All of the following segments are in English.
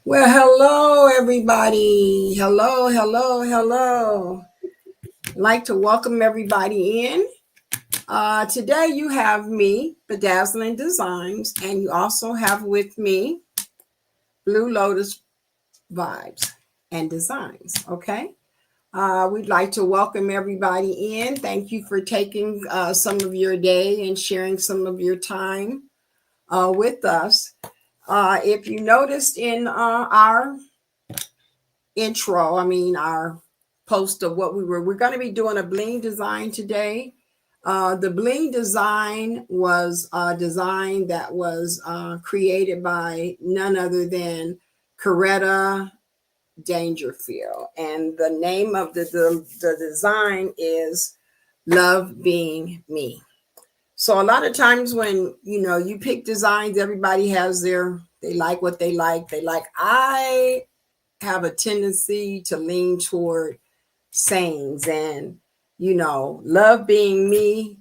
Well, hello, everybody. Hello, hello, hello. I'd like to welcome everybody in. Today you have me, Bedazzling Designs, and you also have with me Blue Lotus Vibes and Designs. Okay. We'd like to welcome everybody in. Thank you for taking some of your day and sharing some of your time with us. If you noticed in our intro, our post of what we're going to be doing a bling design today. The bling design was a design that was created by none other than CORETTA Dangerfield. And the name of the design is Love Being Me. So a lot of times when you pick designs, everybody has they like what they like. I have a tendency to lean toward sayings, and love being me,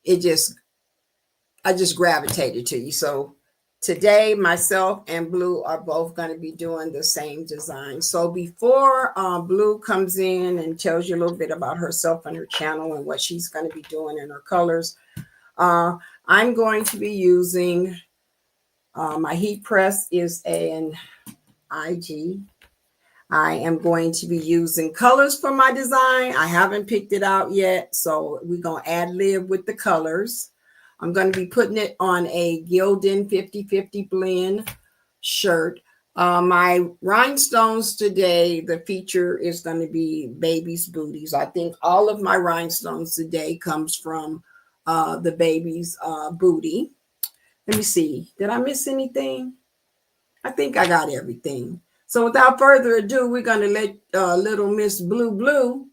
I just gravitated to you. So today myself and Blue are both going to be doing the same design. So before Blue comes in and tells you a little bit about herself and her channel and what she's going to be doing in her colors, I'm going to be using my heat press is an IG. I am going to be using colors for my design. I haven't picked it out yet, so we're going to ad lib with the colors. I'm going to be putting it on a Gildan 50/50 blend shirt. My rhinestones today, the feature is going to be baby's booties. I think all of my rhinestones today comes from the baby's booty. Let me see. Did I miss anything? I think I got everything. So without further ado, we're going to let little Miss Blue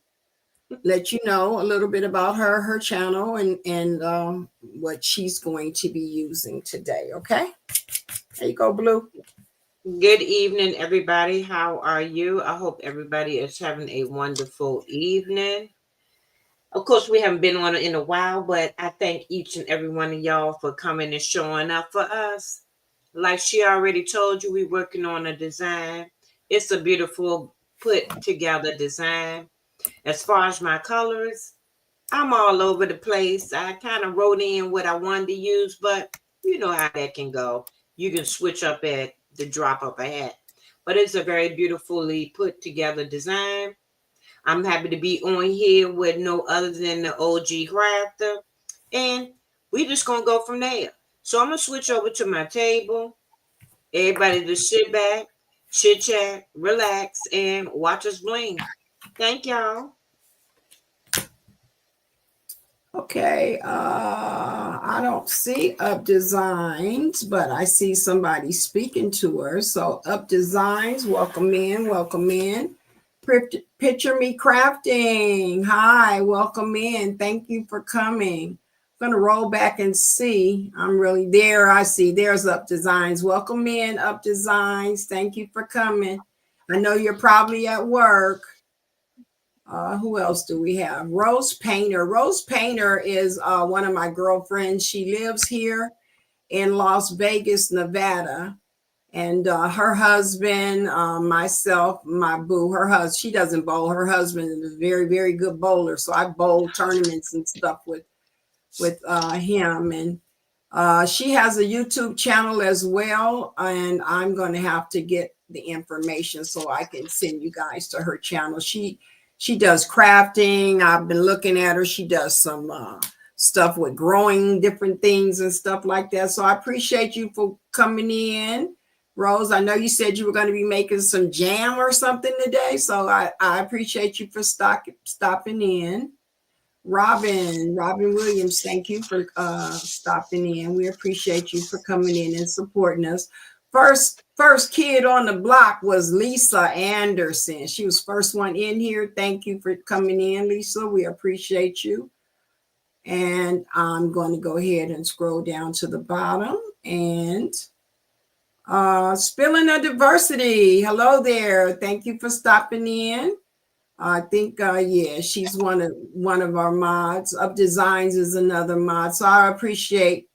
let you know a little bit about her channel, and what she's going to be using today. Okay, there you go, Blue. Good evening, everybody. How are you? I hope everybody is having a wonderful evening. Of course, we haven't been on it in a while, but I thank each and every one of y'all for coming and showing up for us. Like she already told you, we're working on a design. It's a beautiful put together design. As far as my colors, I'm all over the place. I kind of wrote in what I wanted to use, but you know how that can go. You can switch up at the drop of a hat. But it's a very beautifully put together design. I'm happy to be on here with no other than the OG crafter. And we just gonna go from there. So I'm gonna switch over to my table. Everybody just sit back, chit chat, relax, and watch us bling. Thank y'all. Okay, I don't see Up Designs, but I see somebody speaking to her. So Up Designs, welcome in, welcome in. Picture Me Crafting, hi, welcome in. Thank you for coming. I'm gonna roll back and see. I'm really there. I see there's Up Designs. Welcome in, Up Designs. Thank you for coming. I know you're probably at work. Who else do we have? Rose Painter. Rose Painter is one of my girlfriends. She lives here in Las Vegas, Nevada. And her husband, myself, my boo, her husband, she doesn't bowl. Her husband is a very, very good bowler. So I bowl tournaments and stuff with him. And she has a YouTube channel as well. And I'm going to have to get the information so I can send you guys to her channel. She does crafting. I've been looking at her. She does some stuff with growing different things and stuff like that. So I appreciate you for coming in, Rose. I know you said you were going to be making some jam or something today. So I appreciate you for stopping in. Robin Williams, thank you for stopping in. We appreciate you for coming in and supporting us. First kid on the block was Lisa Anderson. She was first one in here. Thank you for coming in, Lisa. We appreciate you. And I'm going to go ahead and scroll down to the bottom. And Spilling of Diversity, hello there. Thank you for stopping in. I think yeah, she's one of our mods. Up Designs is another mod. So I appreciate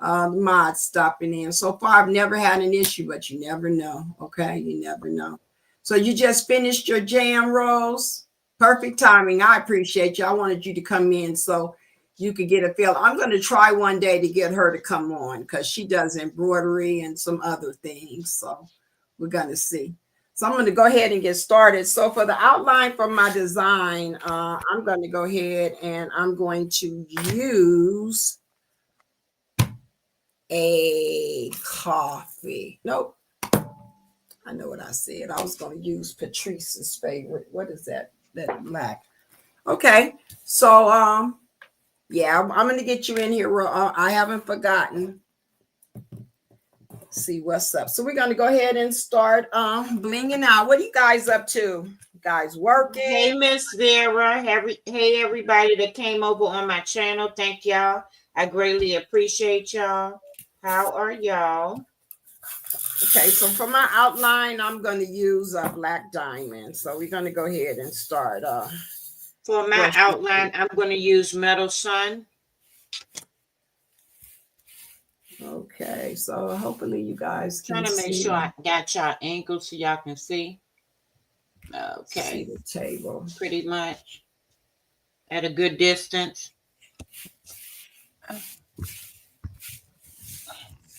mods stopping in. So far, I've never had an issue, but you never know. Okay, you never know. So you just finished your jam, Rose. Perfect timing. I appreciate you. I wanted you to come in so you could get a feel. I'm going to try one day to get her to come on because she does embroidery and some other things. So we're going to see. So I'm going to go ahead and get started. So for the outline for my design, I'm going to go ahead and I'm going to use a coffee. Nope. I know what I said. I was going to use Patrice's favorite. What is that? That black. Okay. So, yeah, I'm going to get you in here. I haven't forgotten. See what's up. So we're going to go ahead and start blinging out. What are you guys up to? You guys working? Hey, Miss Vera. Hey, everybody that came over on my channel. Thank y'all. I greatly appreciate y'all. How are y'all? Okay, so for my outline, I'm going to use a black diamond. So we're going to go ahead and start. For my outline, I'm going to use Metal Sun. Okay, so hopefully you guys can Trying to make see. sure I got y'all angled so y'all can see. See Okay. the table. Pretty much at a good distance.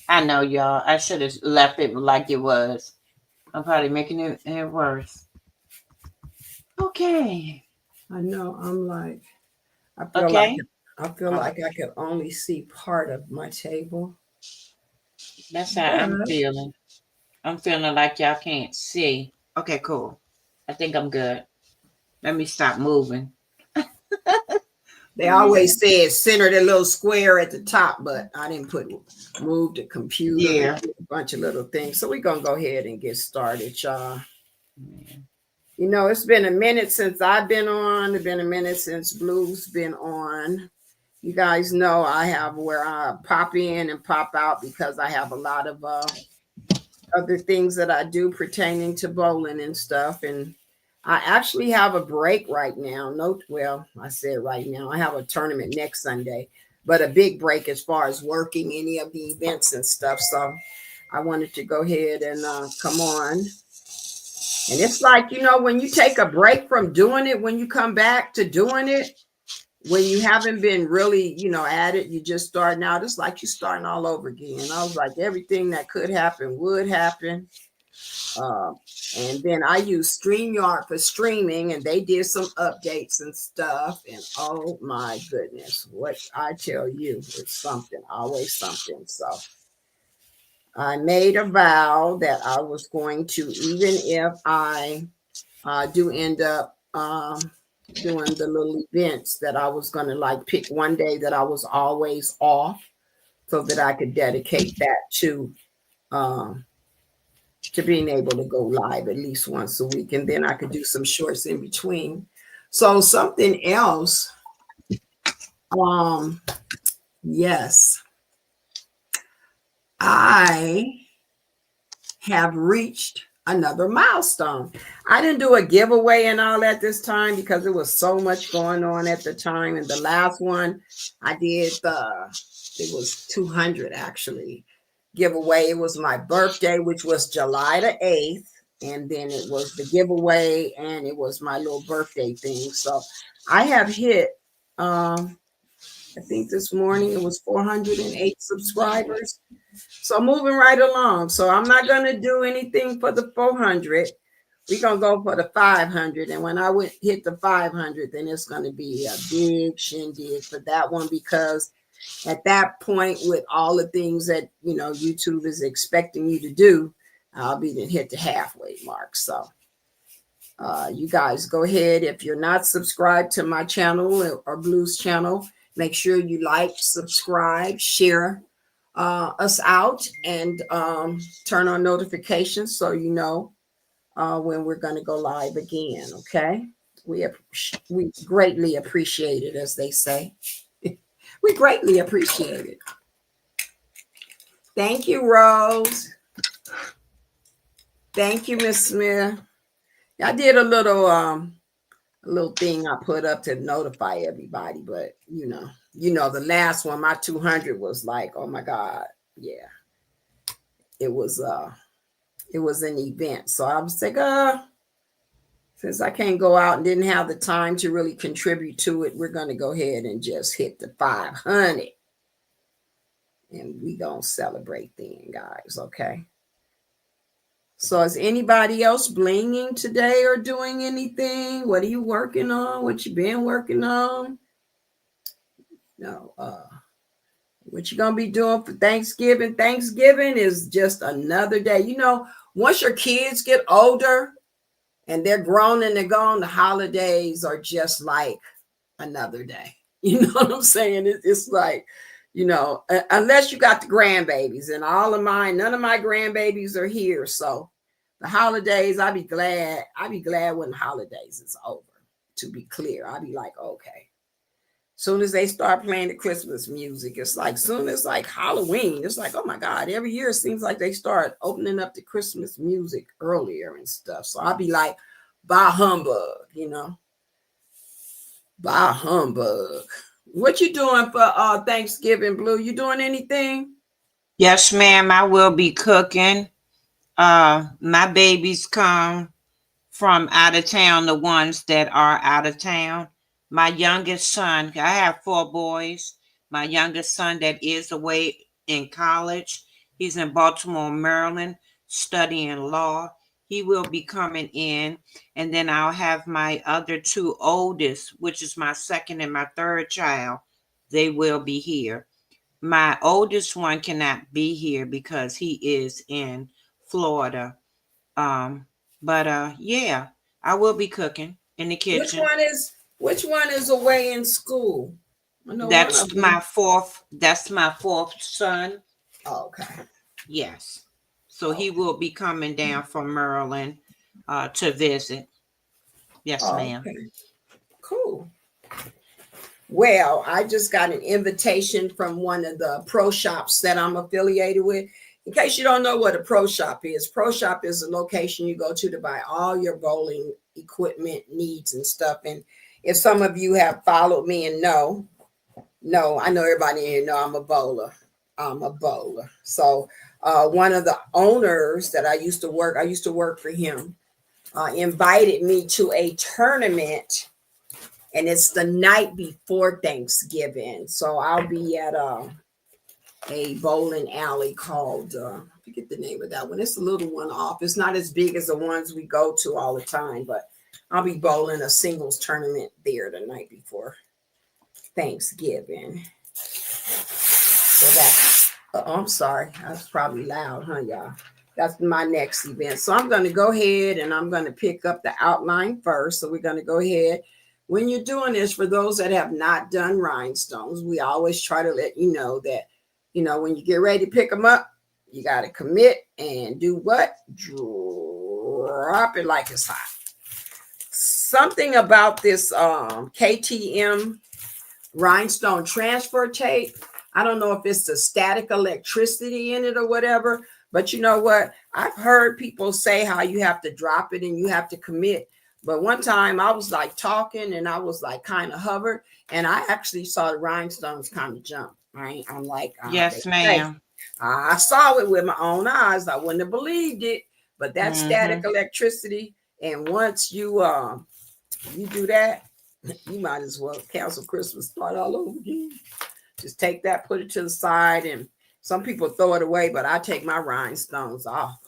I know, y'all. I should have left it like it was. I'm probably making it worse. Okay. I know. I'm like, I feel like I could only see part of my table. That's how I'm feeling. I'm feeling like y'all can't see. Okay, cool. I think I'm good. Let me stop moving. They always say center the little square at the top, but I didn't move the computer. Yeah. A bunch of little things. So we're gonna go ahead and get started, y'all. You know, it's been a minute since I've been on. It's been a minute since Blue's been on. You guys know I have where I pop in and pop out because I have a lot of other things that I do pertaining to bowling and stuff. And I actually have a break right now. Well, I said right now. I have a tournament next Sunday, but a big break as far as working any of the events and stuff. So I wanted to go ahead and come on. And it's like, you know, when you take a break from doing it, when you come back to doing it, when you haven't been really, you know, at it, you just starting out. It's like you're starting all over again. I was like, everything that could happen would happen. And then I use StreamYard for streaming, and they did some updates and stuff. And oh my goodness, what I tell you, it's something, always something. So I made a vow that I was going to, even if I do end up doing the little events, that I was going to like pick one day that I was always off so that I could dedicate that to being able to go live at least once a week. And then I could do some shorts in between. So something else. Yes, I have reached another milestone. I didn't do a giveaway and all that this time because there was so much going on at the time. And the last one I did, it was 200 actually giveaway. It was my birthday, which was July the 8th. And then it was the giveaway and it was my little birthday thing. So I have hit, I think this morning it was 408 subscribers. So moving right along. So I'm not going to do anything for the 400. We're going to go for the 500. And when I hit the 500, then it's going to be a big shindig for that one, because at that point, with all the things that, you know, YouTube is expecting you to do, I'll be to hit the halfway mark. So you guys go ahead. If you're not subscribed to my channel or Blue's channel, make sure you like, subscribe, share us out, and turn on notifications so you know when we're going to go live again. Okay, we greatly appreciate it, as they say. We greatly appreciate it. Thank you, Rose. Thank you, Miss Smith. I did a little a little thing I put up to notify everybody. But the last one, my 200 was like, oh my God, yeah, it was an event. So I was like, since I can't go out and didn't have the time to really contribute to it, we're gonna go ahead and just hit the 500, and we gonna celebrate then, guys. Okay. So is anybody else blinging today or doing anything? What are you working on? What you been working on? No, what you gonna be doing for Thanksgiving? Thanksgiving is just another day. Once your kids get older and they're grown and they're gone, the holidays are just like another day. You know what I'm saying? It's like, unless you got the grandbabies, and all of mine, none of my grandbabies are here. So the holidays, I'd be glad when the holidays is over, to be clear. I'd be like, okay. Soon as they start playing the Christmas music, it's like soon as like Halloween, it's like, oh my God, every year it seems like they start opening up the Christmas music earlier and stuff. So I'll be like, bah humbug, bah humbug. What you doing for Thanksgiving, Blue? You doing anything? Yes, ma'am. I will be cooking. My babies come from out of town, the ones that are out of town. My youngest son, I have 4 boys. My youngest son that is away in college, he's in Baltimore, Maryland, studying law. He will be coming in. And then I'll have my other 2 oldest, which is my second and my third child. They will be here. My oldest one cannot be here because he is in Florida. Um, but yeah, I will be cooking in the Which kitchen. one is which one is away in school? I know one of That's my them. fourth. That's my fourth son. Oh, okay. Yes. So he Okay. will be coming down from Maryland to visit. Yes, Oh, ma'am. okay. Cool. Well, I just got an invitation from one of the pro shops that I'm affiliated with. In case you don't know what a pro shop is a location you go to buy all your bowling equipment needs and stuff. And if some of you have followed me and no, I know everybody here know I'm a bowler. I'm a bowler. So one of the owners that I used to work for him, invited me to a tournament, and it's the night before Thanksgiving. So I'll be at a bowling alley called, I forget the name of that one. It's a little one off. It's not as big as the ones we go to all the time, but I'll be bowling a singles tournament there the night before Thanksgiving. So that's, I'm sorry, that's probably loud, huh, y'all? That's my next event. So I'm going to go ahead and I'm going to pick up the outline first. So we're going to go ahead. When you're doing this, for those that have not done rhinestones, we always try to let you know that, when you get ready to pick them up, you got to commit and do what? Drop it like it's hot. Something about this KTM rhinestone transfer tape. I don't know if it's the static electricity in it or whatever, but you know what? I've heard people say how you have to drop it and you have to commit. But one time I was like talking and I was like kind of hovered, and I actually saw the rhinestones kind of jump. Right? I'm like, Yes, ma'am. I saw it with my own eyes. I wouldn't have believed it, but that static Mm-hmm. electricity. And once you do that, you might as well cancel Christmas, start all over again. Just take that, put it to the side, and some people throw it away, but I take my rhinestones off.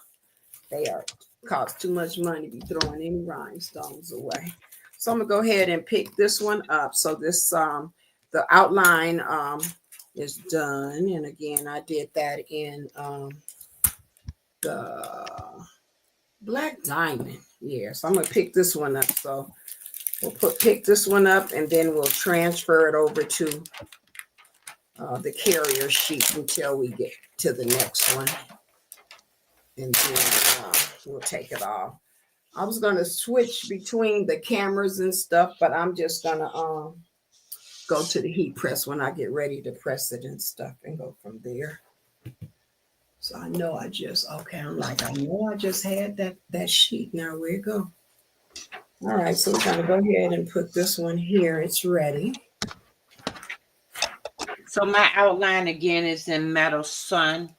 They are cost too much money to be throwing any rhinestones away. So I'm gonna go ahead and pick this one up. So this the outline is done, and again I did that in the black diamond. Yeah, so I'm gonna pick this one up. So we'll pick this one up, and then we'll transfer it over to the carrier sheet until we get to the next one, and then we'll take it off. I was gonna switch between the cameras and stuff, but I'm just gonna go to the heat press when I get ready to press it and stuff, and go from there. So I know I just had that sheet. Now where it go? All right, so we're gonna go ahead and put this one here. It's ready. So my outline again is in Meadow Sun.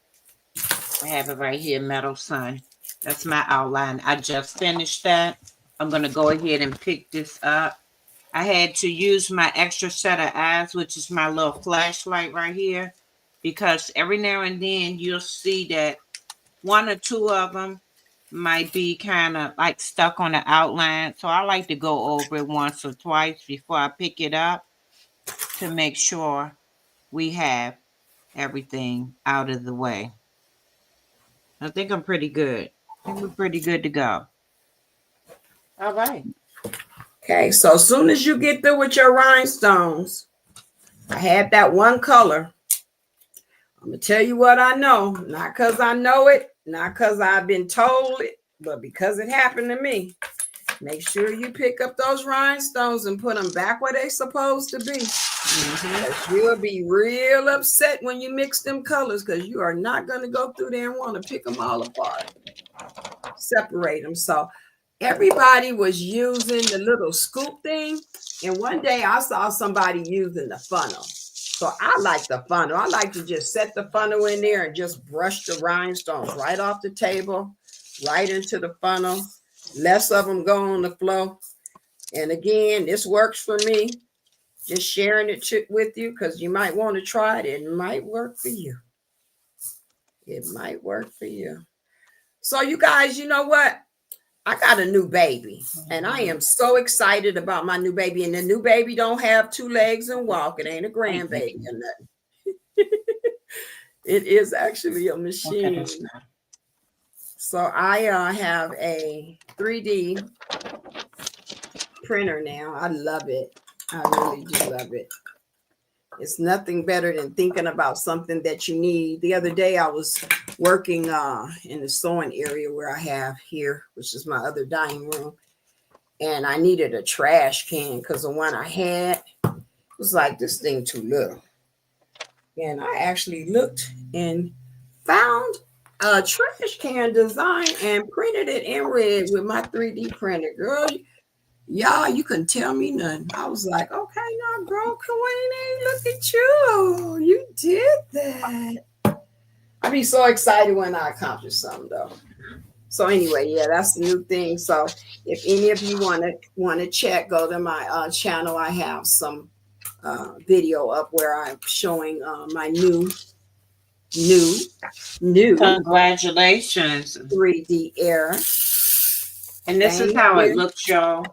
I have it right here, Meadow Sun. That's my outline. I just finished that. I'm going to go ahead and pick this up. I had to use my extra set of eyes, which is my little flashlight right here, because every now and then you'll see that one or two of them might be kind of like stuck on the outline. So I like to go over it once or twice before I pick it up to make sure we have everything out of the way. I think I'm pretty good. I think we're pretty good to go. All right. Okay, so as soon as you get through with your rhinestones, I had that one color. I'm gonna tell you what I know, not because I know it, not because I've been told it, but because it happened to me. Make sure you pick up those rhinestones and put them back where they're supposed to be. You'll be real upset when you mix them colors, because you are not going to go through there and want to pick them all apart. Separate them. So everybody was using the little scoop thing, and one day I saw somebody using the funnel. So I like the funnel. I like to just set the funnel in there and just brush the rhinestones right off the table, right into the funnel. Less of them go on the floor. And again, this works for me. Just sharing it with you, because you might want to try it. It might work for you. It might work for you. So you guys, you know what? I got a new baby, and I am so excited about my new baby. And the new baby don't have two legs and walk. It ain't a grandbaby or nothing. It is actually a machine. So I have a 3D printer now. I love it. I really do love it. It's nothing better than thinking about something that you need. The other day I was working in the sewing area where I have here, which is my other dining room. And I needed a trash can because the one I had was like, this thing too little. And I actually looked and found a trash can design and printed it in red with my 3D printer. Girl, y'all, you couldn't tell me nothing. I was like, okay, now, bro, Queenie, look at you. You did that. I'd be so excited when I accomplish something, though. So anyway, yeah, that's the new thing. So if any of you want to check, go to my channel. I have some video up where I'm showing my new Congratulations. 3D era. And this is how it looks, y'all.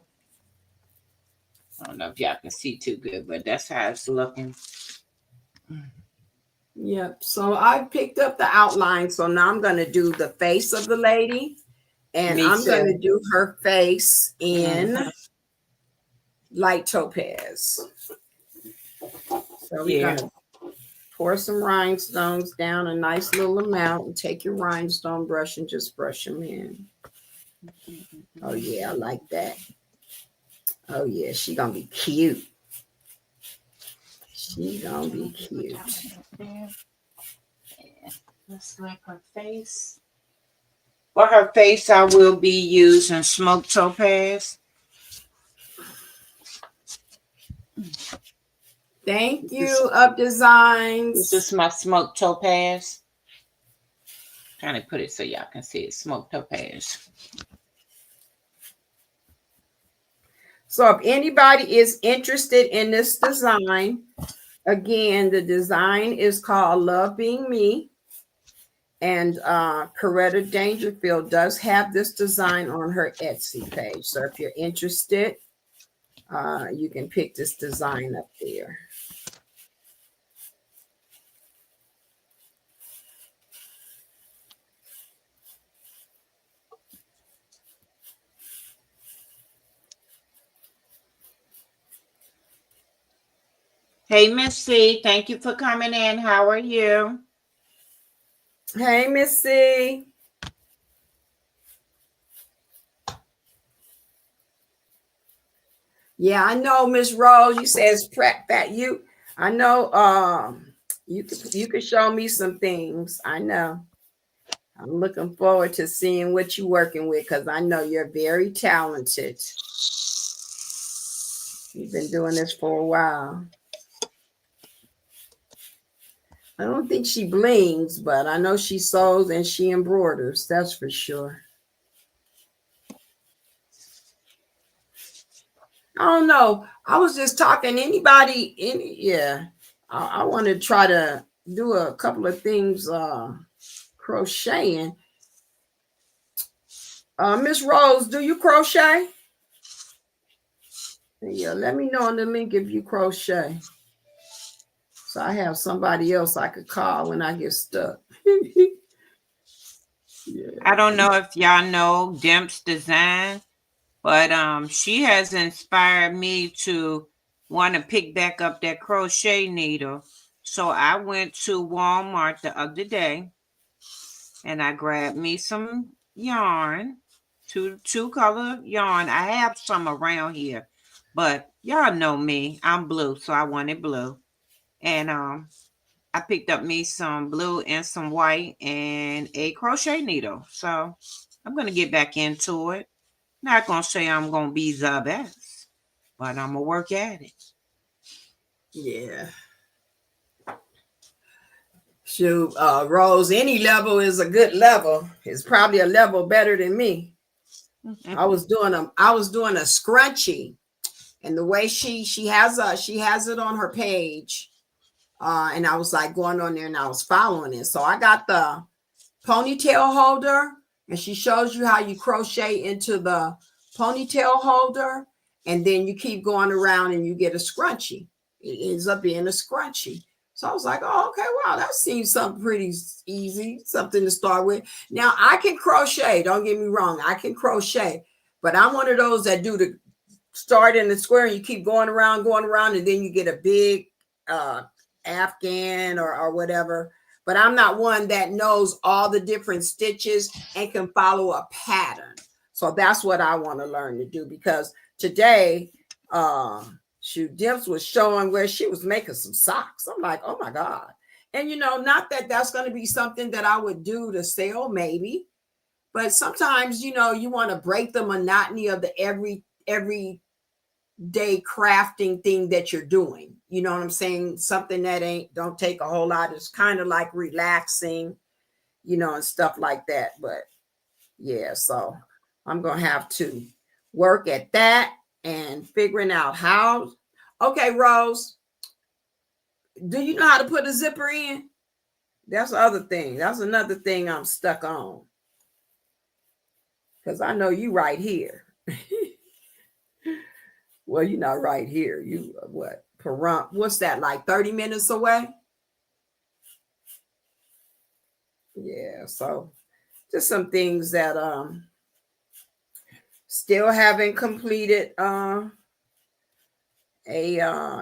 I don't know if y'all can see too good, but that's how it's looking. Yep. So I picked up the outline. So now I'm going to do the face of the lady. And I'm going to do her face in light topaz. So we're going to pour some rhinestones down a nice little amount, and take your rhinestone brush and just brush them in. Oh, yeah, I like that. Oh, yeah, she's going to be cute. She's going to be cute. Yeah. Let's like her face. For her face, I will be using smoked topaz. Thank you, Up Designs. This is my smoked topaz. Trying to put it so y'all can see it. Smoked topaz. So if anybody is interested in this design, again, the design is called Love Being Me. And CORETTA Dangerfield does have this design on her Etsy page. So if you're interested, you can pick this design up there. Hey, Miss C, thank you for coming in. How are you? Hey, Miss C. Yeah, I know, Miss Rose. You says prep that you. I know. You could show me some things. I know. I'm looking forward to seeing what you're working with, because I know you're very talented. You've been doing this for a while. I don't think she blings, but I know she sews and she embroiders. That's for sure. I don't know. I was just talking. Yeah. I want to try to do a couple of things crocheting. Miss Rose, do you crochet? Yeah, let me know on the link if you crochet. So I have somebody else I could call when I get stuck. Yeah. I don't know if y'all know Demp's Design, but she has inspired me to want to pick back up that crochet needle. So I went to Walmart the other day and I grabbed me some yarn, two color yarn. I have some around here, but y'all know me. I'm blue, so I wanted blue. And I picked up me some blue and some white and a crochet needle. So I'm gonna get back into it. Not gonna say I'm gonna be the best, but I'm gonna work at it. Yeah. Shoot, Rose, any level is a good level. It's probably a level better than me. I was doing a scrunchie, and the way she has it on her page, and I was like going on there and I was following it. So I got the ponytail holder, and she shows you how you crochet into the ponytail holder, and then you keep going around and you get a scrunchie. It ends up being a scrunchie. So I was like, oh, okay, wow, that seems something pretty easy, something to start with. Now I can crochet, don't get me wrong, I can crochet, but I'm one of those that do the start in the square and you keep going around, and then you get a big Afghan or whatever. But I'm not one that knows all the different stitches and can follow a pattern. So that's what I want to learn to do, because today, Dimps was showing where she was making some socks. I'm like, oh my God. And not that that's going to be something that I would do to sell, maybe, but sometimes, you want to break the monotony of the every day crafting thing that you're doing. You know what I'm saying? Something that don't take a whole lot. It's kind of like relaxing, and stuff like that. But yeah, so I'm going to have to work at that and figuring out how. Okay, Rose, do you know how to put a zipper in? That's the other thing. That's another thing I'm stuck on. Because I know you right here. Well, you're not right here. You what? Pahrump. What's that, like 30 minutes away? Yeah, so just some things that still haven't completed a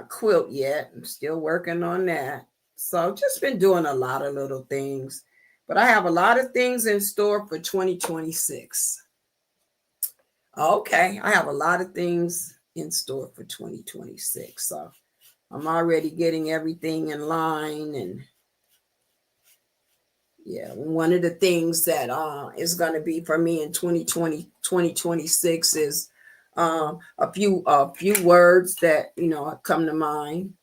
quilt yet. I'm still working on that. So just been doing a lot of little things. But I have a lot of things in store for 2026. Okay, I have a lot of things in store for 2026. So I'm already getting everything in line. And yeah, one of the things that is going to be for me in 2026 is a few words that come to mind,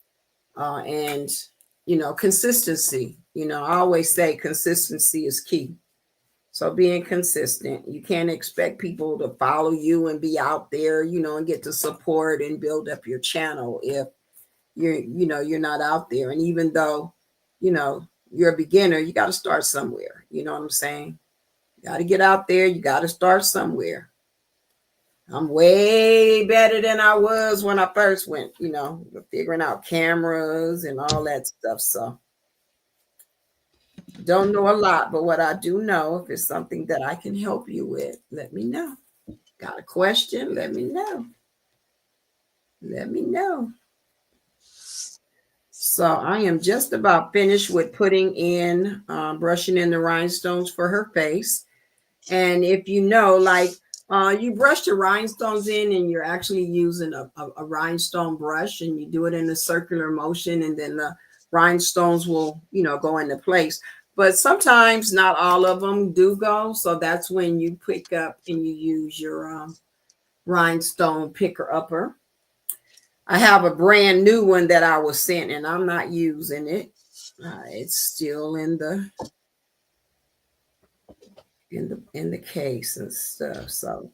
and consistency. I always say consistency is key. So being consistent, you can't expect people to follow you and be out there, and get the support and build up your channel if you're not out there. And even though, you're a beginner, you got to start somewhere. You know what I'm saying? You got to get out there. You got to start somewhere. I'm way better than I was when I first went, figuring out cameras and all that stuff. So don't know a lot, but what I do know, if it's something that I can help you with, let me know. Got a question? Let me know. Let me know. So I am just about finished with putting in, brushing in the rhinestones for her face. And if you brush the rhinestones in and you're actually using a rhinestone brush, and you do it in a circular motion, and then the rhinestones will, go into place. But sometimes not all of them do go. So that's when you pick up and you use your rhinestone picker upper. I have a brand new one that I was sent, and I'm not using it. It's still in the case and stuff. So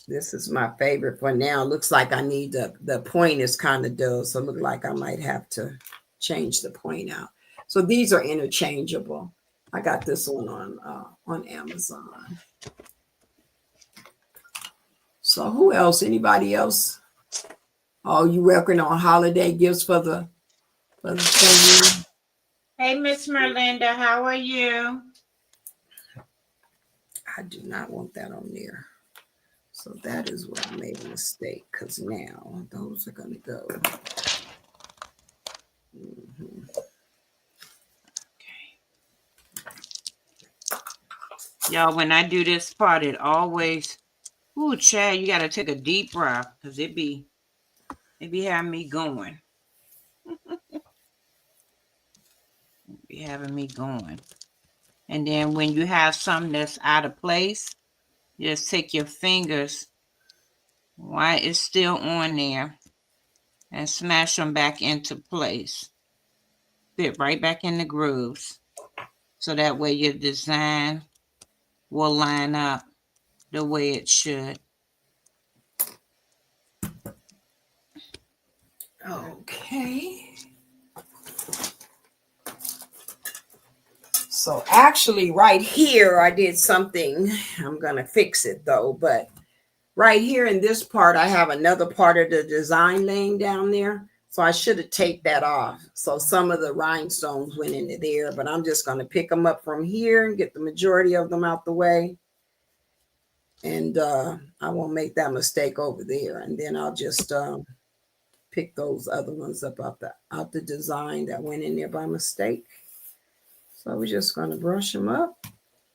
this is my favorite for now. Looks like I need the point is kind of dull, so it look like I might have to change the point out. So these are interchangeable. I got this one on Amazon. So who else? Anybody else? Oh, you working on holiday gifts for the family? Hey, Miss Merlinda, how are you? I do not want that on there. So that is where I made a mistake, because now those are going to go. Mm-hmm. Y'all, when I do this part, it always, ooh, Chad, you got to take a deep breath, because it be having me going. Be having me going. And then when you have something that's out of place, just take your fingers while it's still on there and smash them back into place. Fit right back in the grooves. So that way your design will line up the way it should. Okay. So actually right here, I did something. I'm going to fix it though. But right here in this part, I have another part of the design laying down there. So I should have taped that off. So some of the rhinestones went into there, but I'm just going to pick them up from here and get the majority of them out the way. And I won't make that mistake over there. And then I'll just pick those other ones up out the design that went in there by mistake. So we're just going to brush them up.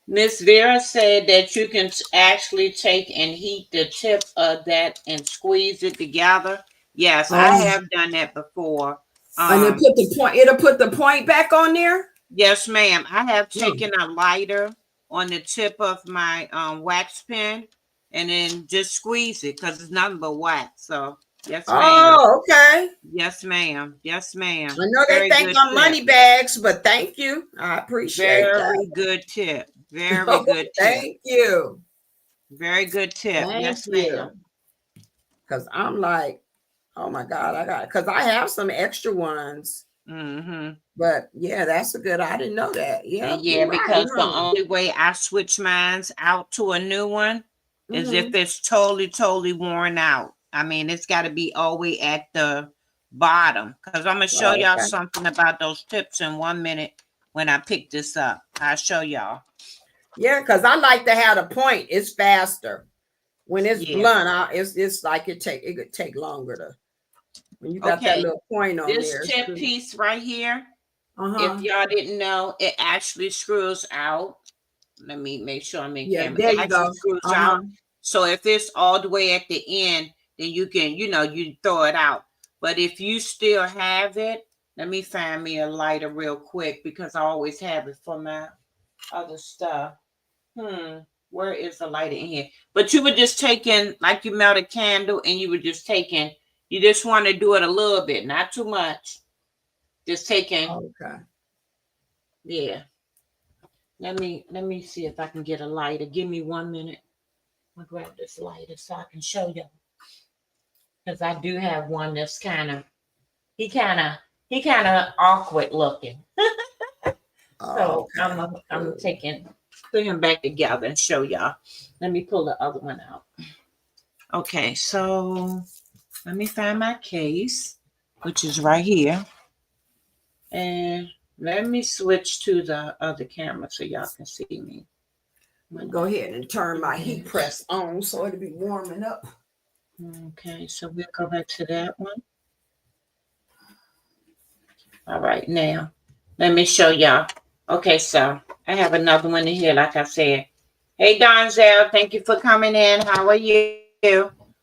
Miss Vera said that you can actually take and heat the tip of that and squeeze it together. Yes, I have done that before. And then put the point. It'll put the point back on there. Yes, ma'am. I have taken a lighter on the tip of my wax pen and then just squeeze it because it's nothing but wax. So yes, ma'am. Oh, okay. Yes, ma'am. Yes, ma'am. I know they think I'm money bags, but thank you. I appreciate that. Very good tip. Very good tip. Thank you. Very good tip. Yes, ma'am. Because I'm like, oh my God, because I have some extra ones. Mm-hmm. But yeah, that's a good. I didn't know that. Yeah. Yeah, because the only way I switch mines out to a new one is if it's totally worn out. I mean, it's got to be all the way at the bottom. Because I'm gonna show y'all something about those tips in 1 minute when I pick this up. I'll show y'all. Yeah, because I like to have a point. It's faster. When it's blunt, it's like it could take longer to. When you got that little point on this there. This tip piece right here, if y'all didn't know, it actually screws out. Let me make sure I'm in camera. There it actually screws out. So if it's all the way at the end, then you can, you throw it out. But if you still have it, let me find me a lighter real quick because I always have it for my other stuff. Where is the lighter in here? But you were just taking, like you melt a candle and you were just taking, you just want to do it a little bit, not too much. Just taking. Okay. Yeah. Let me see if I can get a lighter. Give me 1 minute. I'll grab this lighter so I can show you. Because I do have one that's he kind of awkward looking. So I'm put him back together and show y'all. Let me pull the other one out. Okay, so let me find my case, which is right here. And let me switch to the other camera so y'all can see me. Go ahead and turn my heat press on so it'll be warming up. Okay, so we'll go back to that one. All right, now let me show y'all. Okay, so I have another one in here, like I said. Hey, Donzel, thank you for coming in. How are you?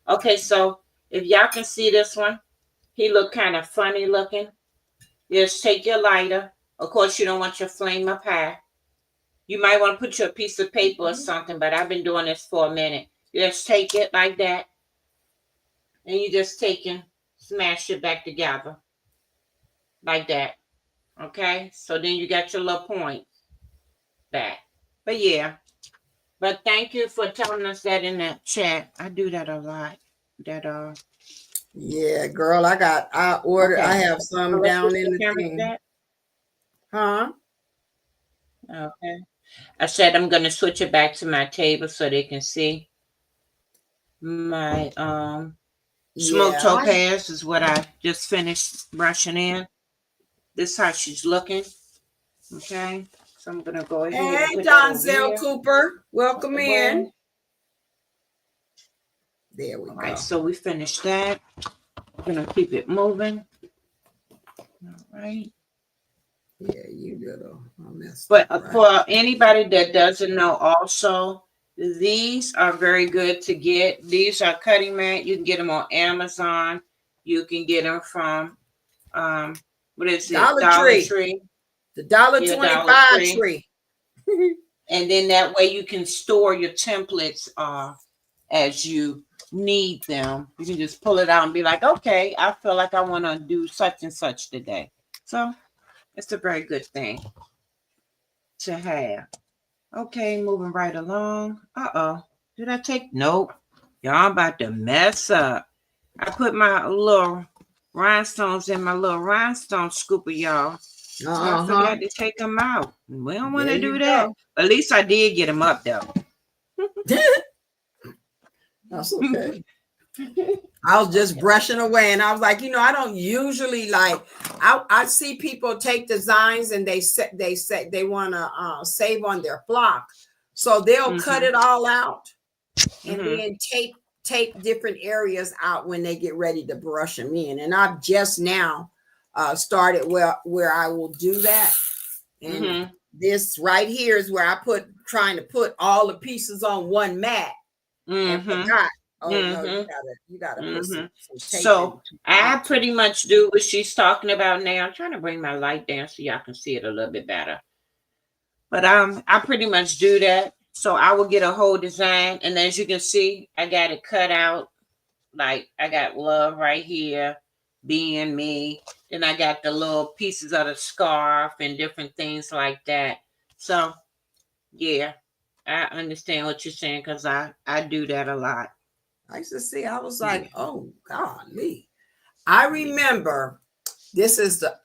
Okay, so if y'all can see this one, he look kind of funny looking. Just take your lighter. Of course, you don't want your flame up high. You might want to put your piece of paper or something, but I've been doing this for a minute. Just take it like that. and you just take and smash it back together like that. Okay, so then you got your little point back. But yeah, but thank you for telling us that in that chat. I do that a lot. That Yeah, girl, I okay. have some down in the thing. That? Huh? Okay. I said I'm gonna switch it back to my table so they can see my smoked Yeah. topaz is what I just finished brushing in. This is how she's looking. Okay. So I'm gonna go ahead and Hey, put Donzel Cooper, welcome in. There we All go. right, so we finished that. I'm gonna keep it moving. All right. Yeah, you little. But for anybody that doesn't know, also these are very good to get. These are cutting mat. You can get them on Amazon. You can get them from what is it? Dollar Tree. The $1.25 tree. And then that way you can store your templates as you need them. You can just pull it out and be like, okay, I feel like I want to do such and such today. So it's a very good thing to have. Okay, moving right along. Did I take? Nope. Y'all, I'm about to mess up. I put my little rhinestones in my little rhinestone scooper, y'all. So I forgot to take them out. We don't want to do that. But at least I did get them up, though. That's okay. I was just brushing away, and I was like, I don't usually like. I see people take designs and they say they want to save on their flock, so they'll cut it all out and then tape different areas out when they get ready to brush them in. And I've just now started where I will do that, and this right here is where I trying to put all the pieces on one mat and forgot. Oh no, you gotta put some tape. So I pretty much do what she's talking about now. I'm trying to bring my light down so y'all can see it a little bit better. But I pretty much do that. So I will get a whole design, and as you can see, I got it cut out. Like I got love right here, being me. Then I got the little pieces of the scarf and different things like that. So yeah, I understand what you're saying because I do that a lot. I used to see, I was like, oh, golly. I remember, this is the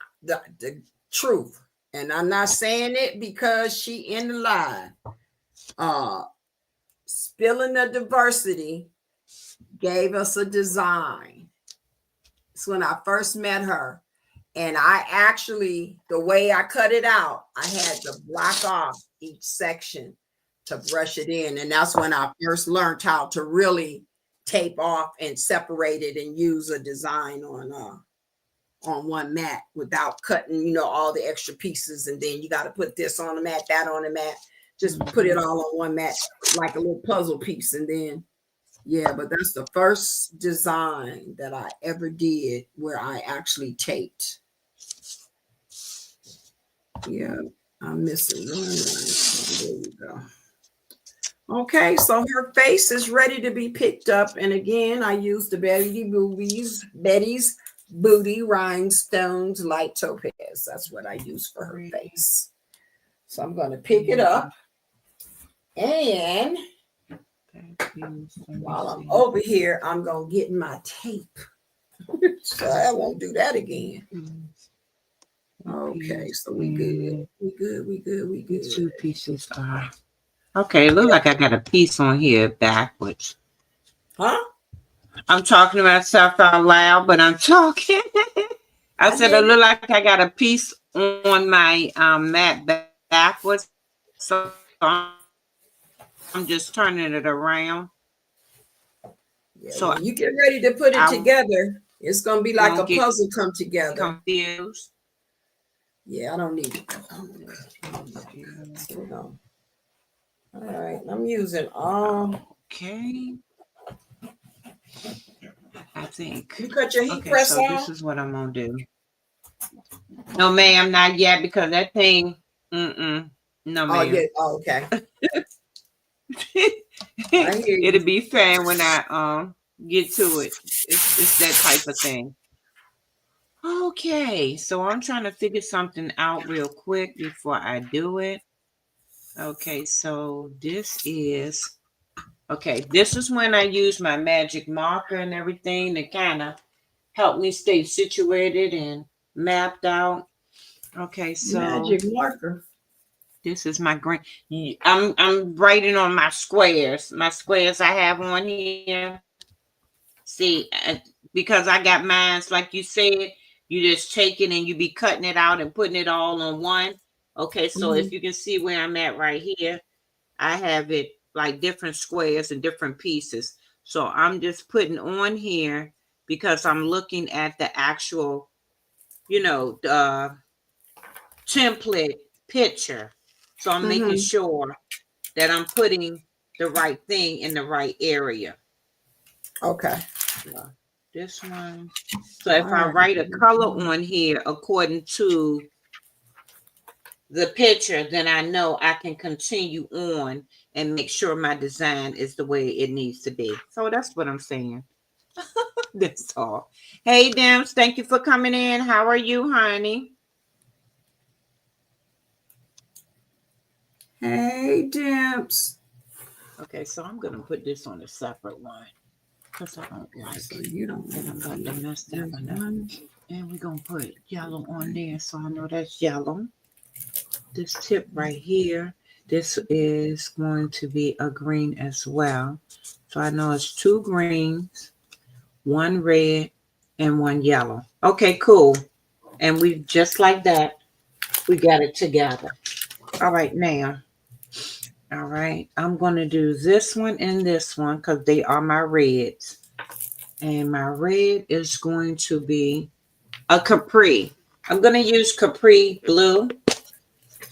truth. And I'm not saying it because she in the live. Spilling the Diversity gave us a design. It's when I first met her. And I actually, the way I cut it out, I had to block off each section to brush it in. And that's when I first learned how to really tape off and separate it and use a design on one mat without cutting, all the extra pieces. And then you got to put this on the mat, that on the mat, just put it all on one mat like a little puzzle piece. And then, but that's the first design that I ever did where I actually taped. Yeah, I'm missing one. There we go. Okay, so her face is ready to be picked up. And again, I used the Betty's Booty Rhinestones Light Topaz. That's what I use for her face. So I'm going to pick it up. And while I'm over here, I'm going to get my tape. So I won't do that again. Okay, so we good. We good. Two pieces are... Okay, it looks like I got a piece on here backwards. Huh? I'm talking to myself out loud, but I'm talking. I said it look like I got a piece on my mat backwards. So I'm just turning it around. Yeah, so when you get ready to put it together, it's going to be like a puzzle come together. Confused. Yeah, I don't need it. Hold on. All right, I'm using Okay. I think. You cut your heat press so on? This is what I'm gonna do. No, ma'am, not yet because that thing. No, ma'am. Oh, yeah. Oh, okay. It'll be fine when I get to it. It's that type of thing. Okay, so I'm trying to figure something out real quick before I do it. Okay, so this is when I use my magic marker and everything to kind of help me stay situated and mapped out. Okay, so Magic marker. this is my green. I'm writing on my squares. My squares I have on here. See, because I got mines, like you said, you just take it and you be cutting it out and putting it all on one. Okay, so if you can see where I'm at right here, I have it like different squares and different pieces. So I'm just putting on here because I'm looking at the actual, template picture. So I'm making sure that I'm putting the right thing in the right area. Okay. This one. So if I write a color on here according to the picture, then I know I can continue on and make sure my design is the way it needs to be. So that's what I'm saying. That's all. Hey, Dims, thank you for coming in. How are you, honey? Hey, Dimps. Okay, so I'm going to put this on a separate one because I don't like so you don't that I'm about to mess that one up. And we're going to put yellow on there so I know that's yellow. This tip right here, this is going to be a green as well. So I know it's 2 greens, 1 red, and 1 yellow. Okay, cool. And we just like that, we got it together. All right, now. All right, I'm going to do this one and this one because they are my reds. And my red is going to be a Capri. I'm going to use Capri blue.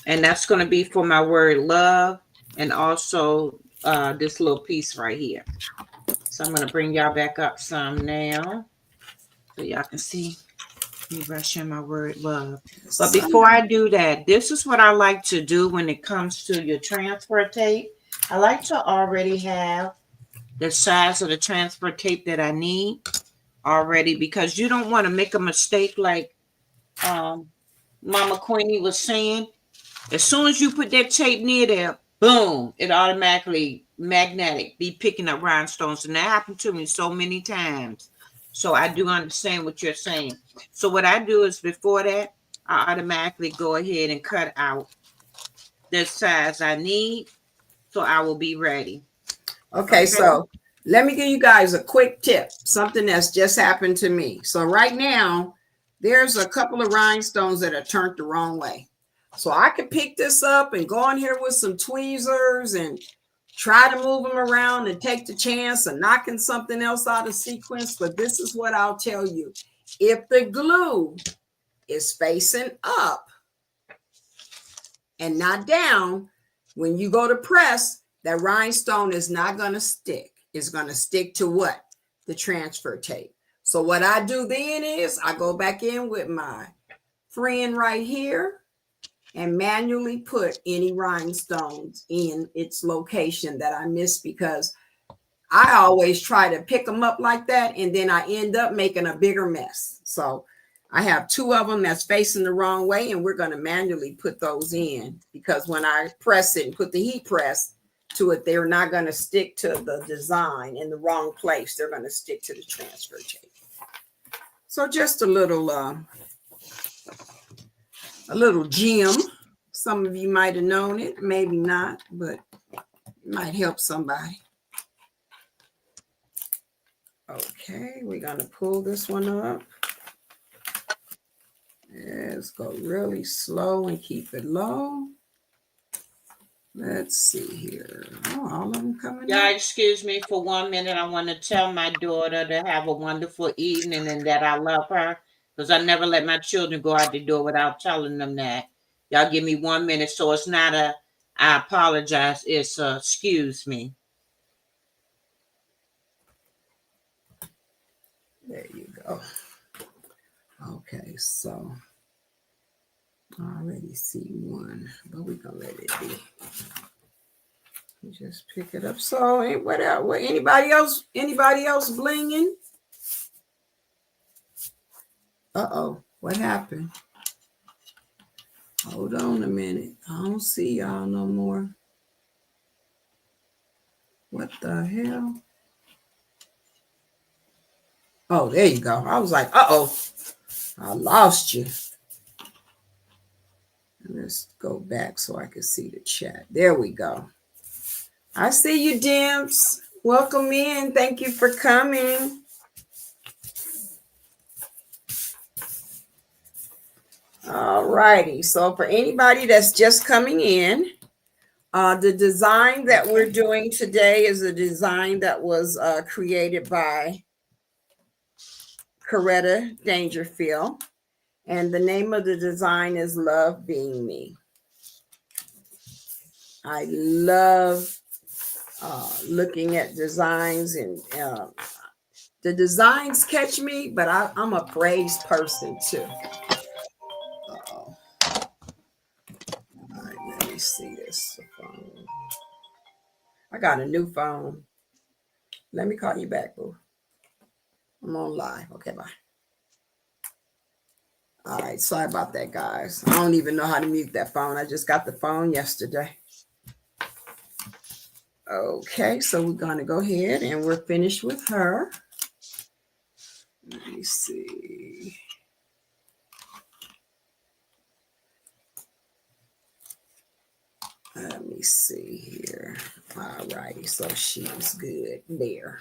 And that's going to be for my word love and also this little piece right here. So I'm going to bring y'all back up some now so y'all can see me brushing my word love. But before I do that, this is what I like to do when it comes to your transfer tape. I like to already have the size of the transfer tape that I need already because you don't want to make a mistake like Mama Queenie was saying. As soon as you put that tape near there, boom, it automatically magnetic be picking up rhinestones. And that happened to me so many times. So I do understand what you're saying. So what I do is before that, I automatically go ahead and cut out the size I need. So I will be ready. Okay, so let me give you guys a quick tip, something that's just happened to me. So right now, there's a couple of rhinestones that are turned the wrong way. So I could pick this up and go in here with some tweezers and try to move them around and take the chance of knocking something else out of sequence. But this is what I'll tell you. If the glue is facing up and not down, when you go to press, that rhinestone is not going to stick. It's going to stick to what? The transfer tape. So what I do then is I go back in with my friend right here and manually put any rhinestones in its location that I missed, because I always try to pick them up like that and then I end up making a bigger mess. So I have 2 of them that's facing the wrong way, and we're going to manually put those in because when I press it and put the heat press to it, they're not going to stick to the design in the wrong place. They're going to stick to the transfer tape. So just a little gem. Some of you might have known it, maybe not, but it might help somebody. Okay, we're going to pull this one up. Let's go really slow and keep it low. Let's see here. Oh, all of them coming Yeah, up. excuse me for 1 minute. I want to tell my daughter to have a wonderful evening and that I love her because I never let my children go out the door without telling them that. Y'all give me 1 minute. So it's not a, I apologize. It's excuse me. There you go. Okay, so I already see one, but we're going to let it be. Just pick it up. So, what else? What, anybody else? Anybody else blinging? Uh-oh. What happened? Hold on a minute. I don't see y'all no more. What the hell? Oh, there you go. I was like, uh-oh. I lost you. Let's go back so I can see the chat. There we go. I see you, Dimps. Welcome in. Thank you for coming. All righty. So for anybody that's just coming in, the design that we're doing today is a design that was created by CORETTA Dangerfield. And the name of the design is Love Being Me. I love looking at designs, and the designs catch me, but I'm a praise person too. Uh-oh. All right, let me see this phone. I got a new phone. Let me call you back, boo. I'm on live. Okay, bye. All right, sorry about that, guys. I don't even know how to mute that phone. I just got the phone yesterday. Okay, so we're going to go ahead and we're finished with her. Let me see. Let me see here. All righty, so she's good there.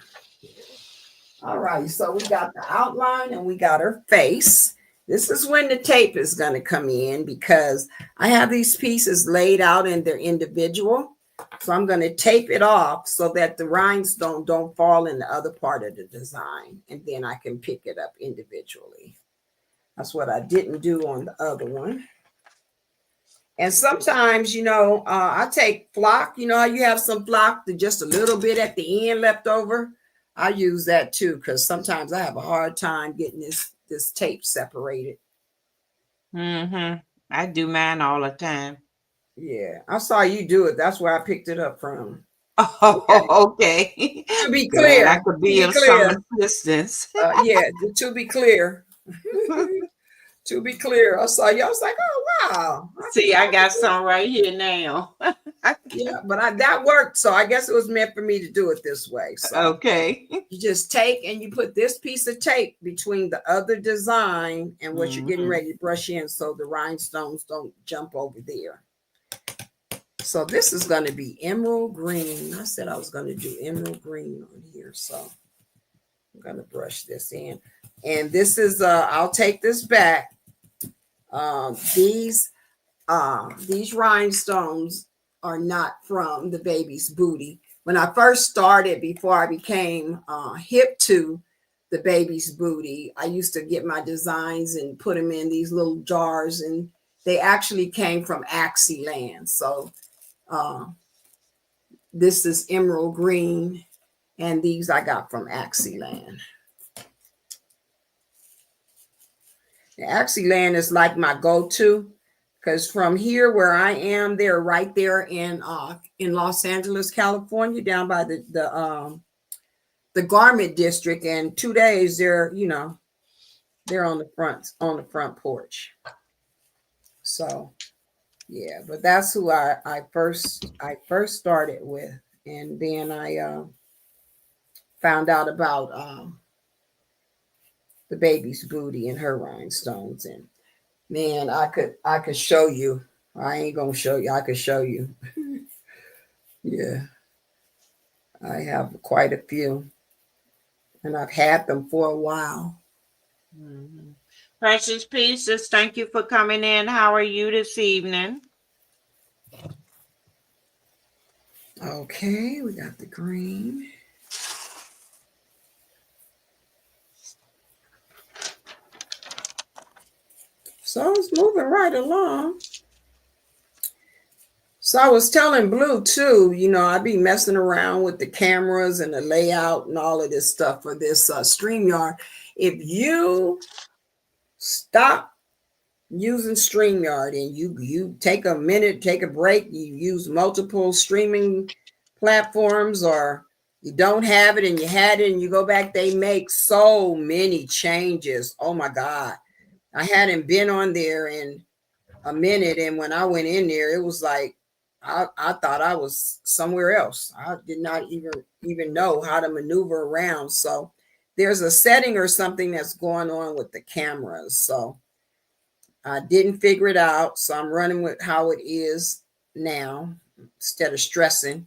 All right, so we got the outline and we got her face. This is when the tape is going to come in, because I have these pieces laid out and they're individual. So I'm going to tape it off so that the rhinestone don't fall in the other part of the design, and then I can pick it up individually. That's what I didn't do on the other one. And sometimes, you know, I take flock. You know how you have some flock to just a little bit at the end left over? I use that too, because sometimes I have a hard time getting this tape separated. I do mine all the time. Yeah, I saw you do it. That's where I picked it up from. Oh, okay. To be Glad I clear, could be of some assistance. yeah, to be clear. To be clear, I saw you. I was like, oh, wow. See, I got some right here now. Yeah, but that worked. So I guess it was meant for me to do it this way. So okay. you just take and you put this piece of tape between the other design and what you're getting ready to brush in, so the rhinestones don't jump over there. So this is going to be emerald green. I said I was going to do emerald green on here. So I'm going to brush this in. And this is, I'll take this back. These rhinestones are not from the baby's booty. When I first started, before I became hip to the baby's booty, I used to get my designs and put them in these little jars, and they actually came from Land. So this is emerald green, and these I got from Land. Land is like my go-to, because from here where I am, they're right there in Los Angeles, California, down by the garment district. And 2 days they're on the front porch. So yeah, but that's who I first started with, and then I found out about the baby's booty and her rhinestones. And man, I could show you. I ain't gonna show you. I could show you. Yeah, I have quite a few, and I've had them for a while. Precious Pieces, thank you for coming in. How are you this evening? Okay, we got the green. So it's moving right along. So I was telling Blue too, I'd be messing around with the cameras and the layout and all of this stuff for this StreamYard. If you stop using StreamYard and you take a minute, take a break, you use multiple streaming platforms, or you don't have it and you had it and you go back, they make so many changes. Oh my God. I hadn't been on there in a minute, and when I went in there, it was like I thought I was somewhere else. I did not even know how to maneuver around. So there's a setting or something that's going on with the cameras. So I didn't figure it out. So I'm running with how it is now instead of stressing.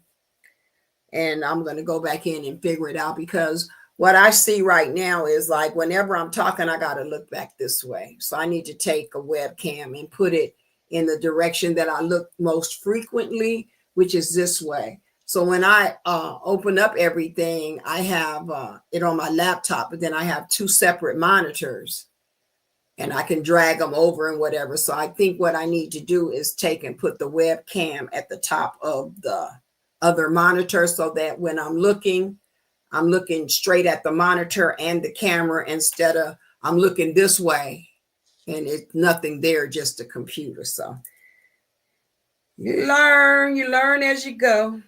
And I'm going to go back in and figure it out, because what I see right now is like whenever I'm talking, I got to look back this way. So I need to take a webcam and put it in the direction that I look most frequently, which is this way. So when I open up everything, I have it on my laptop, but then I have two separate monitors and I can drag them over and whatever. So I think what I need to do is take and put the webcam at the top of the other monitor, so that when I'm looking straight at the monitor and the camera, instead of I'm looking this way and it's nothing there, just a computer. So you learn as you go.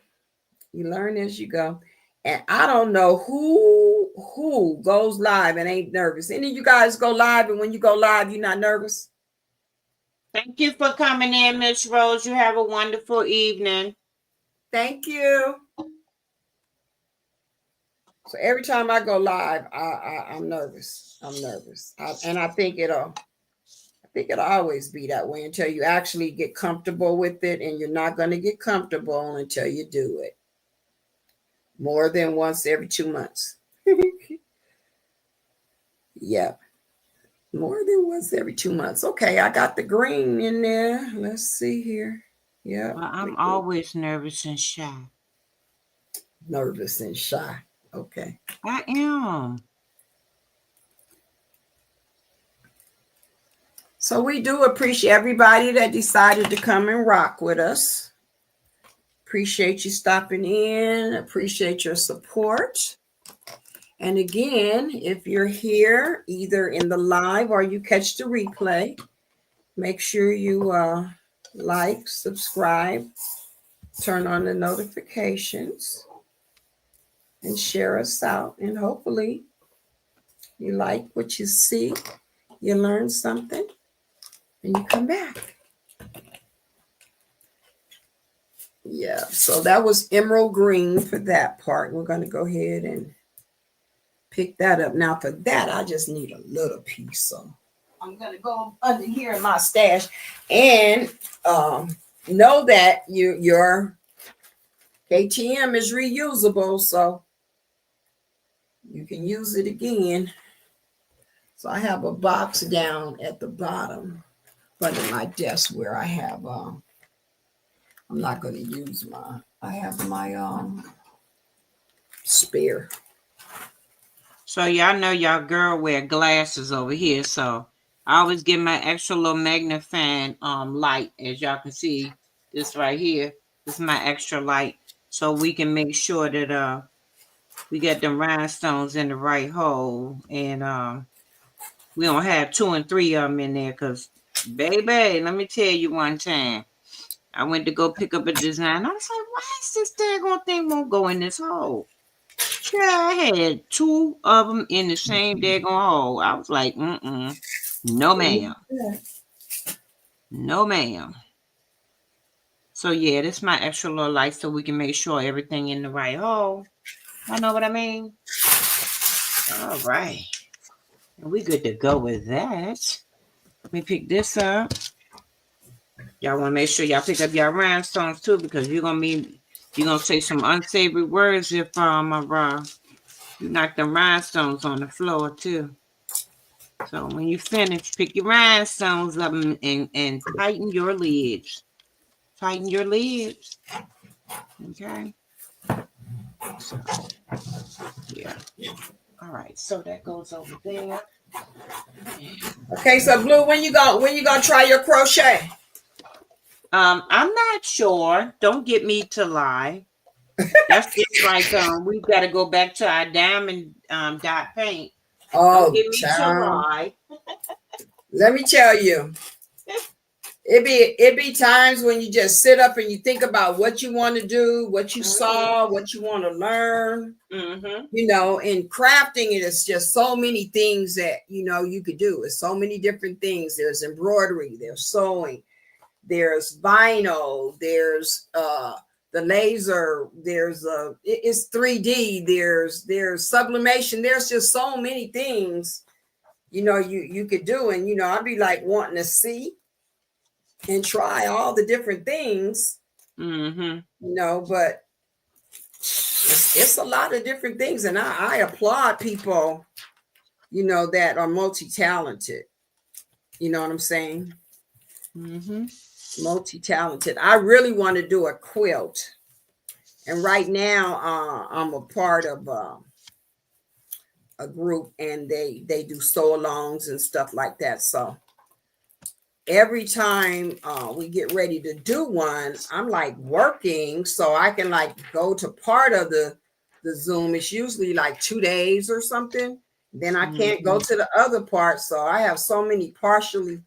You learn as you go. And I don't know who goes live and ain't nervous. Any of you guys go live, and when you go live, you're not nervous? Thank you for coming in, Miss Rose. You have a wonderful evening. Thank you. So every time I go live, I'm nervous. I'm nervous. And I think it'll always be that way until you actually get comfortable with it, and you're not going to get comfortable until you do it. More than once every 2 months. Yeah. More than once every 2 months. Okay, I got the green in there. Let's see here. Yeah. Well, I'm always nervous and shy. Nervous and shy. Okay. I am. So we do appreciate everybody that decided to come and rock with us. Appreciate you stopping in. Appreciate your support. And again, if you're here either in the live or you catch the replay, make sure you like, subscribe, turn on the notifications, and share us out. And hopefully you like what you see, you learn something, and you come back. Yeah, so that was emerald green for that part. We're going to go ahead and pick that up. Now for that, I just need a little piece. So I'm going to go under here in my stash, and know that your KTM is reusable, so you can use it again. So I have a box down at the bottom under my desk where I have I'm not going to use I have my spare. So y'all know y'all girl wear glasses over here, so I always get my extra little magnifying light. As y'all can see, this right here, this is my extra light, so we can make sure that we get the rhinestones in the right hole, and we don't have 2 and 3 of them in there. Cause baby, let me tell you, one time I went to go pick up a design. I was like, why is this daggone thing won't go in this hole? Yeah, I had 2 of them in the same daggone hole. I was like, no ma'am. No ma'am. So yeah, this is my extra little light, so we can make sure everything in the right hole. I know what I mean? All right. And we good to go with that. Let me pick this up. Y'all want to make sure y'all pick up y'all rhinestones too, because you're gonna say some unsavory words if you knock the rhinestones on the floor too. So when you finish, pick your rhinestones up and tighten your lids. Tighten your lids. Okay. So yeah. All right. So that goes over there. Okay, so Blue, when you gonna try your crochet? I'm not sure. Don't get me to lie. That's just like we've got to go back to our diamond dot paint. Oh, don't get me to lie. Let me tell you. it be times when you just sit up and you think about what you want to do, what you saw, what you want to learn. You know, in crafting, it is just so many things that you could do. It's so many different things. There's embroidery, there's sewing, there's vinyl, there's the laser, there's it's 3D, there's sublimation, there's just so many things you could do. And I'd be like wanting to see and try all the different things, but it's a lot of different things. And I applaud people that are multi-talented. You know what I'm saying? Multi-talented. I really want to do a quilt, and right now I'm a part of a group, and they do sew-alongs and stuff like that. So every time we get ready to do one, I'm like working so I can like go to part of the Zoom. It's usually like 2 days or something. Then I can't go to the other part. So I have so many partially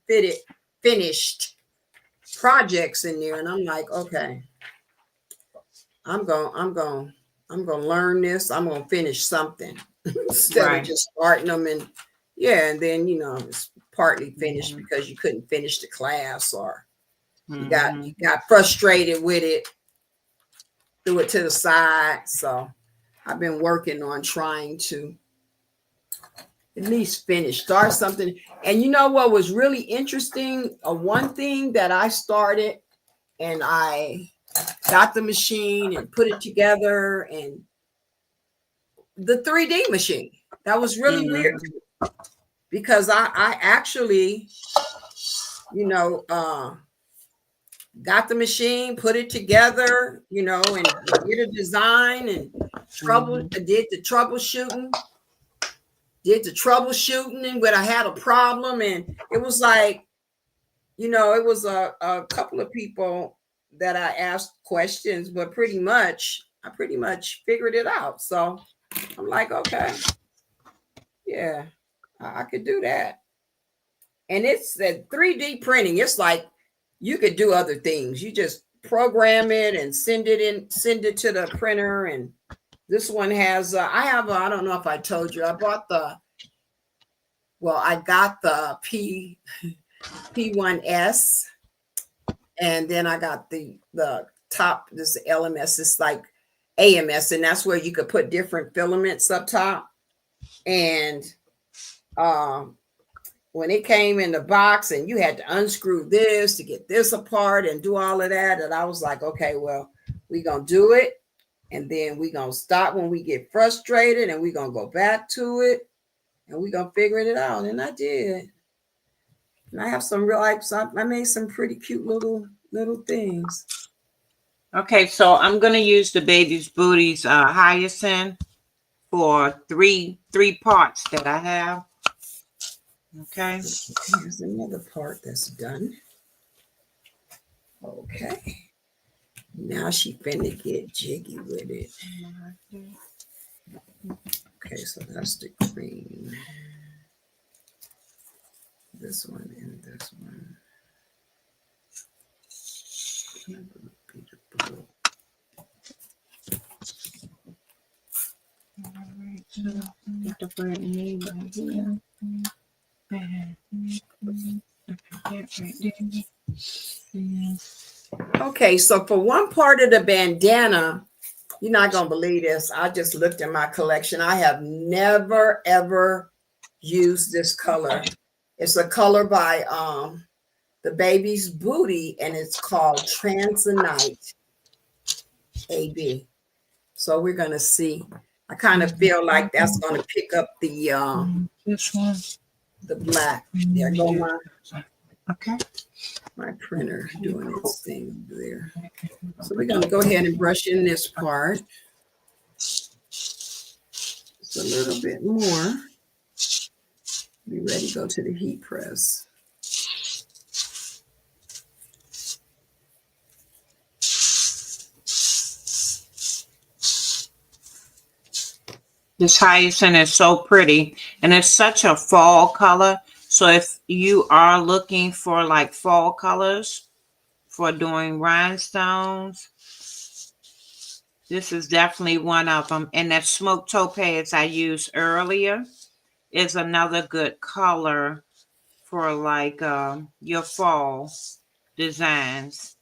finished projects in there, and I'm like, okay, I'm going to learn this. I'm going to finish something instead of just starting them. And and then it's partly finished because you couldn't finish the class, or you got frustrated with it, threw it to the side. So I've been working on trying to at least start something. And what was really interesting, one thing that I started, and I got the machine and put it together, and the 3D machine, that was really weird, because I actually got the machine, put it together, and did a design, and did the troubleshooting, and when I had a problem. And it was like, it was a couple of people that I asked questions, but I pretty much figured it out. So I'm like, okay, yeah, I could do that. And it's that 3D printing. It's like you could do other things. You just program it and send it to the printer. And this one has, I don't know if I told you, I got the P1S, and then I got the top, this LMS, it's like AMS, and that's where you could put different filaments up top. And when it came in the box, and you had to unscrew this to get this apart and do all of that, and I was like, okay, well, we're going to do it, and then we're going to stop when we get frustrated, and we're going to go back to it, and we're going to figure it out. And I did. And I have some I made some pretty cute little things. Okay, so I'm going to use the Baby's Booties hyacinth for three parts that I have. Okay. Here's another part that's done. Okay. Now she finna get jiggy with it. Okay, so that's the green. This one and this one. Okay, so for one part of the bandana, you're not gonna believe this. I just looked in my collection. I have never ever used this color. It's a color by the Baby's Booty, and it's called Transonite AB. So we're gonna see. I kind of feel like that's gonna pick up the this one, the black. There go my printer doing its thing over there. So we're gonna go ahead and brush in this part. Just a little bit more. Be ready to go to the heat press. This hyacinth is so pretty, and it's such a fall color. So if you are looking for like fall colors for doing rhinestones, this is definitely one of them. And that smoke topaz I used earlier is another good color for like your fall designs.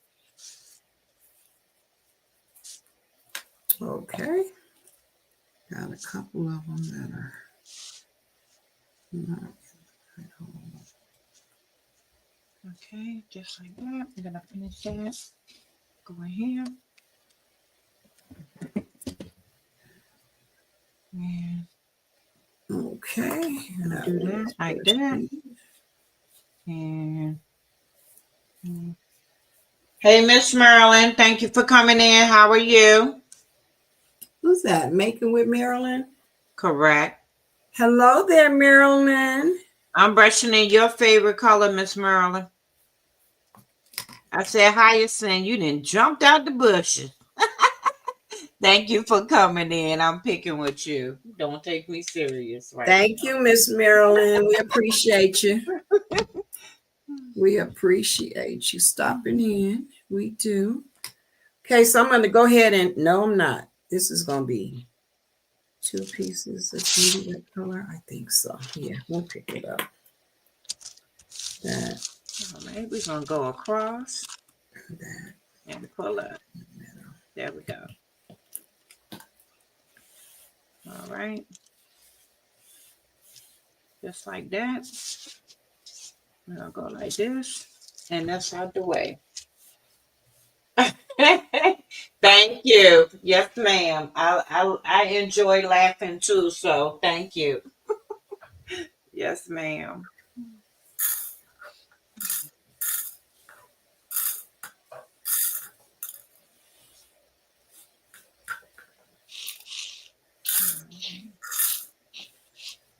Okay. Got a couple of them that are not. Okay, just like that. I'm gonna finish that. Go in here. And Okay. I'm gonna do that like that. And hey, Miss Marilyn, thank you for coming in. How are you? Who's that? Making with Marilyn? Correct. Hello there, Marilyn. I'm brushing in your favorite color, Miss Marilyn. I said hyacinth. You didn't jumped out the bushes. Thank you for coming in. I'm picking with you. Don't take me serious, right? Thank you, Miss Marilyn. We appreciate you. We appreciate you stopping in. We do. Okay, so I'm going to go ahead and, no, I'm not. This is going to be 2 pieces of beauty that color. I think so. Yeah, we'll pick it up. That. All right, we're going to go across That. and pull up. There we go. All right. Just like that. I'm going to go like this. And that's out the way. Thank you. Yes, ma'am. I enjoy laughing too, so thank you. Yes, ma'am.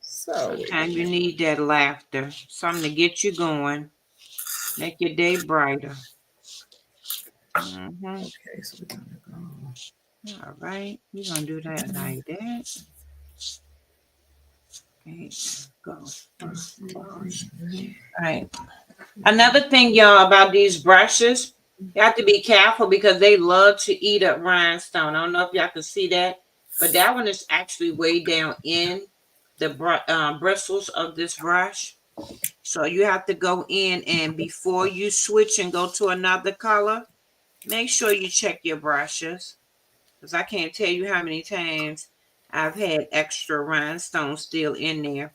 So Sometimes you need that laughter, something to get you going, make your day brighter. okay, so we're gonna go. All right, we're gonna do that like that. Okay, go. All right. Another thing, y'all, about these brushes, you have to be careful because they love to eat up rhinestone. I don't know if y'all can see that, but that one is actually way down in the bristles of this brush. So you have to go in, and before you switch and go to another color, make sure you check your brushes, because I can't tell you how many times I've had extra rhinestones still in there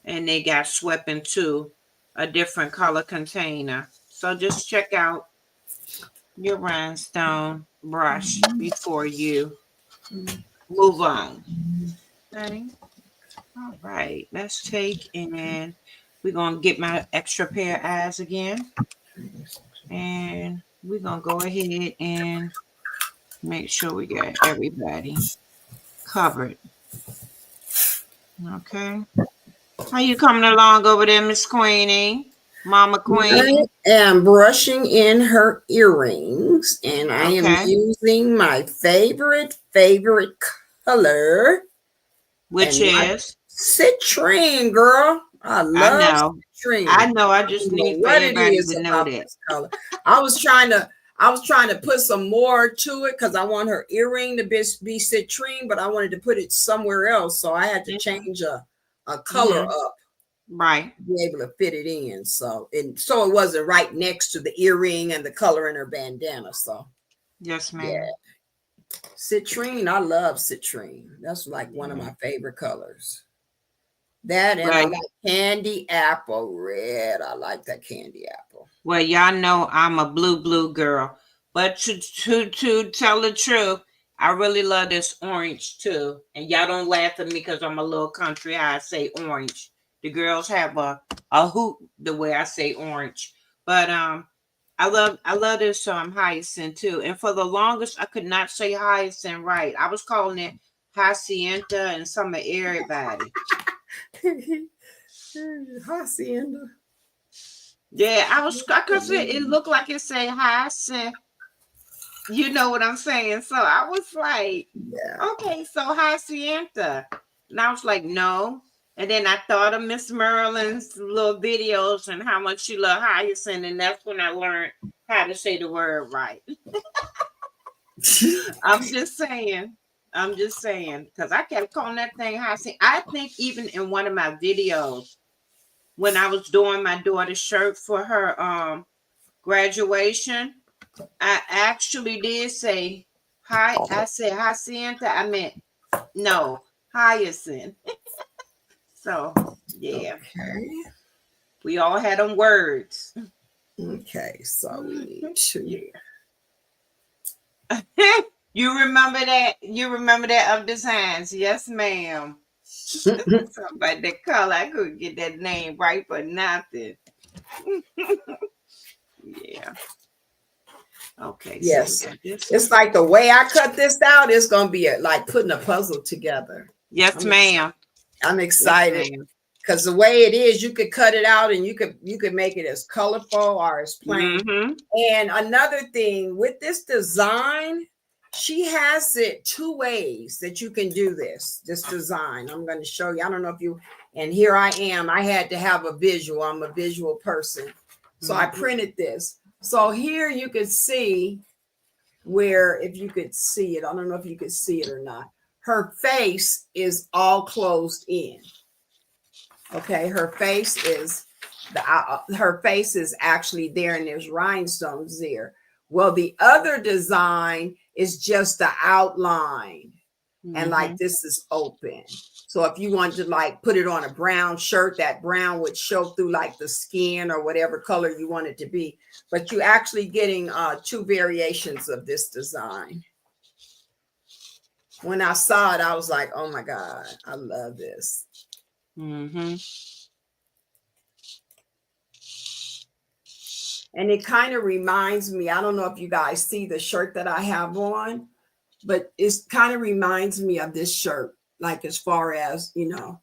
and they got swept into a different color container. So just check out your rhinestone brush before you move on. Okay. All right. Let's take, and we're going to get my extra pair of eyes again. And we're going to go ahead and make sure we got everybody covered. Okay. How you coming along over there, Miss Queenie? Mama Queen? I am brushing in her earrings, and I am using my favorite color, which is citrine, girl. I love citrine. I know. I just need for everybody to know that. Color. I was trying to put some more to it because I want her earring to be citrine, but I wanted to put it somewhere else, so I had to change a color up. Right. To be able to fit it in. So it wasn't right next to the earring and the color in her bandana. So yes, ma'am. Yeah. Citrine, I love citrine. That's like one of my favorite colors. That and I like candy apple red. I like that candy apple. Well, y'all know I'm a blue girl. But to tell the truth, I really love this orange too. And y'all don't laugh at me because I'm a little country. I say orange. The girls have a hoot the way I say orange. But I love this hyacinth too. And for the longest, I could not say hyacinth right. I was calling it hacienda and some of everybody. Hacienda. Yeah, I could say it looked like it say hyacinth. You know what I'm saying? So I was like, okay, so hacienda. And I was like, no, And then I thought of Miss Merlin's little videos and how much she loved hyacinth, and that's when I learned how to say the word right. I'm just saying. I'm just saying. Because I kept calling that thing hyacinth. I think even in one of my videos, when I was doing my daughter's shirt for her graduation, I actually did say hi. I said hyacinth. I meant no, hyacinth. So yeah, Okay. we all had them words. Okay. So we need to. Yeah. You remember that? You remember that of designs? Yes, ma'am. Somebody that color, I couldn't get that name right for nothing. Yeah. Okay, so we Yes. got this It's one. like the way I cut this out is going to be like putting a puzzle together. Yes, ma'am. I'm Yes, excited ma'am. because the way it is, you could cut it out and you could make it as colorful or as plain. Mm-hmm. And another thing with this design, she has it two ways that you can do this design. I'm going to show you. I don't know if you, and here I am. I had to have a visual. I'm a visual person. So I printed this. So here you can see where, if you could see it, I don't know if you could see it or not. Her face is all closed in. Okay, her face is her face is actually there, and there's rhinestones there. Well, the other design is just the outline, and like this is open. So if you want to like put it on a brown shirt, that brown would show through like the skin or whatever color you want it to be. But you're actually getting two variations of this design. When I saw it, I was like, oh my God, I love this. Mm-hmm. And it kind of reminds me, I don't know if you guys see the shirt that I have on, but it kind of reminds me of this shirt, like as far as, you know,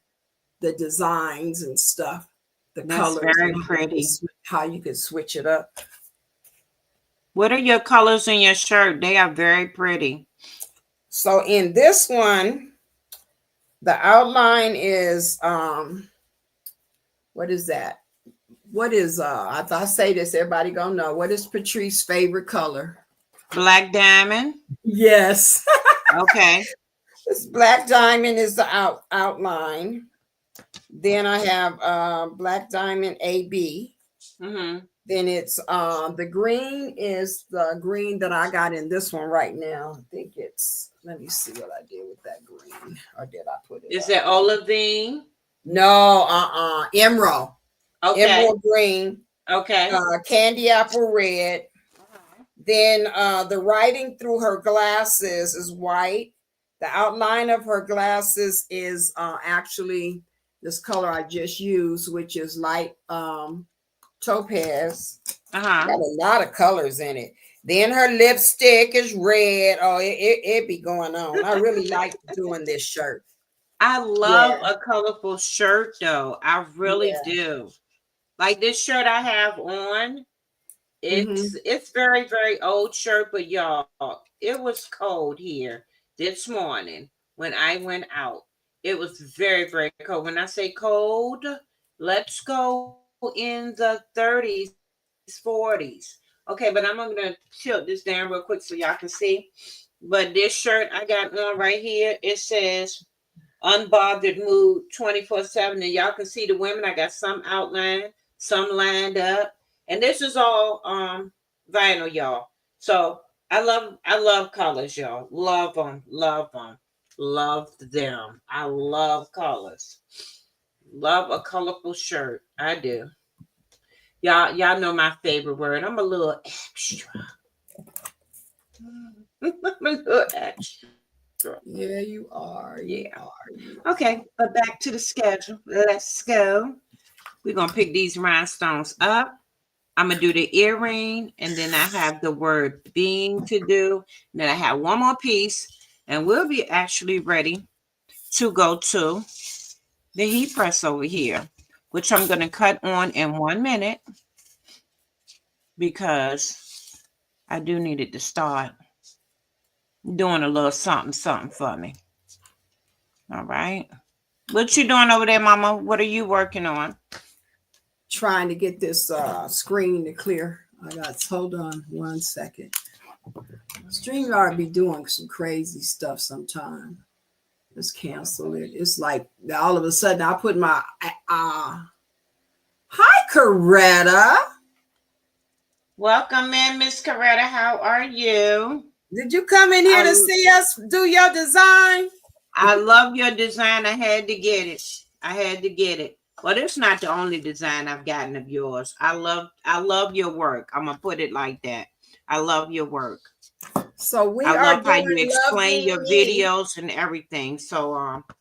the designs and stuff, the That's colors, very and pretty. how you can switch it up. What are your colors in your shirt? They are very pretty. So in this one, the outline is, what is that? What is, if I say this, everybody gonna know. What is Patrice's favorite color? Black diamond. Yes. Okay. This black diamond is the outline. Then I have black diamond AB. Mm-hmm. Then it's the green is the green that I got in this one right now. I think it's, let me see what I did with that green. Or did I put it Is up? it olivine? No, emerald. Okay. Emerald green. Okay. Candy apple red. Then the writing through her glasses is white. The outline of her glasses is actually this color I just used, which is light topaz. Got a lot of colors in it. Then her lipstick is red. Oh, it be going on. I really like doing this shirt. I love a colorful shirt though. I really Yeah. do. Like this shirt I have on, Mm-hmm. it's very, very old shirt, but y'all, it was cold here this morning when I went out. It was very, very cold. When I say cold, let's go in the 30s, 40s. Okay, but I'm gonna tilt this down real quick so y'all can see. But this shirt I got on right here, it says unbothered mood 24/7. And y'all can see the women. I got some outlined, some lined up. And this is all vinyl, y'all. So I love colors, y'all. Love them, love them, love them. I love colors. Love a colorful shirt. I do. Y'all know my favorite word. I'm a little extra. I'm a little extra. Yeah, you are. Yeah. You are. You Okay, but back to the schedule. Let's go. We're gonna pick these rhinestones up. I'm gonna do the earring, and then I have the word being to do. And then I have one more piece, and we'll be actually ready to go to the heat press over here, which I'm gonna cut on in 1 minute because I do need it to start doing a little something for me. All right. What you doing over there, Mama? What are you working on? Trying to get this screen to clear. Hold on 1 second. StreamYard be doing some crazy stuff sometime. Let's cancel it. It's like all of a sudden I put my hi Coretta. Welcome in, Miss Coretta. How are you? Did you come in here to see us do your design? I love your design. I had to get it. But it's not the only design I've gotten of yours. I love your work. I'm gonna put it like that. I love your work. So I love how you explain your videos and everything. So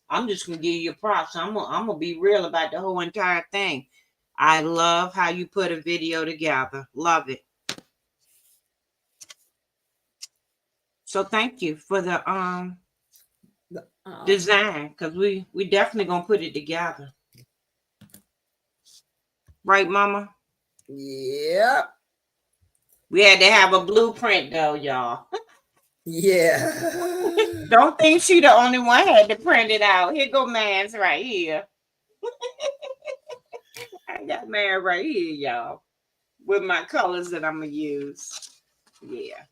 I'm just gonna give you props. I'm gonna be real about the whole entire thing. I love how you put a video together. Love it. So thank you for the design, because we definitely gonna put it together. Right, Mama? Yep. We had to have a blueprint though, y'all. Yeah. Don't think she the only one had to print it out. Here go man's right here. I got man right here, y'all, with my colors that I'm gonna use. Yeah.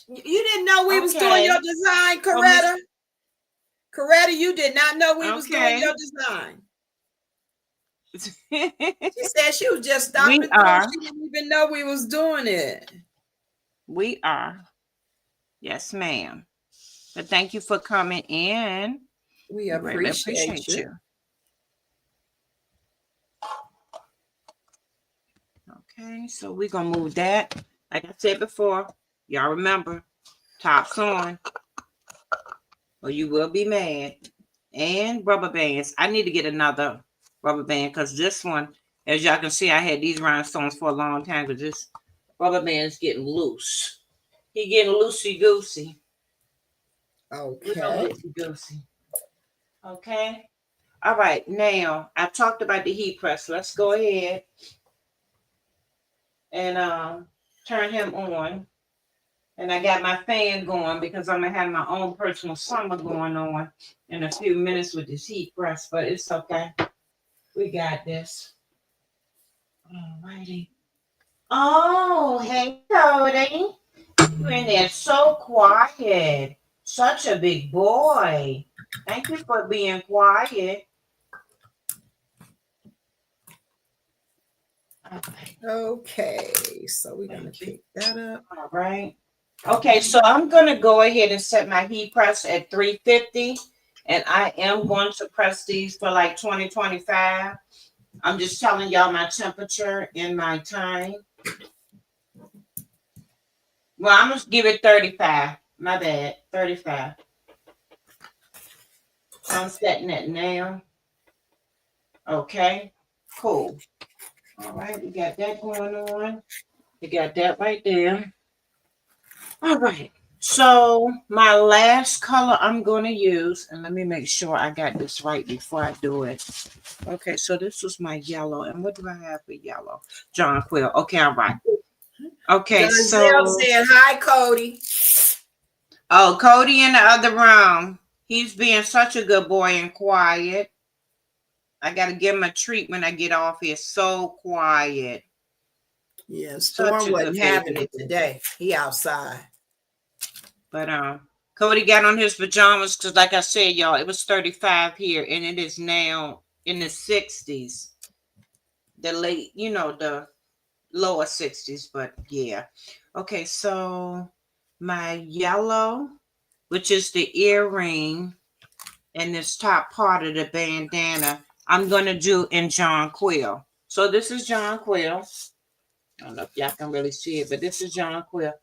You didn't know we was doing your design, Coretta? Coretta, you did not know we was doing your design. She said she was just stopping through. She didn't even know we was doing it. We are. Yes, ma'am. But thank you for coming in. We appreciate you. Okay, so we're going to move that. Like I said before, y'all remember, tops on, or you will be mad. And rubber bands. I need to get another rubber band because this one, as y'all can see, I had these rhinestones for a long time because this rubber band is getting loose. He getting loosey-goosey. Okay. Loosey-goosey. Okay. All right. Now, I talked about the heat press. Let's go ahead and turn him on. And I got my fan going because I'm going to have my own personal summer going on in a few minutes with this heat press, but it's okay. We got this. All righty. Oh, hey, Cody. You're in there so quiet. Such a big boy. Thank you for being quiet. Okay, so we're going to pick that up. All right. Okay, so I'm going to go ahead and set my heat press at 350, and I am going to press these for like 20-25. I'm just telling y'all my temperature and my time. Well, I'm going to give it 35. My bad, 35. I'm setting it now. Okay, cool. All right, we got that going on. We got that right there. All right. So my last color I'm going to use, and let me make sure I got this right before I do it. Okay, so this was my yellow. And what do I have for yellow? John Quill. Okay, all right. Okay, so saying hi, Cody. Oh, Cody in the other room. He's being such a good boy and quiet. I got to give him a treat when I get off here. So quiet. Yeah, Storm wasn't having it today. He outside. But Cody got on his pajamas because, like I said, y'all, it was 35 here, and it is now in the 60s. The late, the lower 60s, but yeah. Okay, so my yellow, which is the earring, and this top part of the bandana, I'm going to do in John Quill. So this is John Quill. I don't know if y'all can really see it, but this is John Quill.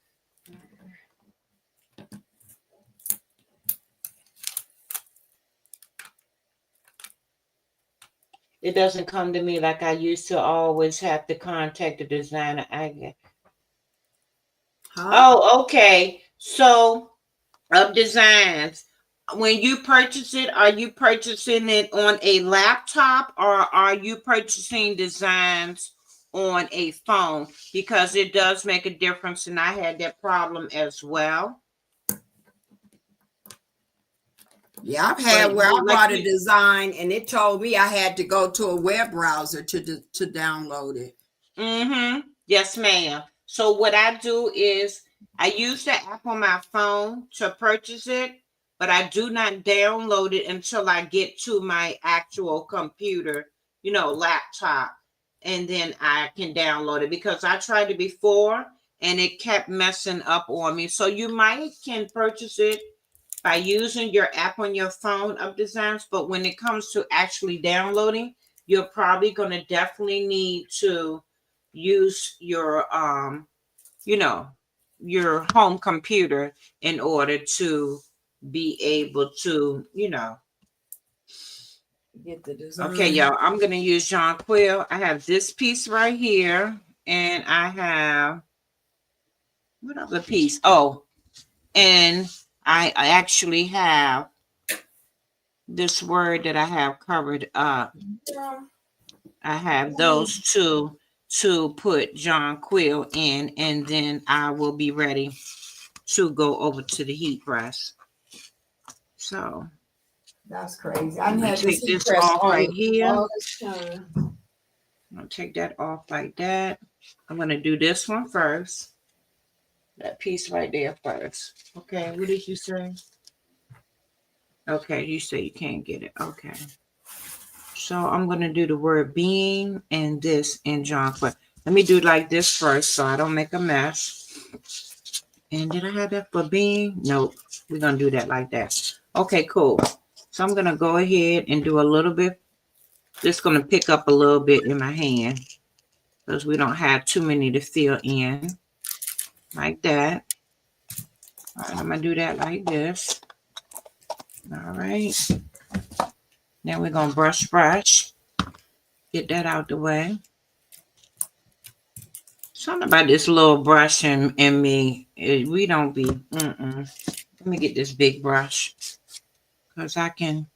It doesn't come to me like I used to always have to contact the designer. Oh, okay. So, of designs, when you purchase it, are you purchasing it on a laptop or are you purchasing designs on a phone, because it does make a difference, and I had that problem as well. Yeah, I've had where I bought a design and it told me I had to go to a web browser to download it. Yes, ma'am. So what I do is I use the app on my phone to purchase it, but I do not download it until I get to my actual computer, laptop, and then I can download it, because I tried it before and it kept messing up on me. So you can purchase it by using your app on your phone of designs, but when it comes to actually downloading, you're probably going to definitely need to use your your home computer in order to be able to get the design. Okay, y'all, I'm going to use Jonquil. I have this piece right here, and I have what other piece? Oh, and I actually have this word that I have covered up. I have those two to put Jonquil in, and then I will be ready to go over to the heat press. So that's crazy. I had take this off right here. I'm gonna take that off like that. I'm gonna do this one first. That piece right there first. Okay, what did you say? Okay, you say you can't get it. Okay. So I'm going to do the word being and this in Jonquil. Let me do it like this first so I don't make a mess. And did I have that for being? Nope. We're going to do that like that. Okay, cool. So I'm going to go ahead and do a little bit. Just going to pick up a little bit in my hand because we don't have too many to fill in. Like that. All right, I'm going to do that like this. All right. Now we're going to brush. Get that out the way. Something about this little brush and me. We don't be. Let me get this big brush. Because I can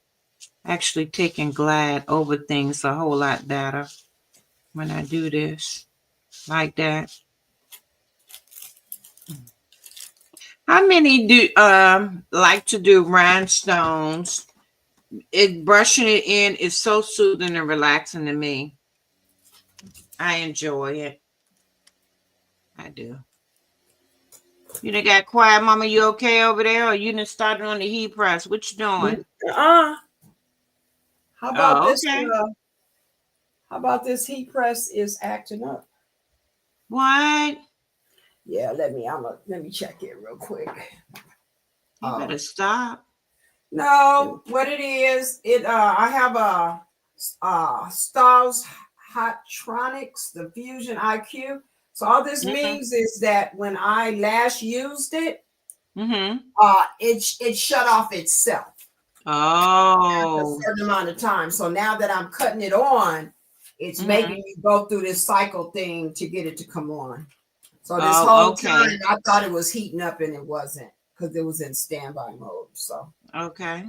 actually take and glide over things a whole lot better when I do this. Like that. How many do like to do rhinestones? Brushing it in is so soothing and relaxing to me. I enjoy it. I do. You done got quiet, Mama. You okay over there? Or you done started on the heat press? What you doing? How about this? Okay. How about this heat press is acting up? What? Yeah, let me check it real quick. You better stop. No, what it is, I have a Stars Hotronics, the Fusion IQ. So all this means is that when I last used it, it shut off itself. Oh. After a certain amount of time. So now that I'm cutting it on, it's making me go through this cycle thing to get it to come on. So this whole time I thought it was heating up and it wasn't, because it was in standby mode. So okay.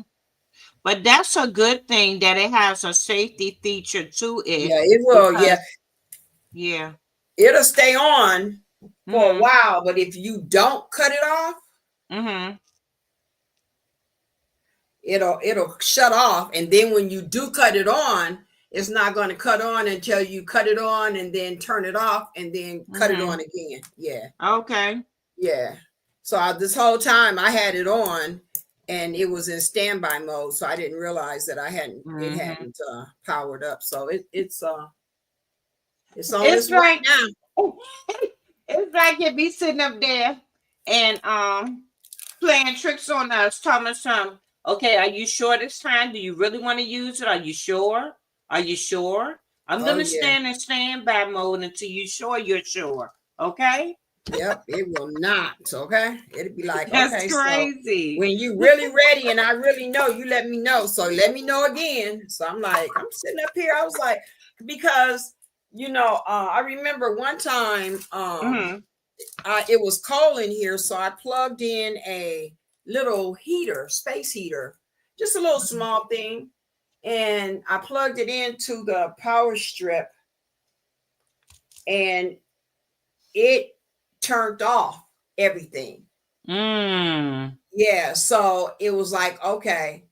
But that's a good thing that it has a safety feature to it. Yeah, it will. Yeah. It'll stay on for a while, but if you don't cut it off, it'll shut off. And then when you do cut it on, it's not going to cut on until you cut it on and then turn it off and then cut it on again. Yeah. Okay. Yeah. So this whole time I had it on and it was in standby mode, so I didn't realize that it hadn't powered up. So it's on its way now. It's like you'd be sitting up there and playing tricks on us, telling us okay, are you sure this time? Do you really want to use it? Are you sure? Are you sure? I'm gonna stand in standby mode until you're sure. Okay? Yep, it will not. Okay, it'll be like, that's okay, crazy. So when you really ready and I really know, you let me know. So let me know again. So I'm like, I'm sitting up here. I was like, because I remember one time it was cold in here, so I plugged in a little heater, space heater, just a little small thing, and I plugged it into the power strip. and it turned off everything. Yeah, so it was like, okay,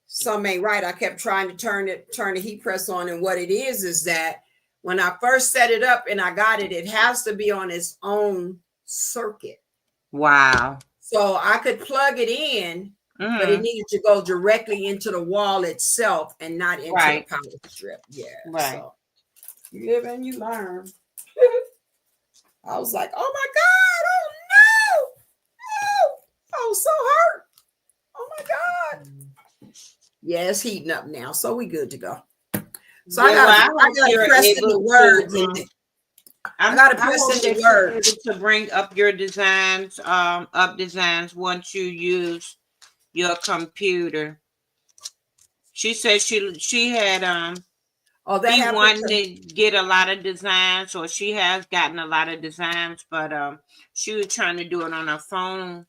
something ain't right. I kept trying to turn the heat press on, and what it is that when I first set it up and I got it, it has to be on its own circuit. Wow. So I could plug it in, but it needed to go directly into the wall itself and not into the power strip. Yeah. Right. So you live and you learn. I was like, oh my God, oh no. Oh, I was so hurt. Oh my God. Yeah, it's heating up now, so we good to go. So yeah, I gotta press in the words. I gotta press in the words to bring up your designs, up designs once you use your computer. She said she had she wanted to get a lot of designs, or she has gotten a lot of designs, but she was trying to do it on her phone,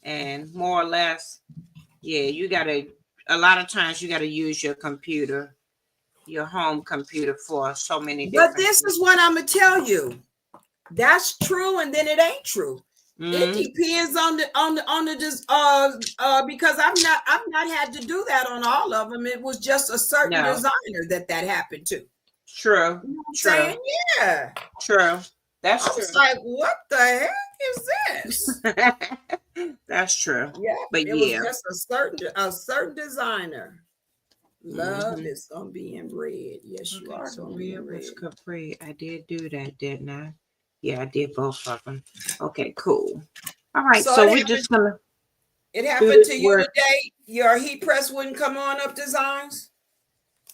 and more or less, yeah, you gotta, a lot of times you gotta use your computer, your home computer, for so many different But this is what I'm gonna tell you. That's true, and then it ain't true. It depends on the because I've not had to do that on all of them. It was just a certain designer that happened to. True. You know what I'm saying? Yeah. True. That's true. It's like, what the heck is this? That's true. Yeah, but it was just a certain designer. Love is gonna be in red. Yes, you are gonna be in red. Capri. I did do that, didn't I? Yeah, I did both of them. Okay, cool. All right, so we're just gonna. It happened to you today. Your heat press wouldn't come on up designs.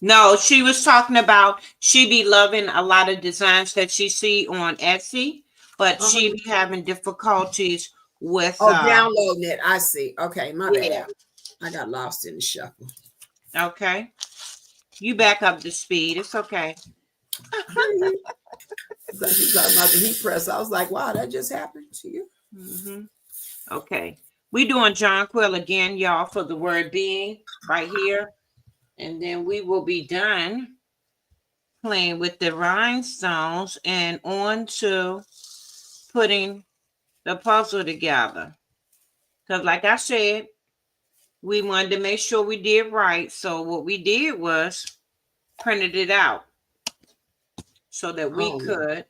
No, she was talking about she be loving a lot of designs that she see on Etsy, but she be having difficulties with downloading it. I see. Okay, my bad. I got lost in the shuffle. Okay, you back up to speed. It's okay. Like you talking about the heat press. I was like, wow, that just happened to you. Okay, we doing John Quill again, y'all, for the word being right here. And then we will be done playing with the rhinestones and on to putting the puzzle together. Because like I said, we wanted to make sure we did right. So what we did was printed it out so that we could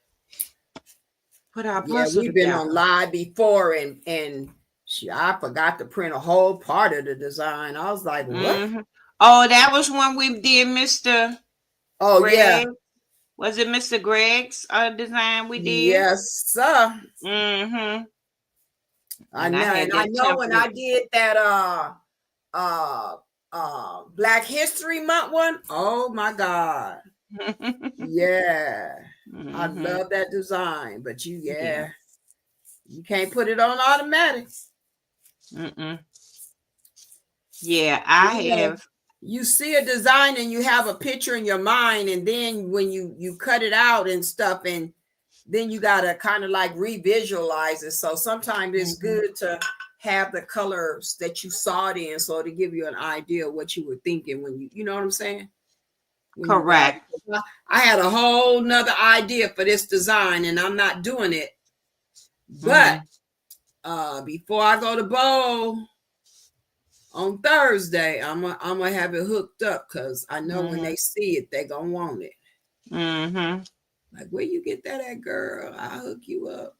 put our puzzle we've together. been on live before, and I forgot to print a whole part of the design. I was like, what? Oh, that was when we did Mr. Greg. Yeah. Was it Mr. Greg's design we did? Yes, sir. I know when I did that Black History Month one. Oh my God. Yeah. I love that design, but you can't put it on automatic. Yeah, I have. You see a design and you have a picture in your mind, and then when you cut it out and stuff, and then you gotta kind of like revisualize it. So sometimes it's good to have the colors that you saw it in, so to give you an idea of what you were thinking when you know what I'm saying? Correct. I had a whole nother idea for this design, and I'm not doing it. But before I go to bowl on Thursday, I'm gonna have it hooked up, because I know when they see it, they're gonna want it. Like, where you get that at, girl? I'll hook you up.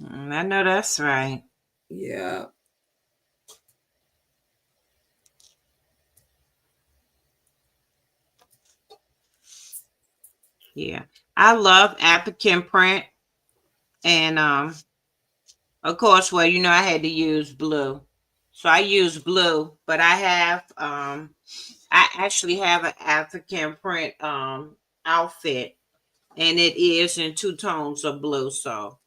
I know that's right. Yeah. Yeah. I love African print. And of course, well, you know, I had to use blue. So I use blue, but I have I actually have an African print outfit, and it is in 2 tones of blue. So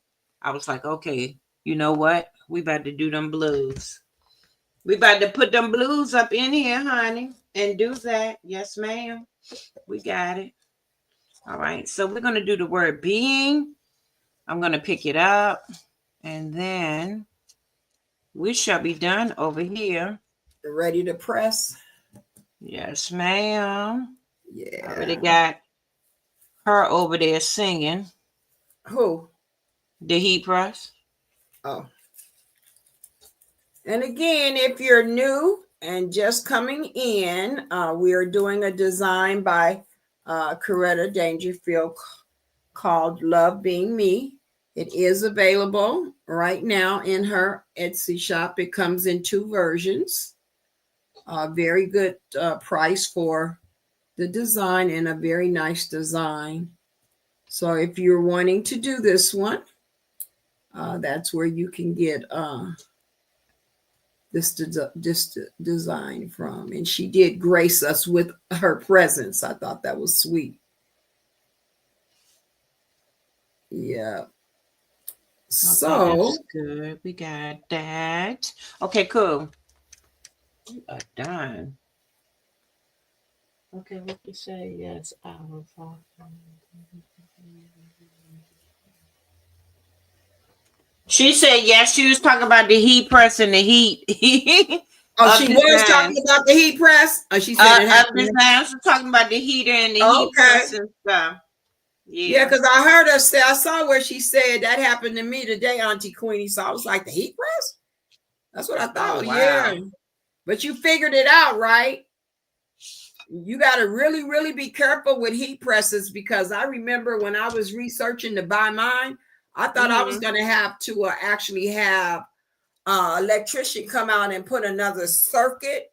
I was like, okay, you know what? We about to do them blues. We about to put them blues up in here, honey, and do that. Yes, ma'am. We got it. All right. So we're going to do the word being. I'm going to pick it up, and then we shall be done over here. Ready to press? Yes, ma'am. Yeah. I already got her over there singing. Who? The heat press. Oh. And again, if you're new and just coming in, we are doing a design by CORETTA Dangerfield called Love Being Me. It is available right now in her Etsy shop. It comes in 2 versions. Very good price for the design and a very nice design. So if you're wanting to do this one, that's where you can get this design from. And she did grace us with her presence. I thought that was sweet. Yeah. So okay, that's good. We got that. Okay, cool. You are done. Okay, what you say? Yes, I will follow. She said yes. She was talking about the heat press and the heat oh, of she was design. talking about the heat press. Oh, she said it Of happened. design. She was talking about the heater and the heat Okay. press and stuff. Yeah, Yeah. because I heard her say, I saw where she said that happened to me today, Auntie Queenie. So I was like, the heat press? That's what I thought. Oh, wow. Yeah. But you figured it out, right? You got to really, really be careful with heat presses, because I remember when I was researching to buy mine, I thought I was going to have to actually have electrician come out and put another circuit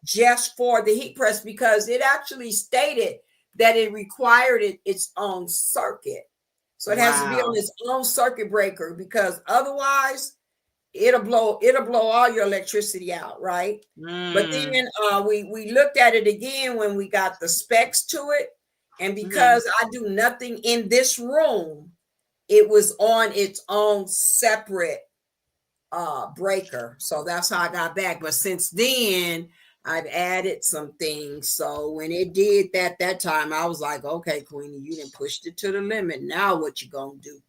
just for the heat press, because it actually stated that it required its own circuit. So it has to be on its own circuit breaker, because otherwise it'll blow all your electricity out, right? But then we looked at it again when we got the specs to it, and because I do nothing in this room, it was on its own separate breaker. So that's how I got back. But since then, I've added some things. So when it did that time, I was like, okay, Queenie, you done pushed it to the limit. Now what you gonna do?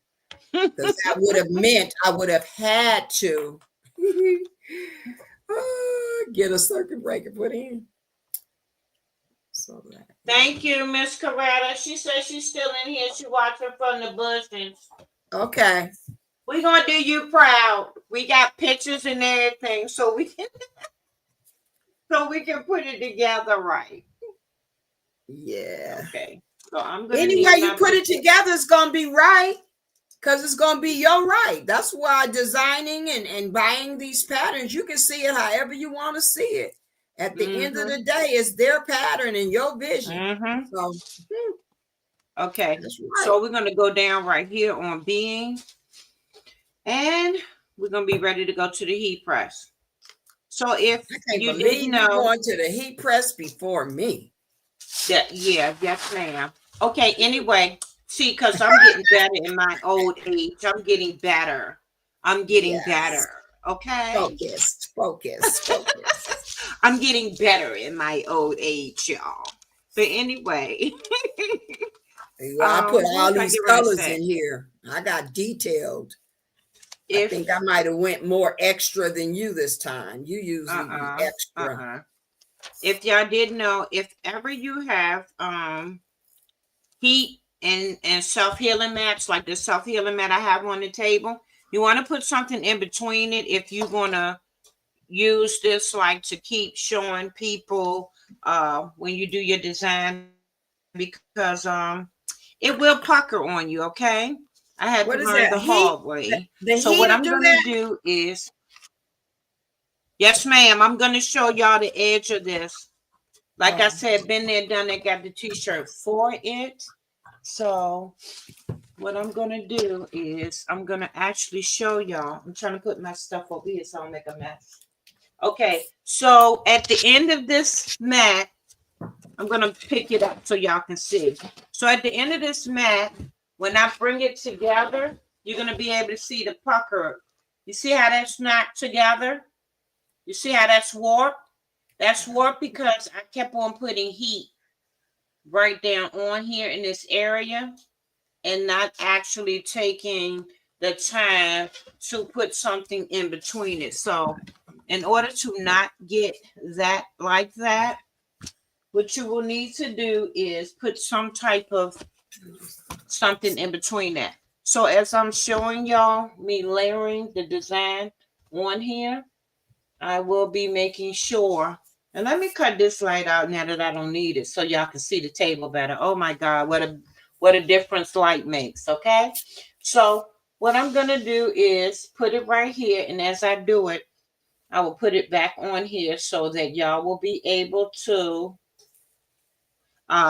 Because that would have meant I would have had to get a circuit breaker put in. So that. Thank you, Miss Coretta. She says she's still in here. She watching from the bushes. Okay. We're gonna do you proud. We got pictures and everything, so we can put it together right. Yeah. Okay. So I'm gonna anyway you put it together, it's gonna be right. Because it's going to be your right. That's why designing and buying these patterns, you can see it however you want to see it. At the end of the day, it's their pattern and your vision. So, okay. Right. So we're going to go down right here on being. And we're going to be ready to go to the heat press. So if you didn't know, going to the heat press before me. Yes, ma'am. Okay, anyway. See, because I'm getting better in my old age. I'm getting better. Better. Okay. Focus. I'm getting better in my old age, y'all. But anyway. I put all these colors in here. I got detailed. I think I might have went more extra than you this time. You usually be extra. If y'all didn't know, if ever you have heat and self-healing mats, like the self-healing mat I have on the table, you want to put something in between it if you're gonna use this, like to keep showing people when you do your design, because it will pucker on you. Okay, I had to learn the hard way. So what I'm gonna do is, yes ma'am, I'm gonna show y'all the edge of this. Like I said, been there, done that, got the t-shirt for it. So what I'm going to do is I'm going to actually show y'all. I'm trying to put my stuff over here so I don't make a mess. Okay, so at the end of this mat, I'm going to pick it up so y'all can see. So at the end of this mat, when I bring it together, you're going to be able to see the pucker. You see how that's not together? You see how that's warped? That's warped because I kept on putting heat right down on here in this area and not actually taking the time to put something in between it. So in order to not get that like that, what you will need to do is put some type of something in between that. So as I'm showing y'all me layering the design on here, I will be making sure. And let me cut this light out now that I don't need it so y'all can see the table better. Oh my God, what a difference light makes, okay? So what I'm going to do is put it right here, and as I do it, I will put it back on here so that y'all will be able to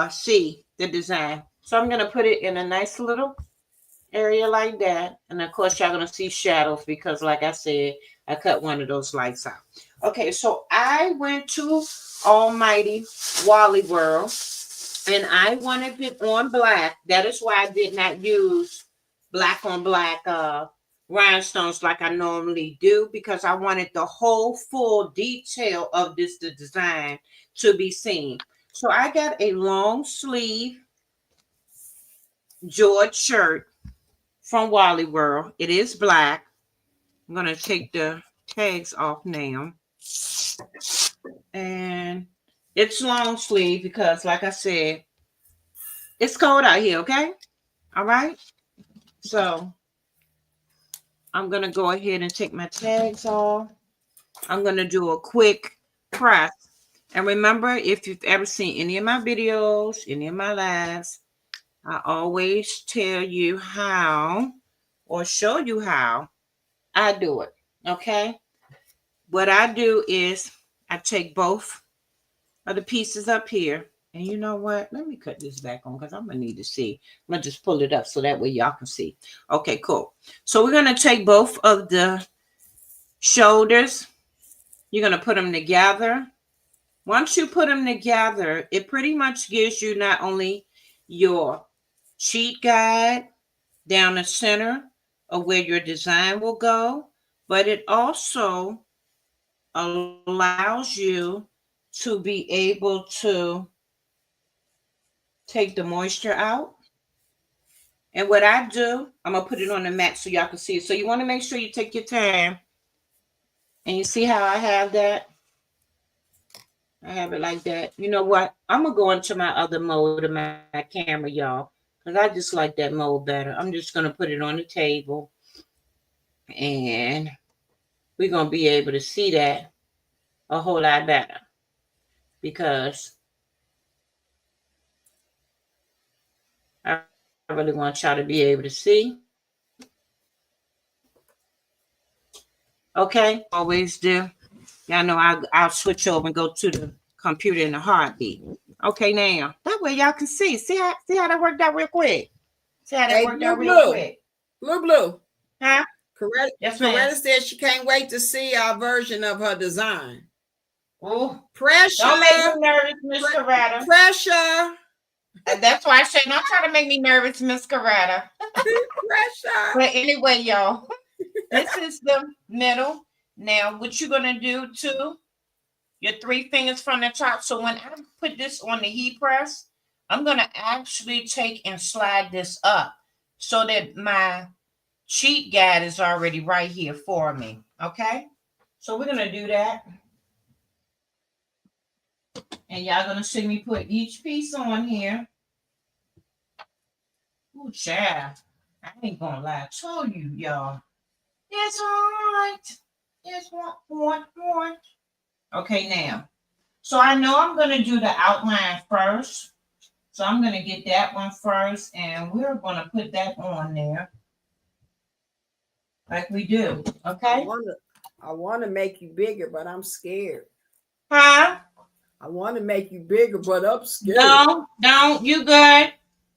see the design. So I'm going to put it in a nice little area like that. And of course, y'all going to see shadows because, like I said, I cut one of those lights out. Okay, so I went to Almighty Wally World and I wanted it on black. That is why I did not use black on black rhinestones like I normally do, because I wanted the whole full detail of this the design to be seen. So I got a long sleeve George shirt from Wally World. It is black. I'm going to take the tags off now. And it's long sleeve because, like I said, it's cold out here, okay? All right? So I'm going to go ahead and take my tags off. I'm going to do a quick press. And remember, if you've ever seen any of my videos, any of my lives, I always tell you how or show you how I do it, okay? What I do is I take both of the pieces up here. And you know what? Let me cut this back on because I'm going to need to see. I'm going to just pull it up so that way y'all can see. Okay, cool. So we're going to take both of the shoulders. You're going to put them together. Once you put them together, it pretty much gives you not only your cheat guide down the center of where your design will go, but it also allows you to be able to take the moisture out. And what I do, I'm going to put it on the mat so y'all can see it. So you want to make sure you take your time. And you see how I have that? I have it like that. You know what? I'm going to go into my other mode of my camera, y'all, because I just like that mode better. I'm just going to put it on the table. And we're going to be able to see that a whole lot better. Because I really want y'all to be able to see. Okay, always do. Y'all know I'll switch over and go to the computer in a heartbeat. Okay, now that way y'all can see. See how that worked out real quick. See how that worked out real quick. Blue. Huh? Coretta, yes, Coretta said she can't wait to see our version of her design. Oh, pressure! Don't make me nervous, Miss Coretta. Pressure! That's why I say don't try to make me nervous, Miss Coretta. Pressure! But anyway, y'all, this is the middle. Now, what you're gonna do too? Your 3 fingers from the top. So when I put this on the heat press, I'm going to actually take and slide this up so that my cheat guide is already right here for me. Okay? So we're going to do that. And y'all going to see me put each piece on here. Ooh, child. I ain't going to lie. I told you, y'all. It's all right. It's one. Okay, now. So I know I'm going to do the outline first. So I'm going to get that one first, and we're going to put that on there like we do, okay? I want to make you bigger, but I'm scared. Huh? I want to make you bigger, but I'm scared. No, you good.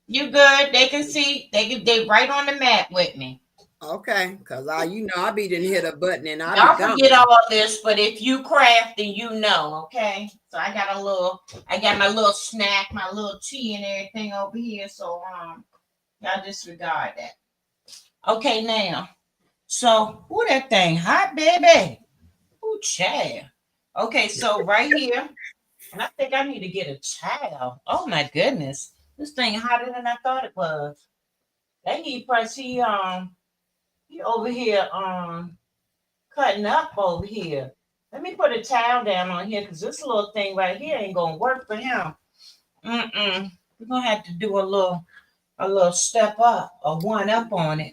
You good. They can see. They right on the mat with me. Okay, because I be done hit a button and Y'all forget all this, but if you craft, then you know, okay? So I got my little snack, my little tea and everything over here. So y'all disregard that. Okay, now. So that thing hot, baby? Ooh, child. Okay, so right here, and I think I need to get a towel. Oh my goodness. This thing hotter than I thought it was. That heat press, he over here cutting up over here. Let me put a towel down on here because this little thing right here ain't gonna work for him. We're gonna have to do a little a little step up, a one up on it.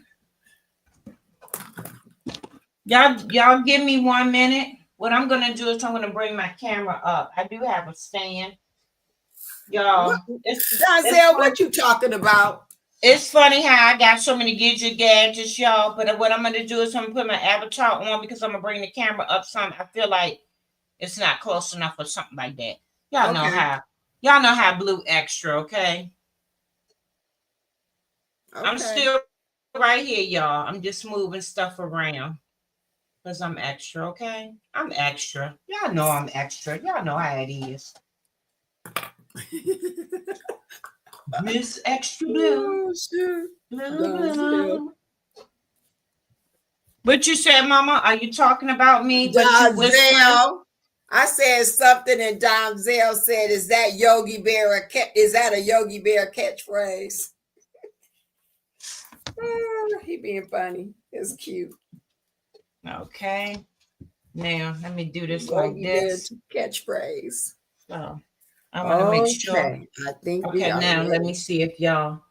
Y'all give me 1 minute. What I'm gonna do is I'm gonna bring my camera up. I do have a stand. Y'all, Donzel, what you talking about? It's funny how I got so many gadgets, y'all. But what I'm gonna do is I'm gonna put my avatar on because I'm gonna bring the camera up some. I feel like it's not close enough or something like that. Y'all know how blue extra, okay? I'm still right here, y'all. I'm just moving stuff around because I'm extra, okay? I'm extra. Y'all know I'm extra. Y'all know how it is. Miss Extra Blue. Oh, sure. Blue. What you said, Mama? Are you talking about me? But you Donzel. I said something, and Donzel said, "Is that Yogi Bear? Is that a Yogi Bear catchphrase?" He being funny. It's cute. Okay. Now let me do this Yogi like this. Bear catchphrase. So I want to make sure. I think okay, now ready. Let me see if y'all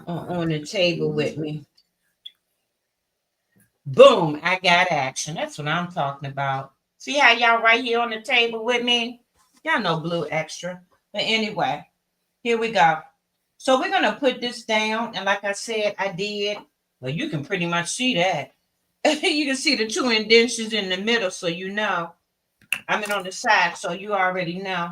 are on the table with me. Boom, I got action. That's what I'm talking about. See how y'all right here on the table with me? Y'all know blue extra. But anyway, here we go. So we're going to put this down. And like I said, I did. Well, you can pretty much see that. You can see the two indentions in the middle. So you know. I mean on the side. So you already know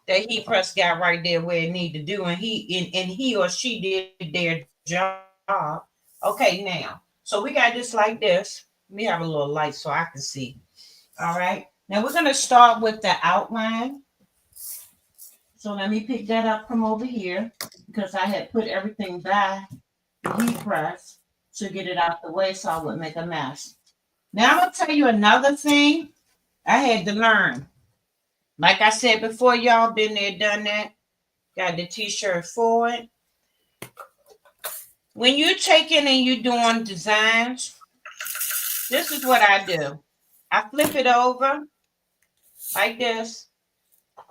that heat press got right there where it need to do. And he or she did their job. Okay, now. So we got this like this. Let me have a little light so I can see. All right. Now we're going to start with the outline. So let me pick that up from over here because I had put everything by the heat press to get it out the way so I wouldn't make a mess. Now I'm going to tell you another thing I had to learn. Like I said before, y'all been there, done that. Got the t-shirt for it. When you're taking and you're doing designs, this is what I do. I flip it over like this.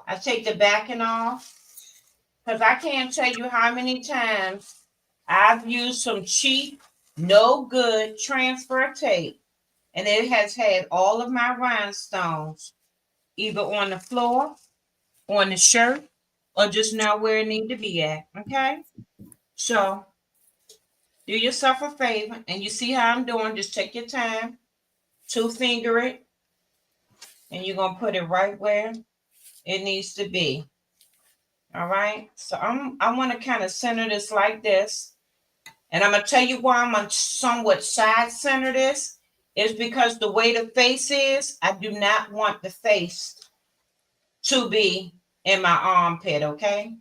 I take the backing off because I can't tell you how many times I've used some cheap, no good transfer tape, and it has had all of my rhinestones either on the floor, on the shirt, or just not where it need to be at. Okay, so do yourself a favor, and you see how I'm doing. Just take your time, two finger it, and you're gonna put it right where it needs to be. All right. So I want to kind of center this like this. And I'm going to tell you why I'm going to somewhat side center this is because the way the face is, I do not want the face to be in my armpit, okay?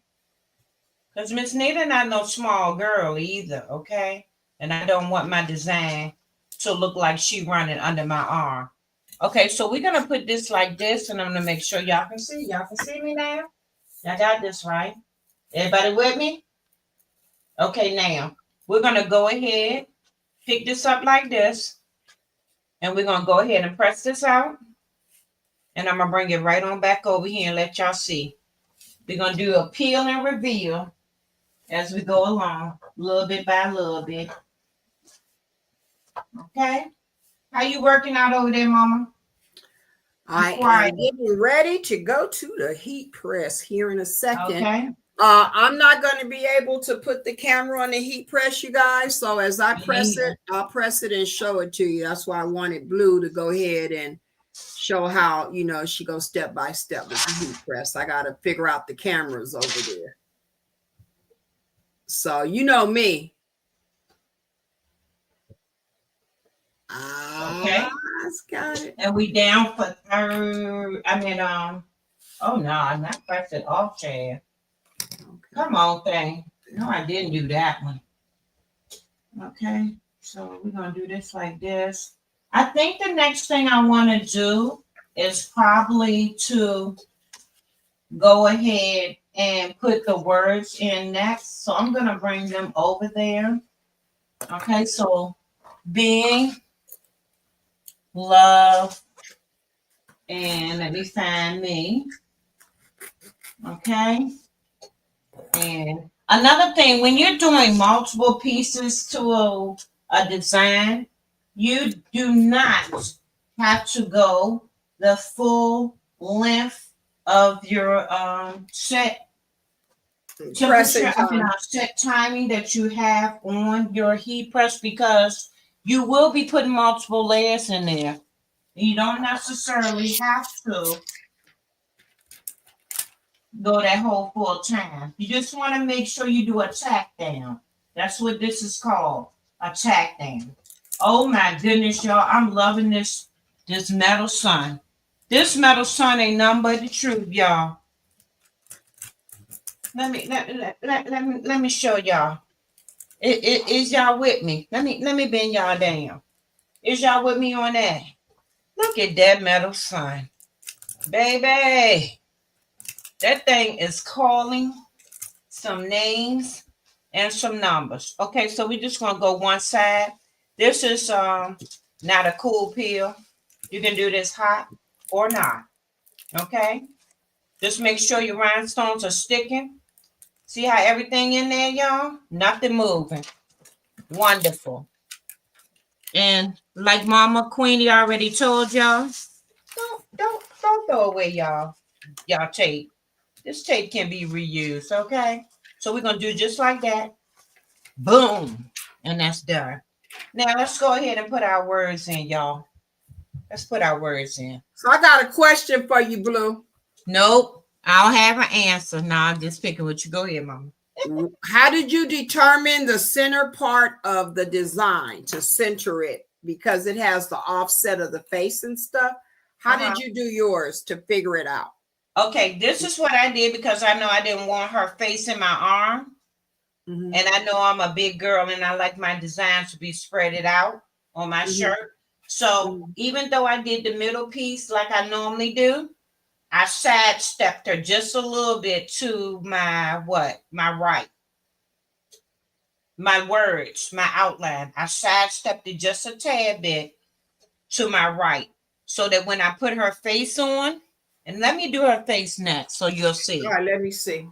Because Miss Nita not no small girl either, okay? And I don't want my design to look like she running under my arm. Okay, so we're going to put this like this, and I'm going to make sure y'all can see. Y'all can see me now? Y'all got this, right? Everybody with me? Okay, now we're going to go ahead, pick this up like this, and we're going to go ahead and press this out. And I'm going to bring it right on back over here and let y'all see. We're going to do a peel and reveal as we go along, little bit by little bit. Okay? How you working out over there, Mama? I am getting ready to go to the heat press here in a second. Okay. I'm not going to be able to put the camera on the heat press, you guys. So as I press it, I'll press it and show it to you. That's why I wanted Blue to go ahead and show how, you know, she goes step by step with the heat press. I got to figure out the cameras over there. So you know me. Okay. Got it. And we down for third. Oh no, I'm not press it off, Chad. Okay. Come on, thing. No, I didn't do that one. Okay, so we're gonna do this like this. I think the next thing I want to do is probably to go ahead and put the words in next. So I'm gonna bring them over there. Okay, so being, love, and let me find me. Okay. And Another thing, when you're doing multiple pieces to a design, you do not have to go the full length of your set temperature, Pressing time. set timing that you have on your heat press, because you will be putting multiple layers in there. You don't necessarily have to go that whole full time. You just want to make sure you do a tack down. That's what this is called, a tack down. Oh my goodness, y'all, I'm loving this metal sun. This metal sun ain't nothing but the truth, y'all. Let me show y'all. Is y'all with me? Let me bend y'all down. Is y'all with me on that? Look at that metal sun. Baby, that thing is calling some names and some numbers. Okay, so we're just gonna go one side. This is not a cool peel. You can do this hot or not. Okay, just make sure your rhinestones are sticking. See how everything in there, y'all? Nothing moving. Wonderful. And like Mama Queenie already told y'all, don't throw away y'all tape. This tape can be reused, okay? So we're gonna do just like that. Boom. And that's done. Now let's go ahead and put our words in, y'all. Let's put our words in. So I got a question for you, Blue. Nope. I don't have an answer. Nah, I'm just picking what you. Go ahead, Mama. How did you determine the center part of the design to center it? Because it has the offset of the face and stuff. How did you do yours to figure it out? Okay, this is what I did because I know I didn't want her face in my arm. Mm-hmm. And I know I'm a big girl and I like my designs to be spreaded out on my shirt. So even though I did the middle piece like I normally do, I sidestepped her just a little bit to my right. My words, my outline. I sidestepped it just a tad bit to my right so that when I put her face on, and let me do her face next so you'll see. All right, let me see.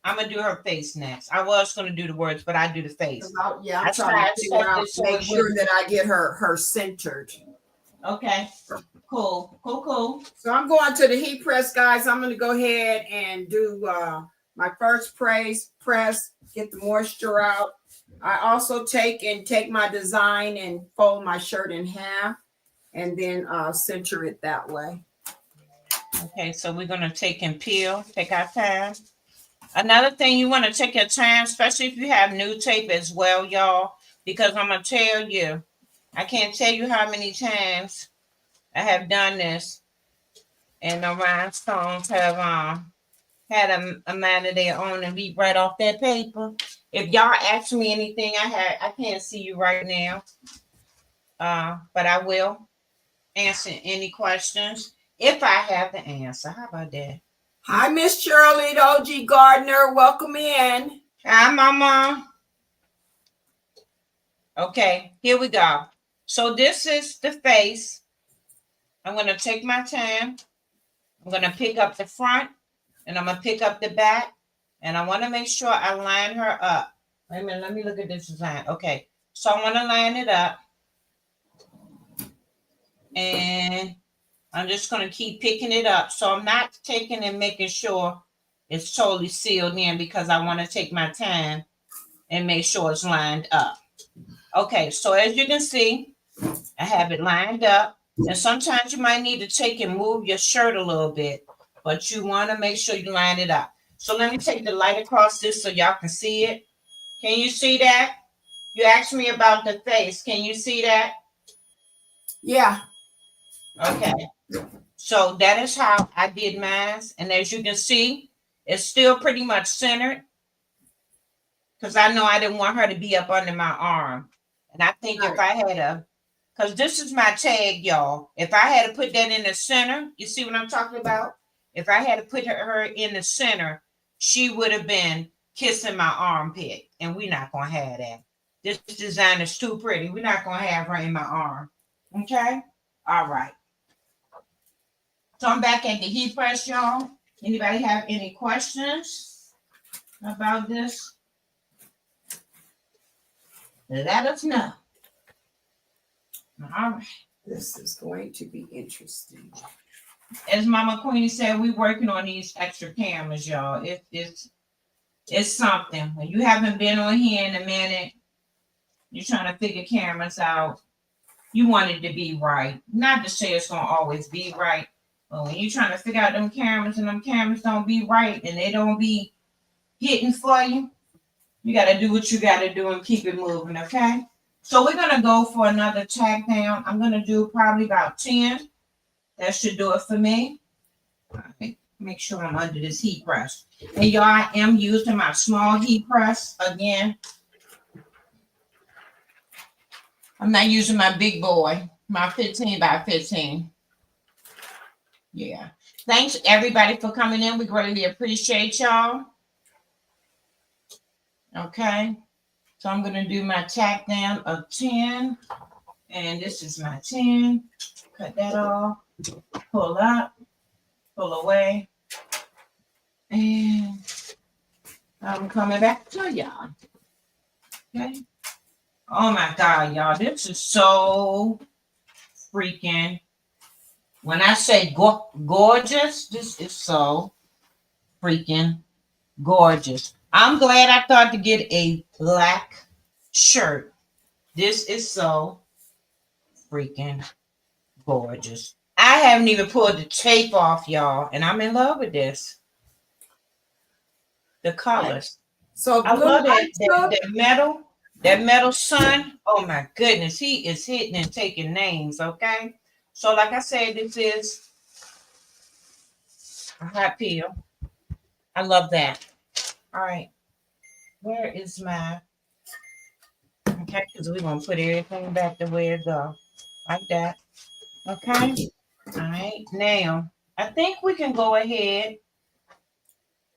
I'm gonna do her face next. I was gonna do the words, but I do the face. Yeah, I'm trying to figure out, make sure that I get her centered. Okay, cool. So I'm going to the heat press, guys. I'm going to go ahead and do my first press, get the moisture out. I also take my design and fold my shirt in half and then center it that way. Okay, so we're going to take our time. Another thing, you want to take your time, especially if you have new tape as well, y'all, because I'm going to tell you, I can't tell you how many times I have done this, and the rhinestones have had a mind of their own and leap right off that paper. If y'all ask me anything, I can't see you right now, but I will answer any questions if I have the answer. How about that? Hi, Miss Shirley, OG Gardner. Welcome in. Hi, Mama. Okay, here we go. So this is the face. I'm going to take my time. I'm going to pick up the front and I'm going to pick up the back. And I want to make sure I line her up. Wait a minute, let me look at this design. Okay, so I want to line it up. And I'm just going to keep picking it up. So I'm not taking and making sure it's totally sealed in because I want to take my time and make sure it's lined up. Okay, so as you can see, I have it lined up. And sometimes you might need to take and move your shirt a little bit, but you want to make sure you line it up. So let me take the light across this so y'all can see it. Can you see that? You asked me about the face. Can you see that? Yeah. Okay. So that is how I did mine. And as you can see, it's still pretty much centered because I know I didn't want her to be up under my arm. And I think if I had because this is my tag, y'all. If I had to put that in the center, you see what I'm talking about? If I had to put her in the center, she would have been kissing my armpit. And we're not going to have that. This design is too pretty. We're not going to have her in my arm. Okay? All right. So I'm back at the heat press, y'all. Anybody have any questions about this? let us know. All right. This is going to be interesting. As Mama Queenie said, we working on these extra cameras, y'all. It's something. When you haven't been on here in a minute, you're trying to figure cameras out. You want it to be right. Not to say it's gonna always be right, but when you're trying to figure out them cameras and them cameras don't be right and they don't be hitting for you, you gotta do what you gotta do and keep it moving, okay? So we're gonna go for another tack down. I'm gonna do probably about 10. That should do it for me. All right. Make sure I'm under this heat press. And y'all, I am using my small heat press again. I'm not using my big boy, my 15 by 15. Yeah. Thanks everybody for coming in. We greatly appreciate y'all. Okay. So I'm going to do my tack down of 10. And this is my 10. Cut that off. Pull up. Pull away. And I'm coming back to y'all. Okay. Oh my God, y'all. This is so freaking. When I say gorgeous, this is so freaking gorgeous. I'm glad I thought to get a black shirt. This is so freaking gorgeous. I haven't even pulled the tape off, y'all, and I'm in love with this. The colors. So I love that metal sun. Oh my goodness, he is hitting and taking names. Okay, so like I said, this is a hot peel. I love that. All right, where is my? Okay, because we're gonna put everything back the way it go, like that. Okay. All right. Now I think we can go ahead,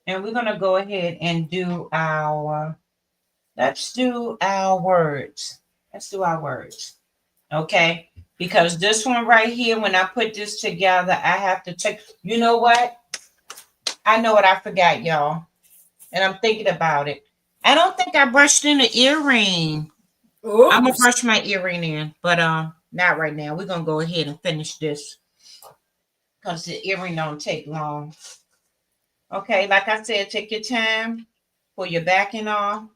and we're gonna go ahead and do our. Let's do our words. Let's do our words. Okay. Because this one right here, when I put this together, I have to take, you know what? I know what I forgot, y'all. And I'm thinking about it. I don't think I brushed in the earring. Oops. I'm going to brush my earring in, but not right now. We're going to go ahead and finish this because the earring don't take long. Okay. Like I said, take your time. Pull your backing off.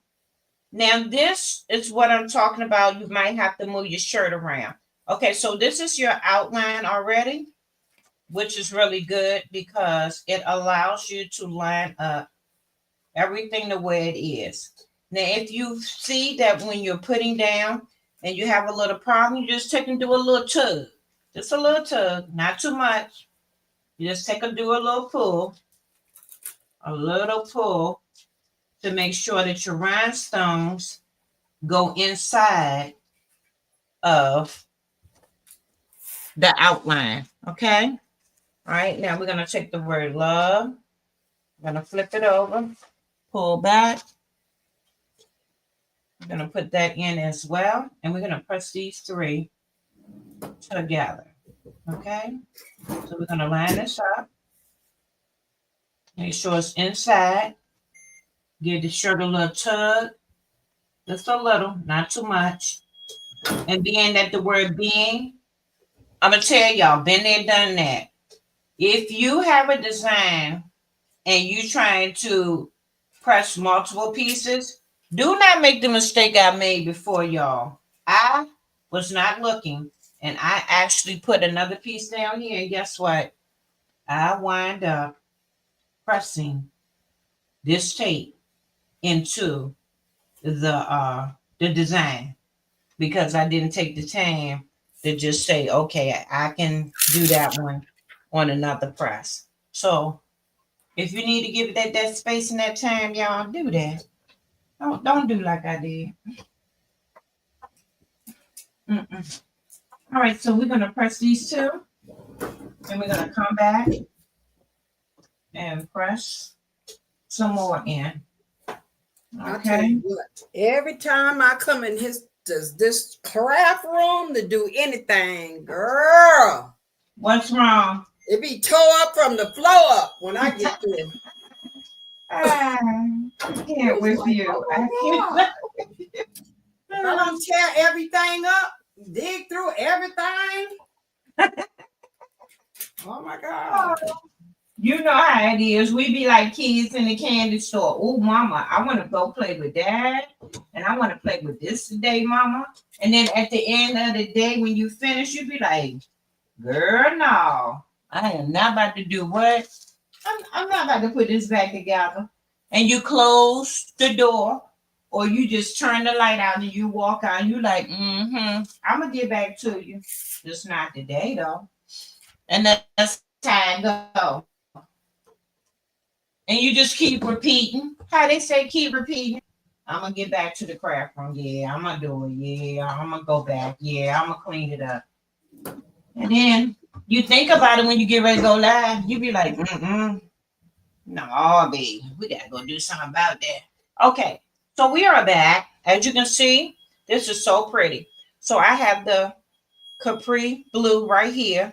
Now, this is what I'm talking about. You might have to move your shirt around. Okay, so this is your outline already, which is really good because it allows you to line up everything the way it is. Now, if you see that when you're putting down and you have a little problem, you just take and do a little tug. Just a little tug, not too much. You just take and do a little pull to make sure that your rhinestones go inside of the outline. Okay. All right. Now we're going to take the word love. I'm going to flip it over, pull back. I'm going to put that in as well. And we're going to press these 3 together. Okay. So we're going to line this up. Make sure it's inside. Give the shirt a little tug. Just a little, not too much. And being that the word being, I'm going to tell y'all, been there, done that. If you have a design and you trying to press multiple pieces, do not make the mistake I made before, y'all. I was not looking, and I actually put another piece down here, and guess what? I wind up pressing this tape into the design because I didn't take the time to just say, okay, I can do that one on another press. So if you need to give it that space and that time, y'all, do that. Don't do like I did. All right, so we're going to press these 2, and we're going to come back and press some more in. Okay. Every time I come in this craft room to do anything, girl. What's wrong? It be tore up from the floor up when I get through. I can't with you. I can't with you. If I don't tear everything up, dig through everything. Oh my God. You know how it is. We be like kids in the candy store. Oh, mama, I want to go play with dad. And I want to play with this today, mama. And then at the end of the day, when you finish, you be like, girl, no. I am not about to do what? I'm not about to put this back together. And you close the door or you just turn the light out and you walk out. And you like, I'm going to get back to you. Just not today, though. And that's how it go. And you just keep repeating. How they say, keep repeating. I'm gonna get back to the craft room. Yeah, I'm gonna do it. Yeah, I'm gonna go back. Yeah, I'm gonna clean it up. And then you think about it when you get ready to go live. You be like, no, baby, we gotta go do something about that. Okay, so we are back. As you can see, this is so pretty. So I have the Capri blue right here,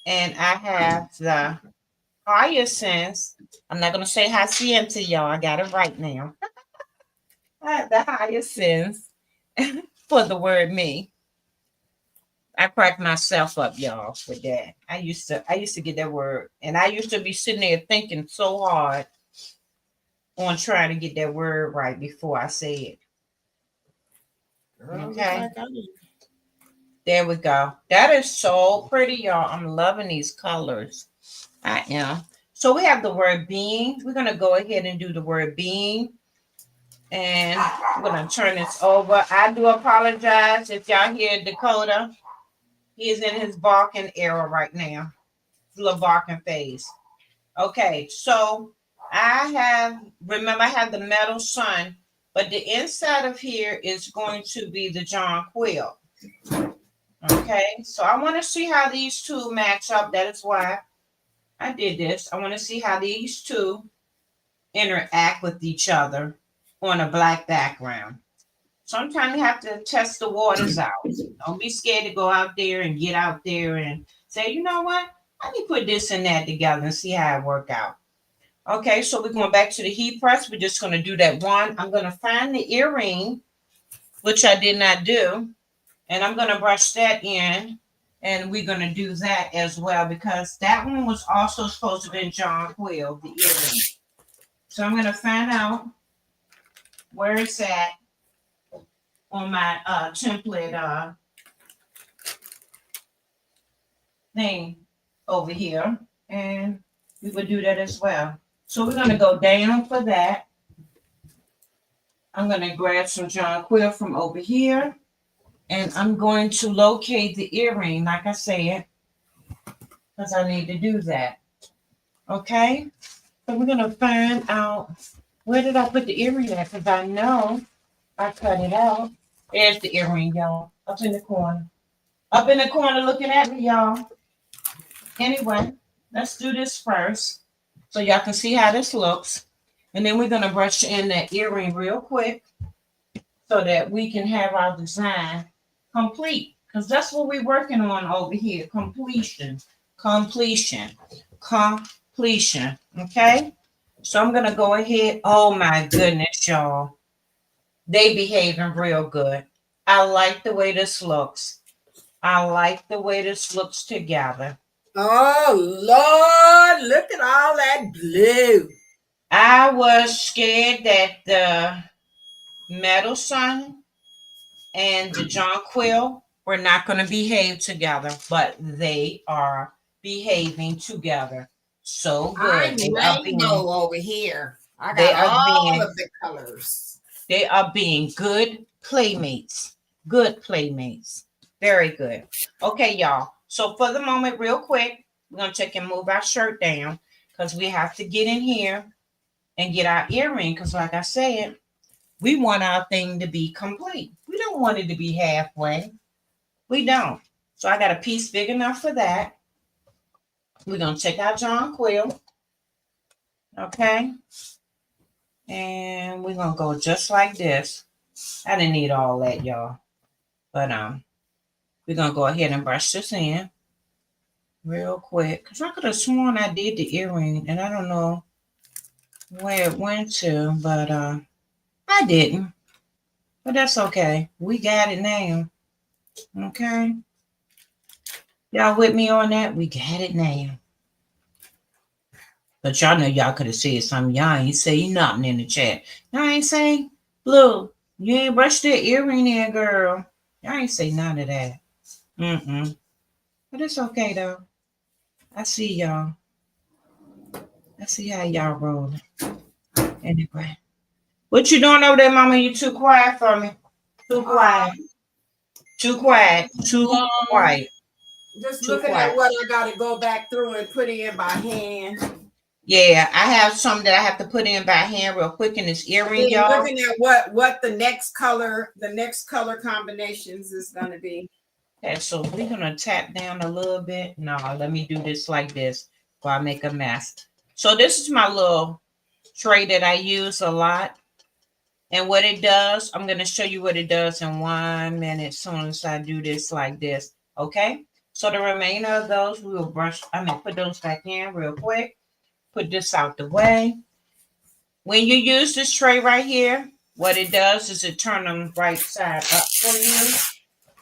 and I have the hyacinth. I'm not gonna say hacienda, y'all. I got it right now. I have the hyacinth for the word me. I cracked myself up, y'all, with that. I used to get that word, and I used to be sitting there thinking so hard on trying to get that word right before I say it. Okay. There we go. That is so pretty, y'all. I'm loving these colors. I am. So we have the word being. We're going to go ahead and do the word being. And I'm going to turn this over. I do apologize if y'all hear Dakota. He is in his barking era right now. His little barking phase. Okay, so I have the metal sun, but the inside of here is going to be the John Quill. Okay, so I want to see how these two match up. That is why I did this. I want to see how these two interact with each other on a black background. Sometimes you have to test the waters out. Don't be scared to go out there and get out there and say, you know what? Let me put this and that together and see how it work out. Okay, so we're going back to the heat press. We're just going to do that one. I'm going to find the earring, which I did not do. And I'm going to brush that in. And we're going to do that as well because that one was also supposed to be John Quill, the earring. So I'm going to find out where it's at on my template thing over here. And we will do that as well. So we're going to go down for that. I'm going to grab some John Quill from over here. And I'm going to locate the earring, like I said, because I need to do that. Okay? So we're going to find out, where did I put the earring at? Because I know I cut it out. There's the earring, y'all. Up in the corner. Up in the corner looking at me, y'all. Anyway, let's do this first so y'all can see how this looks. And then we're going to brush in that earring real quick so that we can have our design complete. Because that's what we're working on over here. Completion. Okay? So I'm going to go ahead. Oh, my goodness, y'all. They behaving real good. I like the way this looks. I like the way this looks together. Oh, Lord, look at all that blue. I was scared that the metal sun and the John Quill were not going to behave together, but they are behaving together. So good. I'm rainbow over here. I got all of the colors. They are being good playmates. Good playmates. Very good. Okay, y'all. So for the moment, real quick, we're going to take and move our shirt down because we have to get in here and get our earring because like I said, we want our thing to be complete. We don't want it to be halfway. We don't. So I got a piece big enough for that. We're going to take our John Quill. Okay. And we're going to go just like this. I didn't need all that, y'all. But we're going to go ahead and brush this in real quick. Because I could have sworn I did the earring. And I don't know where it went to. But I didn't. But that's okay. We got it now. Okay. Y'all with me on that? We got it now. But y'all know y'all could have said something. Y'all ain't say nothing in the chat. Y'all ain't say, Blue, you ain't brushed that earring in, girl. Y'all ain't say none of that. But it's okay, though. I see y'all. I see how y'all rolling. Anyway. What you doing over there, Mama? You too quiet for me. Too quiet. Too quiet. Too quiet. Just Too looking quiet. at what I got to go back through and put in by hand. Yeah, I have some that I have to put in by hand real quick in this earring, y'all. Looking at what the next color combinations is going to be. Okay, so we're gonna tap down a little bit. No, let me do this like this before I make a mess. So this is my little tray that I use a lot. And what it does, I'm gonna show you what it does in 1 minute as soon as I do this like this. Okay, so the remainder of those we will put those back in real quick. Put this out the way. When you use this tray right here, what it does is it turns them right side up for you.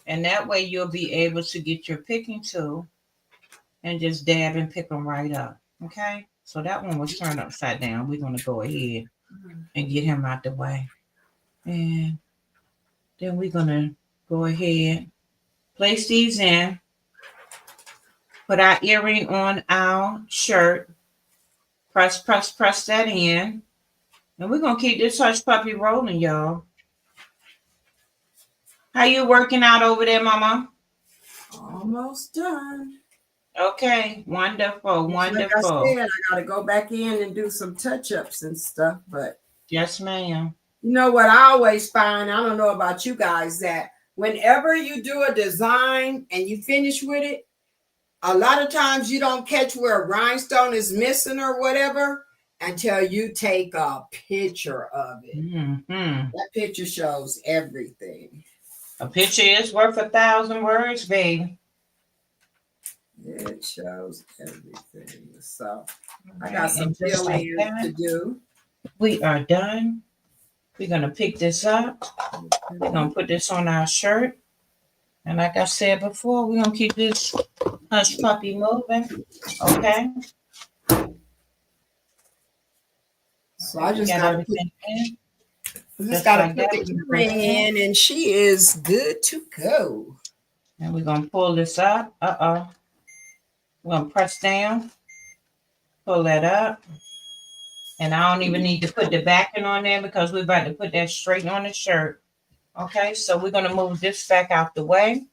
And that way you'll be able to get your picking tool and just dab and pick them right up. Okay, so that one was turned upside down. We're going to go ahead and get him out the way. And then we're going to go ahead, place these in, put our earring on our shirt, press that in. And we're going to keep this hush puppy rolling, y'all. How you working out over there, Mama? Almost done. Okay, wonderful, wonderful. Like I said, I got to go back in and do some touch-ups and stuff, but yes, ma'am. You know what I always find, I don't know about you guys, that whenever you do a design and you finish with it, a lot of times you don't catch where a rhinestone is missing or whatever until you take a picture of it. That picture shows everything. A picture is worth 1,000 words, baby. It shows everything. So I got some fill-ins to do. We are done. We're going to pick this up. We're going to put this on our shirt. And like I said before, we're going to keep this hush puppy moving. Okay. So I just got to put the earring in, and she is good to go. And we're going to pull this up. We're going to press down. Pull that up. And I don't even need to put the backing on there because we're about to put that straight on the shirt. Okay, so we're going to move this back out the way.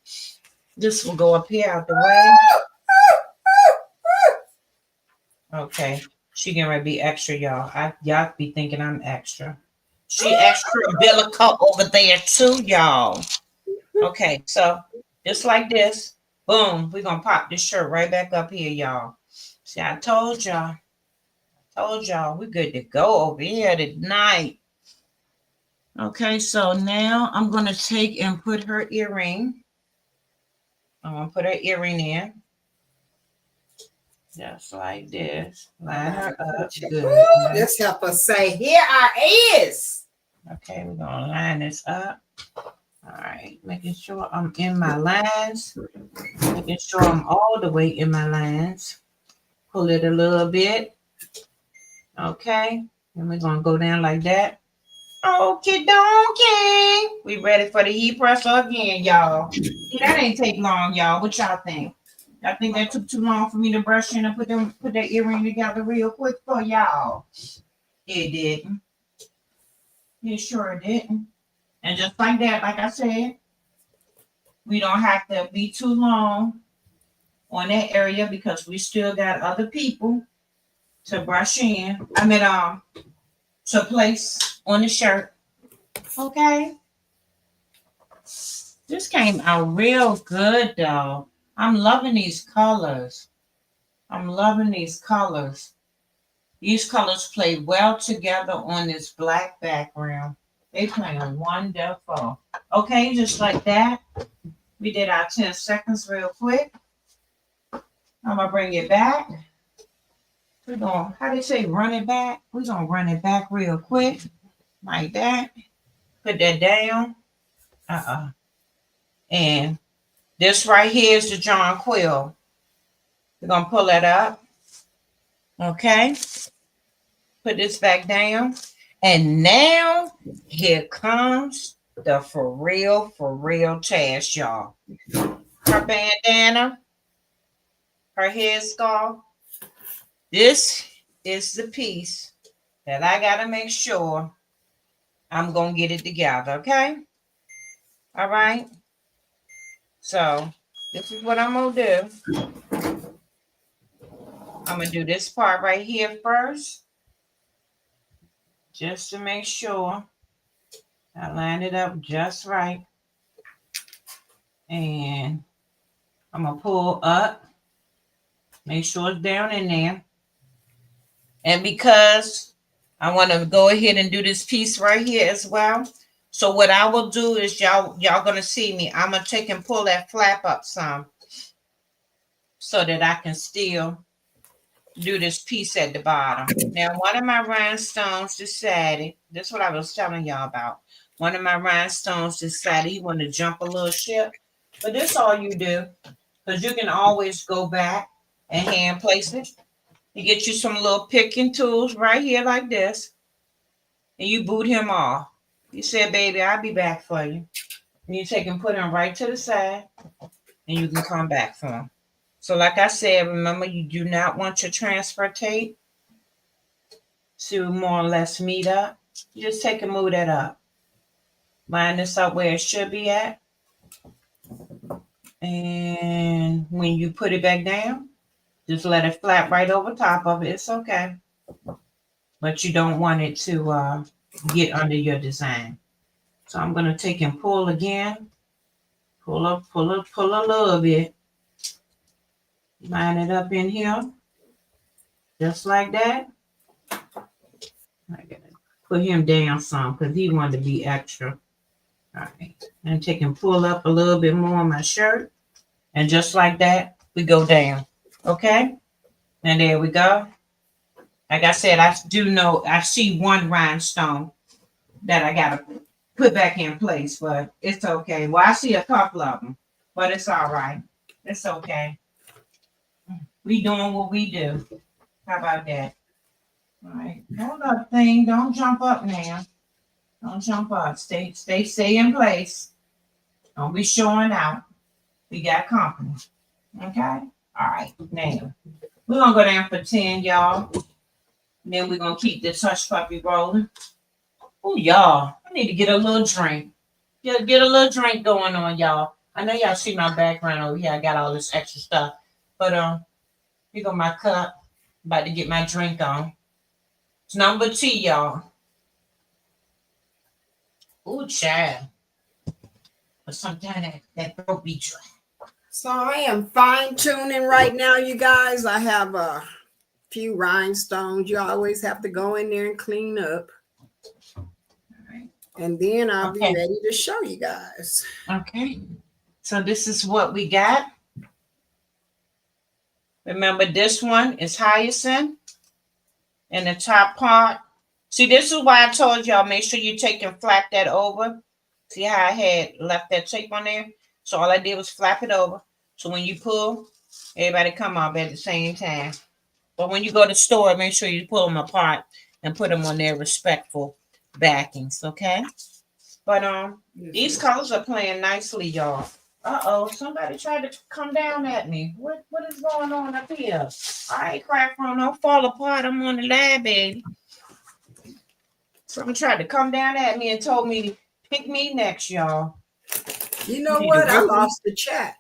This will go up here out the way. Okay, she getting ready to be extra, y'all. Y'all be thinking I'm extra. She extra umbilical over there too, y'all. Okay, so just like this, boom, we're going to pop this shirt right back up here, y'all. See, I told y'all. We're good to go over here tonight. Okay, so now I'm going to take and put her earring. I'm going to put her earring in. Just like this. Line her up. Good. Let's help us say, here I is. Okay, we're going to line this up. All right, making sure I'm in my lines. Making sure I'm all the way in my lines. Pull it a little bit. Okay, and we're going to go down like that. Okay, donkey. We ready for the heat presser again, y'all. That ain't take long, y'all. What y'all think? Y'all think that took too long for me to brush in and put that earring together real quick for y'all? It didn't. It sure didn't. And just like that, like I said, we don't have to be too long on that area because we still got other people to brush in. To place on the shirt. Okay. This came out real good, though. I'm loving these colors. These colors play well together on this black background. They play wonderful. Okay, just like that. We did our 10 seconds real quick. I'm going to bring it back. We're going to, how they say, run it back? We're going to run it back real quick. Like that. Put that down. And this right here is the John Quill. We're going to pull it up. Okay. Put this back down. And now here comes the for real task, y'all. Her bandana, her headscarf. This is the piece that I got to make sure I'm going to get it together, okay? All right. So this is what I'm going to do. I'm going to do this part right here first, just to make sure I line it up just right. And I'm going to pull up, make sure it's down in there. And because I want to go ahead and do this piece right here as well. So what I will do is y'all going to see me. I'm going to take and pull that flap up some so that I can still do this piece at the bottom. Now, one of my rhinestones decided, this is what I was telling y'all about. One of my rhinestones decided he wanted to jump a little ship. But this all you do, because you can always go back and hand place it. You get you some little picking tools right here like this. And you boot him off. You said, baby, I'll be back for you. And you take and put him right to the side. And you can come back for him. So like I said, remember, you do not want your transfer tape to more or less meet up. You just take and move that up. Line this up where it should be at. And when you put it back down, just let it flap right over top of it. It's okay. But you don't want it to get under your design. So I'm going to take and pull again. Pull up, pull a little bit. Line it up in here. Just like that. I gotta put him down some because he wanted to be extra. All right. And take and pull up a little bit more on my shirt. And just like that, we go down. Okay? And there we go. Like I said, I do know, I see one rhinestone that I got to put back in place, but it's okay. Well, I see a couple of them, but it's all right. It's okay. We doing what we do. How about that? All right. Hold up, thing. Don't jump up now. Don't jump up. Stay in place. Don't be showing out. We got company. Okay? All right. Now, we're going to go down for 10, y'all. And then we're going to keep this hush puppy rolling. Oh, y'all. I need to get a little drink. Get a little drink going on, y'all. I know y'all see my background over here. I got all this extra stuff. But here go my cup. About to get my drink on. It's number 2, y'all. Ooh, child. But sometimes that throat be dry. So I am fine tuning right now, you guys. I have a few rhinestones. You always have to go in there and clean up. All right. And then I'll be ready to show you guys. Okay. So this is what we got. Remember, this one is hyacinth. And the top part. See, this is why I told y'all, make sure you take and flap that over. See how I had left that tape on there? So all I did was flap it over. So when you pull, everybody come up at the same time. But when you go to the store, make sure you pull them apart and put them on their respectful backings, okay? But these colors are playing nicely, y'all. Uh-oh, somebody tried to come down at me. What is going on up here? All right, crack from, don't fall apart. I'm on the line, baby. Someone tried to come down at me and told me to pick me next, y'all. You know what? I lost the chat.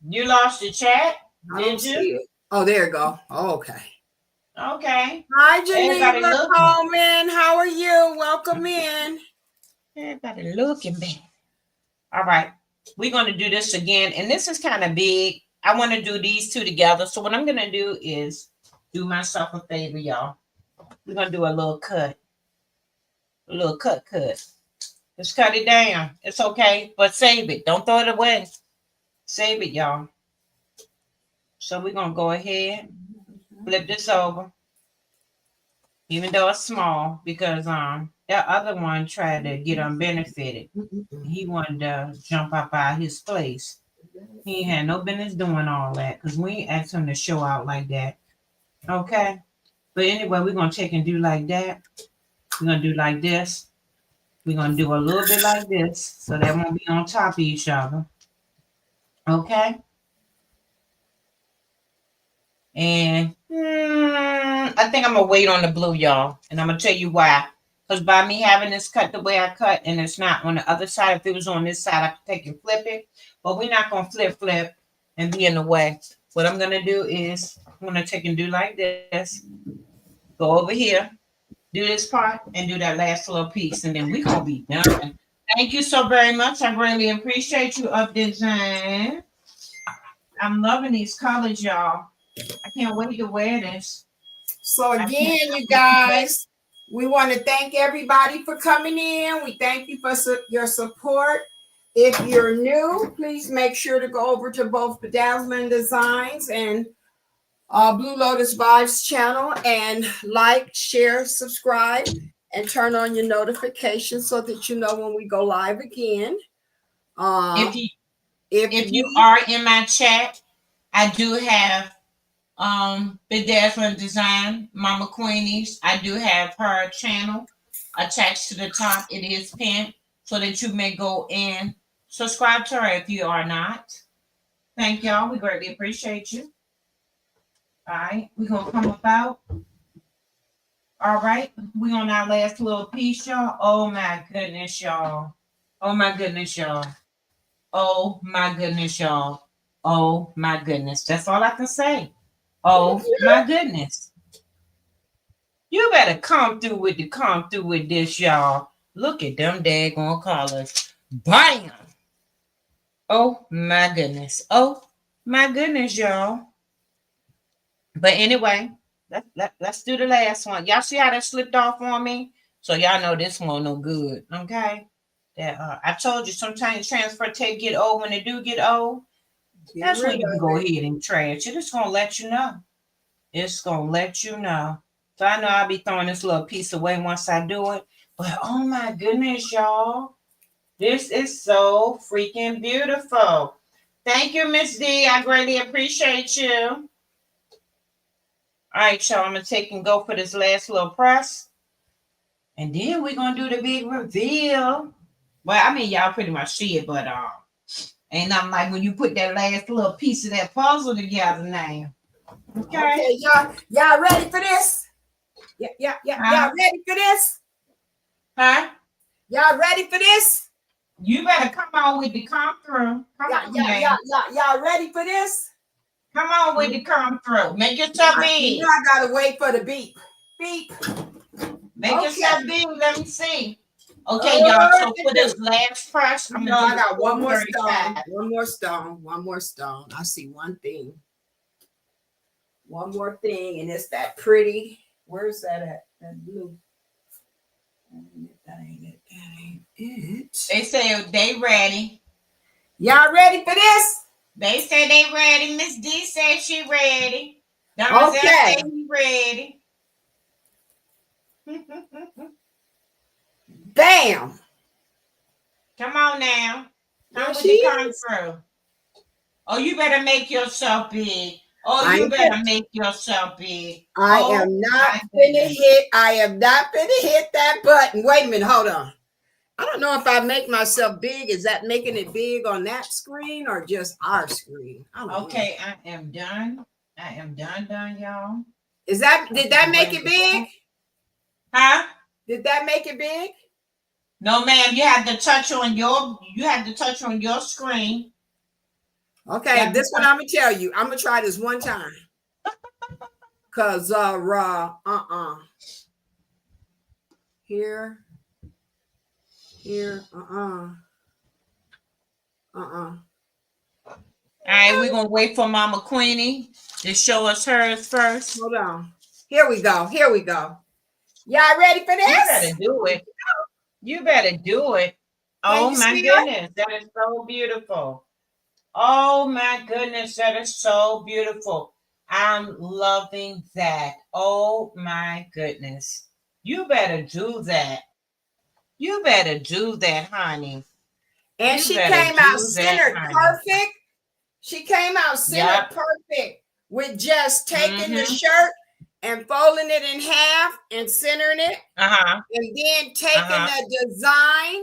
You lost the chat? Did you? Oh, there you go. Oh, okay. Okay. Hi, Geneva Coleman. How are you? Welcome in. Everybody looking back. All right. We're going to do this again. And this is kind of big. I want to do these two together. So what I'm going to do is do myself a favor, y'all. We're going to do a little cut. A little cut. Just cut it down. It's okay. But save it. Don't throw it away. Save it, y'all. So we're going to go ahead. Flip this over. even though it's small, because that other one tried to get unbenefited. He wanted to jump up out his place. He ain't had no business doing all that because we ain't asked him to show out like that. Okay. But anyway, we're gonna take and do like that. We're gonna do like this. We're gonna do a little bit like this, so that won't be on top of each other. Okay. And I think I'm gonna wait on the blue, y'all. And I'm gonna tell you why. Because by me having this cut the way I cut, and it's not on the other side. If it was on this side, I could take and flip it. But we're not gonna flip and be in the way. What I'm gonna do is I'm gonna take and do like this. Go over here, do this part, and do that last little piece, and then we're gonna be done. Thank you so very much. I really appreciate you, Up Design. I'm loving these colors, y'all. I can't wait to wear this. So again, you guys, we want to thank everybody for coming in. We thank you for your support. If you're new, please make sure to go over to both Bedazzling Designs and Blue Lotus Vibes channel and like, share, subscribe, and turn on your notifications so that you know when we go live again. If you are in my chat, I do have Bedazzling Design, Mama Queenies. I do have her channel attached to the top. It is pinned so that you may go and subscribe to her if you are not. Thank y'all. We greatly appreciate you. All right, we're gonna come about. All right, we on our last little piece, y'all. Oh my goodness, y'all. Oh my goodness, y'all. Oh my goodness, y'all. Oh my goodness. That's all I can say. Oh my goodness. You better come through with this, y'all. Look at them daggone colors. Bam! Oh my goodness. Oh my goodness, y'all. But anyway, let's do the last one. Y'all see how that slipped off on me? So y'all know this one no good. Okay. That I told you sometimes transfer tape get old when they do get old. That's when you can go ahead and trash it. It's gonna let you know. It's gonna let you know. So I know I'll be throwing this little piece away once I do it. But oh my goodness, y'all. This is so freaking beautiful. Thank you, Miss D. I greatly appreciate you. All right, y'all. I'm gonna take and go for this last little press. And then we're gonna do the big reveal. Well, I mean, y'all pretty much see it, but ain't nothing like when you put that last little piece of that puzzle together now. Okay, y'all ready for this? Yeah. Y'all ready for this? Huh? Y'all ready for this? You better come on with the come through. Y'all ready for this? Come on with the come through. Make yourself big. I gotta wait for the beep. Beep. Make yourself big. Let me see. Okay, y'all. So for this last press, I got one more stone. One more stone. I see one thing. One more thing, and it's that pretty. Where's that at? That blue. That ain't it. They say they ready. Y'all ready for this? They say they ready. Miss D said she ready. Okay. Say he ready. Bam. Come on now. Come with the come through. Oh, you better make yourself big. Oh, you better make yourself big. I am not gonna hit that button. Wait a minute, hold on. I don't know if I make myself big. Is that making it big on that screen or just our screen? Okay, I am done. I am done, y'all. Did that make it big? Huh? Did that make it big? No, ma'am. You have to touch on your screen. Okay, this one I'm gonna tell you. I'm gonna try this one time. Cause here, All right, we're gonna wait for Mama Queenie to show us hers first. Hold on. Here we go. Y'all ready for this? You better do it. You better do it. Oh my goodness, that is so beautiful. Oh my goodness, that is so beautiful. I'm loving that. Oh my goodness. You better do that. You better do that, honey. And You she better came out do that, centered honey. perfect. She came out centered Yep. perfect with just taking the Mm-hmm. shirt and folding it in half and centering it, Uh-huh. and then taking Uh-huh. the design,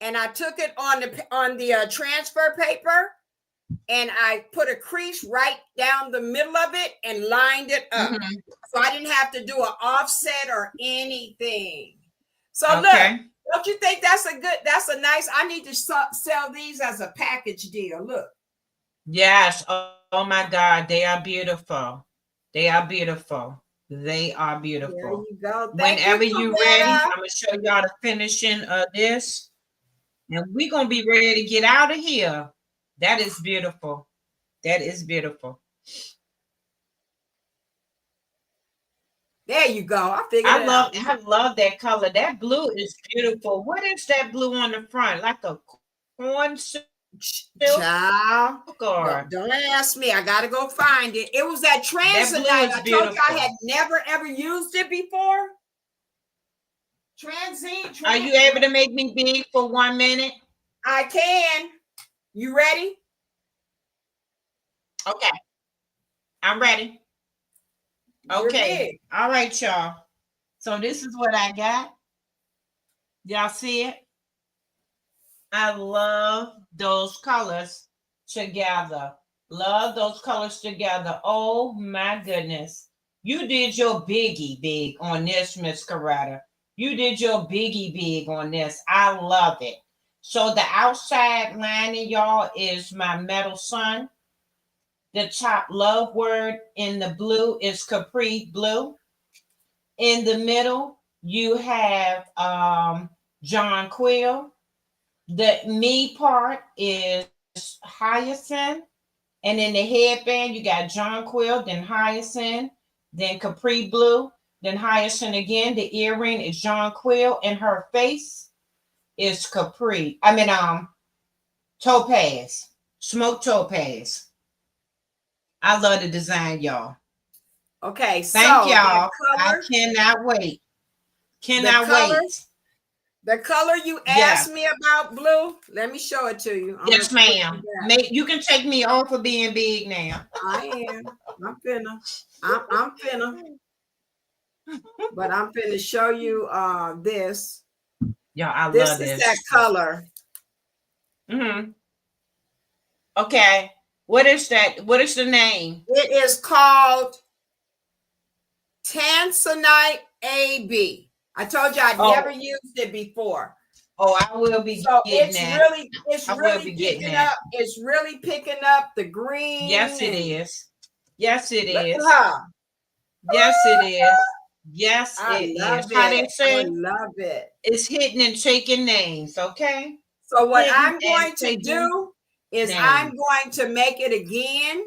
and I took it on the transfer paper, and I put a crease right down the middle of it and lined it up. Mm-hmm. So I didn't have to do an offset or anything. So look, Okay. don't you think that's a nice, I need to sell these as a package deal. Look. Yes. Oh my God. They are beautiful. They are beautiful. They are There beautiful. you go. Thank you, Whenever you're ready, Coretta. I'm gonna show y'all the finishing of this. And we're gonna be ready to get out of here. That is beautiful. That is beautiful. There you go. I figured it out. I love that color. That blue is beautiful. What is that blue on the front? Like a corn silk Child, or don't ask me. I gotta go find it. It was that that blue Transonite. is I told you I beautiful. had never ever used it before. Are you able to make me big for 1 minute? I can. You ready? Okay, I'm ready. You're Okay, big. all right, y'all. So this is what I got. Y'all see it? I love those colors together. Love those colors together. Oh my goodness. You did your biggie big on this, Miss Coretta. You did your biggie big on this. I love it. So the outside lining, y'all, is my metal sun. The top love word in the blue is Capri blue. In the middle, you have John Quill. The me part is hyacinth. And in the headband, you got John Quill, then hyacinth, then Capri blue, then hyacinth again. The earring is John Quill, and her face is Capri. Topaz, smoke topaz. I love the design, y'all. Okay, Thank so y'all. I cannot wait. the Cannot color, wait. the color you Yes. asked me about, blue. Let me show it to you. Yes, ma'am. You can take me off for being big now. I am. I'm finna. But I'm finna show you this. Yeah, I This love is this. that color. Mm-hmm. Okay. What is that? What is the name? It is called Tanzanite AB. I told you I'd never used it before. Oh, I will be so getting it's that. really Picking up. It's really picking up the green. Yes, it is. Yes, it Look is. at her. Yes, it is. Yes, I it love is. How it. they say? I love it. It's hitting and taking names, okay? So what Hitting I'm and going to taking do is names. I'm going to make it again.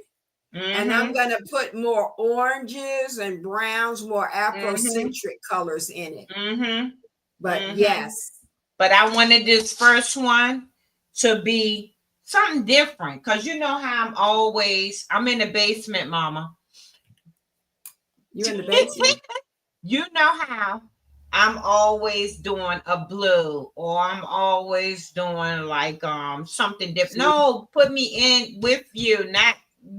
And I'm going to put more oranges and browns, more Afrocentric colors in it. But yes. But I wanted this first one to be something different because you know how I'm in the basement, mama. You in the basement? You know how I'm always doing a blue or I'm always doing like something different. No, put me in with you, not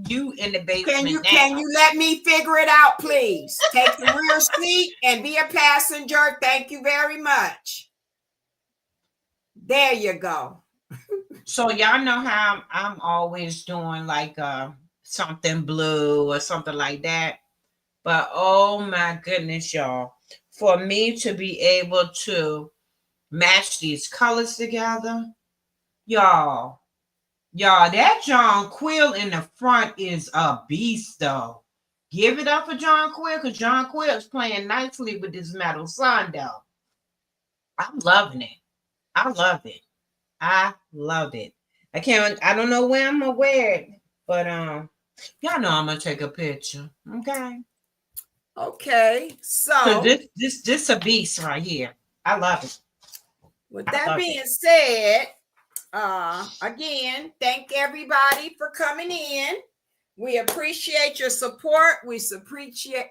you in the basement. Can you let me figure it out, please? Take the rear seat and be a passenger. Thank you very much. There you go. So y'all know how I'm always doing like something blue or something like that. But oh my goodness, y'all, for me to be able to match these colors together, y'all, that John Quill in the front is a beast, though. Give it up for John Quill because John Quill is playing nicely with this metal sun, though. I'm loving it. I love it. I love it. I don't know where I'm gonna wear it, but y'all know I'm gonna take a picture. Okay. Okay. So this a beast right here. I love it. With that being said, again, thank everybody for coming in. We appreciate your support. We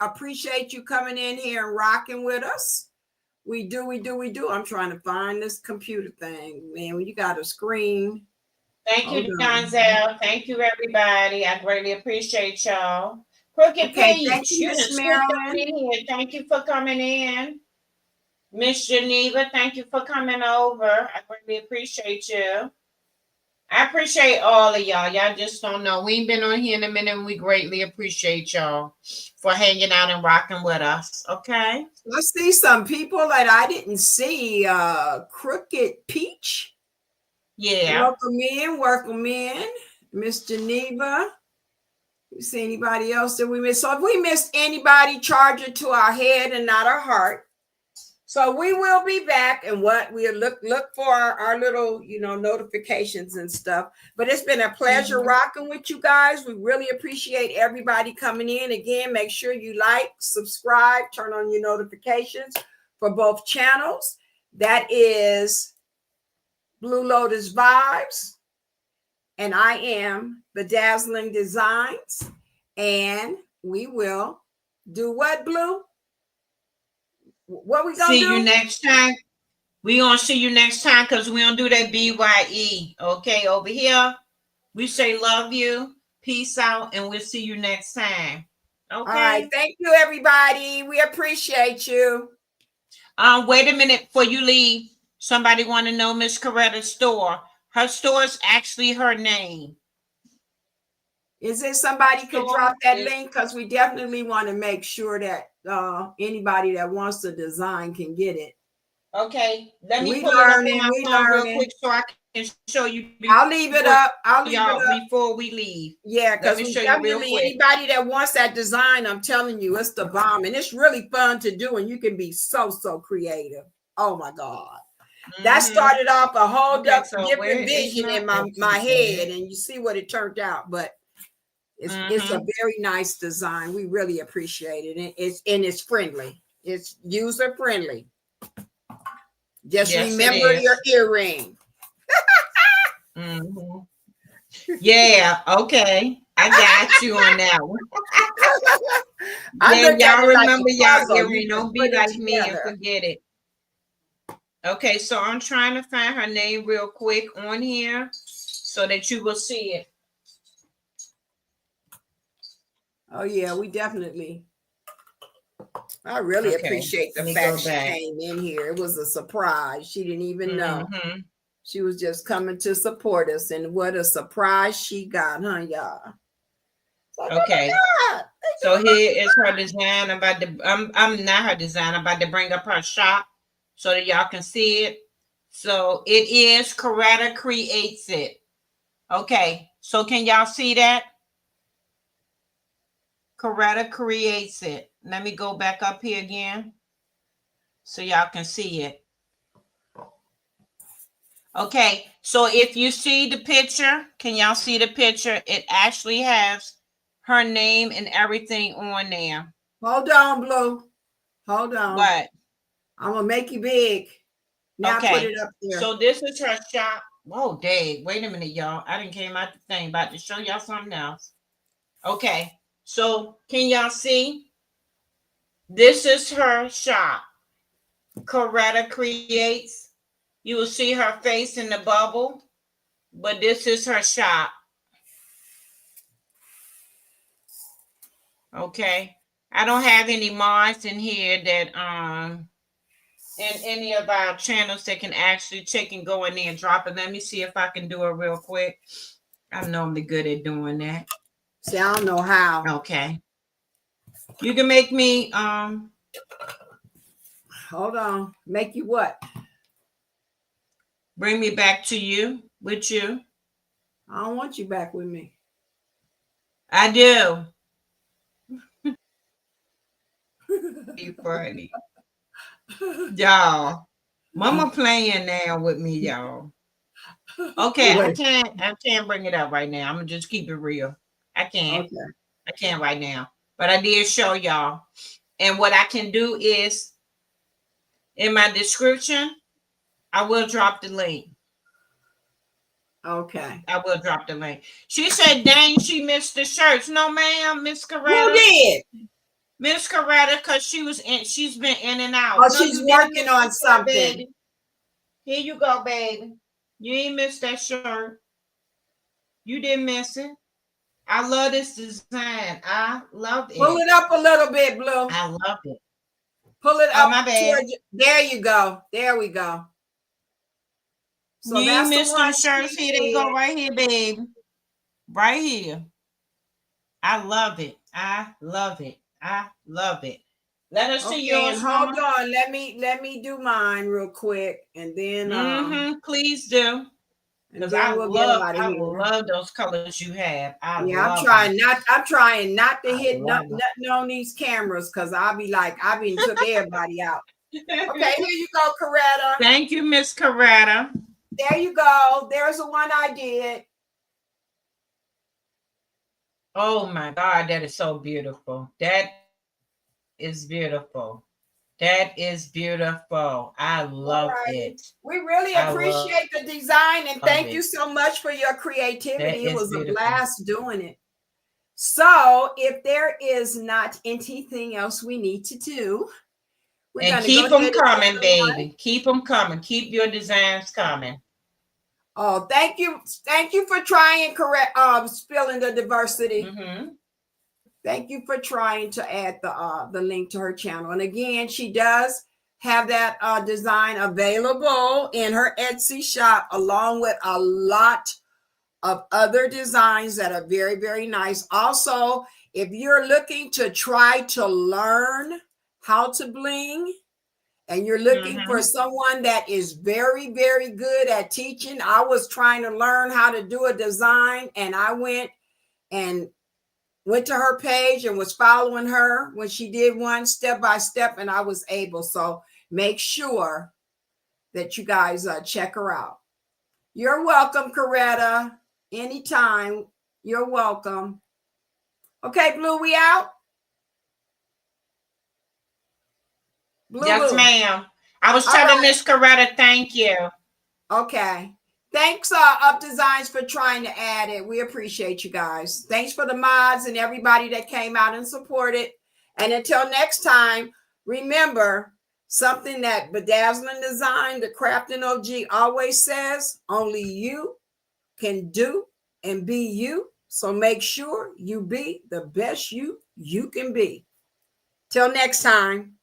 appreciate you coming in here and rocking with us. We do. I'm trying to find this computer thing, man. When you got a screen. Thank you, Donzel. Thank you, everybody. I greatly appreciate y'all. Crooked Okay, thank Peach, you, you Miss done slipped on Marilyn. in here. Thank you for coming in. Miss Geneva, thank you for coming over. I greatly appreciate you. I appreciate all of y'all. Y'all just don't know. We ain't been on here in a minute, and we greatly appreciate y'all for hanging out and rocking with us. Okay. I see some people that I didn't see. Crooked Peach. Yeah. Welcome in. Miss Geneva. You see anybody else that we missed? So if we missed anybody, charge it to our head and not our heart. So we will be back, and what we'll look for our little, notifications and stuff. But it's been a pleasure rocking with you guys. We really appreciate everybody coming in. Again, make sure you like, subscribe, turn on your notifications for both channels. That is Blue Lotus Vibes, and I am the Dazzling Designs, and we will do what, Blue? What we gonna see do? you next time. We gonna see you next time because we don't do that BYE. Okay, over here we say love you, peace out, and we'll see you next time. Okay. All right. Thank you, everybody. We appreciate you. Wait a minute before you leave. Somebody want to know Miss Coretta's store. Her store is actually her name. Is it somebody could drop that link? Because we definitely want to make sure that anybody that wants to design can get it. Okay, let me pull it up on my phone real quick so I can show you. I'll leave it up. Before we leave. Yeah, because we show you real quick. Anybody that wants that design, I'm telling you, it's the bomb, and it's really fun to do, and you can be so creative. Oh my God. That started off a whole different vision in my head, and you see what it turned out. But it's a very nice design. We really appreciate it. And it's friendly. It's user friendly. Just remember your earring. Yeah, okay. I got you on that one. Y'all remember y'all earring. Don't be like me and forget it. Okay, so I'm trying to find her name real quick on here so that you will see it. Oh yeah, we definitely. I really appreciate the fact she came in here. It was a surprise. She didn't even know. She was just coming to support us, and what a surprise she got, huh, y'all? Okay. So here is her design. I'm not her design. I'm about to bring up her shop so that y'all can see it. So it is CORETTA Creates It. Okay. So can y'all see that? CORETTA Creates It. Let me go back up here again so y'all can see it. Okay. So if you see the picture, can y'all see the picture? It actually has her name and everything on there. Hold on, Blue. Hold on. What? I'm gonna make you big. Now put it up there. So this is her shop. Oh, dang. Wait a minute, y'all. I didn't came out the thing. About to show y'all something else. Okay. So can y'all see? This is her shop. CORETTA Creates. You will see her face in the bubble. But this is her shop. Okay. I don't have any mods in here that in any of our channels that can actually check and go in there and drop it. Let me see if I can do it real quick. I'm normally good at doing that. See, I don't know how. Okay. You can make me hold on. Make you what? Bring me back to you with you. I don't want you back with me. I do. Be funny. Y'all. Mama playing now with me, y'all. Okay, I can't bring it up right now. I'm gonna just keep it real. I can't. Okay. I can't right now. But I did show y'all. And what I can do is in my description, I will drop the link. Okay. I will drop the link. She said, dang, she missed the shirts. No, ma'am, Miss Who Coretta. did? Miss Coretta, because she's been in and out. Oh, No, she's you didn't working miss on the shirt, something. baby. Here you go, baby. You ain't missed that shirt. You didn't miss it. I love this design. I love Pull it. it up a little bit, Blue. I love it. Pull it Oh, up my bad. towards. There you go. There we go. So You ain't that's the missed them one shirts. she Here they go did. right here, baby. Right here. I love it. I love it. I love it. Let us see Okay, and yours, hold Mama. on. Let me do mine real quick, and then Please do. Because I we'll get out of I here. love those colors you have. I Yeah, love them. I'm trying not to I hit love them. nothing on these cameras because I'll be like, I've been took everybody out. Okay, here you go, Coretta. Thank you, Miss Coretta. There you go. There's the one I did. Oh my God, that is so beautiful. That is beautiful. That is beautiful. I love it. We really I love appreciate the design and thank it. you so much for your creativity. That It is was a beautiful. blast doing it. So, if there is not anything else we need to do, we're And going to keep go them ahead coming, and baby. Keep them coming. Keep your designs coming. Oh, thank you. Thank you for trying spilling the diversity. Thank you for trying to add the link to her channel. And again, she does have that design available in her Etsy shop, along with a lot of other designs that are very, very nice. Also, if you're looking to try to learn how to bling and you're looking for someone that is very, very good at teaching, I was trying to learn how to do a design, and I went to her page and was following her when she did one step by step, and I was able. So make sure that you guys check her out. You're welcome, Coretta. Anytime. You're welcome. Okay, Blue, we out? Blue, Yes, ma'am. I was telling Miss Coretta, thank you. Okay. Thanks, Up Designs, for trying to add it. We appreciate you guys. Thanks for the mods and everybody that came out and supported. And until next time, remember something that Bedazzling Design, the Crafting OG, always says: only you can do and be you. So make sure you be the best you can be. Till next time.